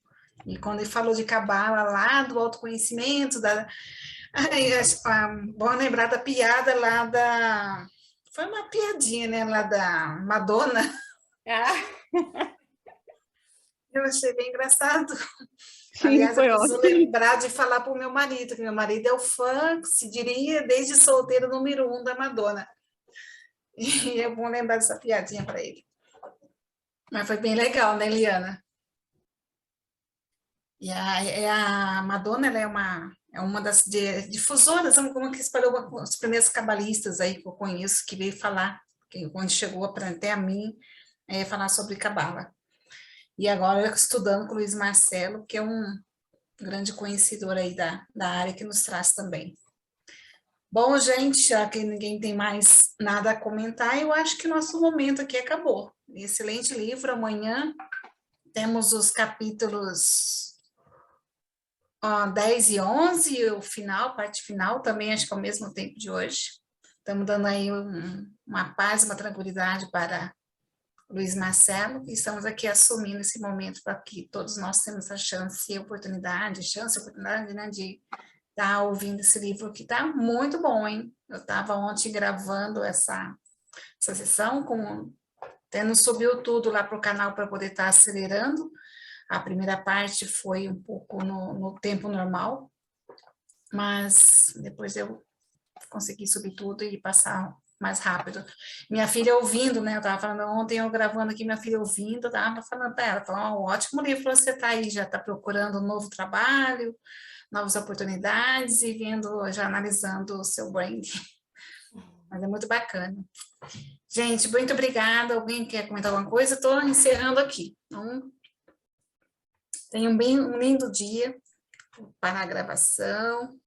E quando ele falou de cabala lá, do autoconhecimento, bom lembrar da piada lá foi uma piadinha, né, lá da Madonna. Eu achei bem engraçado. Sim, aliás, eu foi preciso ótimo. lembrar de falar para o meu marido, que meu marido é o fã, se diria, desde solteiro, número 1 da Madonna. E é bom lembrar dessa piadinha para ele. Mas foi bem legal, né, Liana? E a Madonna, ela é uma das difusoras, uma que espalhou os primeiros cabalistas aí que eu conheço, que veio falar, quando chegou até a mim, falar sobre cabala. E agora eu estudando com o Luiz Marcelo, que é um grande conhecedor aí da área, que nos traz também. Bom, gente, já que ninguém tem mais nada a comentar, eu acho que nosso momento aqui acabou. Excelente livro. Amanhã temos os capítulos 10 e 11, o final, parte final, também acho que ao mesmo tempo de hoje. Estamos dando aí uma paz, uma tranquilidade para Luiz Marcelo, e estamos aqui assumindo esse momento para que todos nós temos a chance e oportunidade, né, de estar ouvindo esse livro que está muito bom, hein? Eu estava ontem gravando essa sessão, tendo subiu tudo lá para o canal para poder estar acelerando. A primeira parte foi um pouco no tempo normal, mas depois eu consegui subir tudo e passar mais rápido. Minha filha ouvindo, né? Eu estava falando ontem, eu gravando aqui, minha filha ouvindo, estava falando para ela, falou, ótimo livro, você está aí, já está procurando um novo trabalho, novas oportunidades e já analisando o seu brand. Mas é muito bacana. Gente, muito obrigada. Alguém quer comentar alguma coisa? Estou encerrando aqui. Então, tenham um lindo dia para a gravação.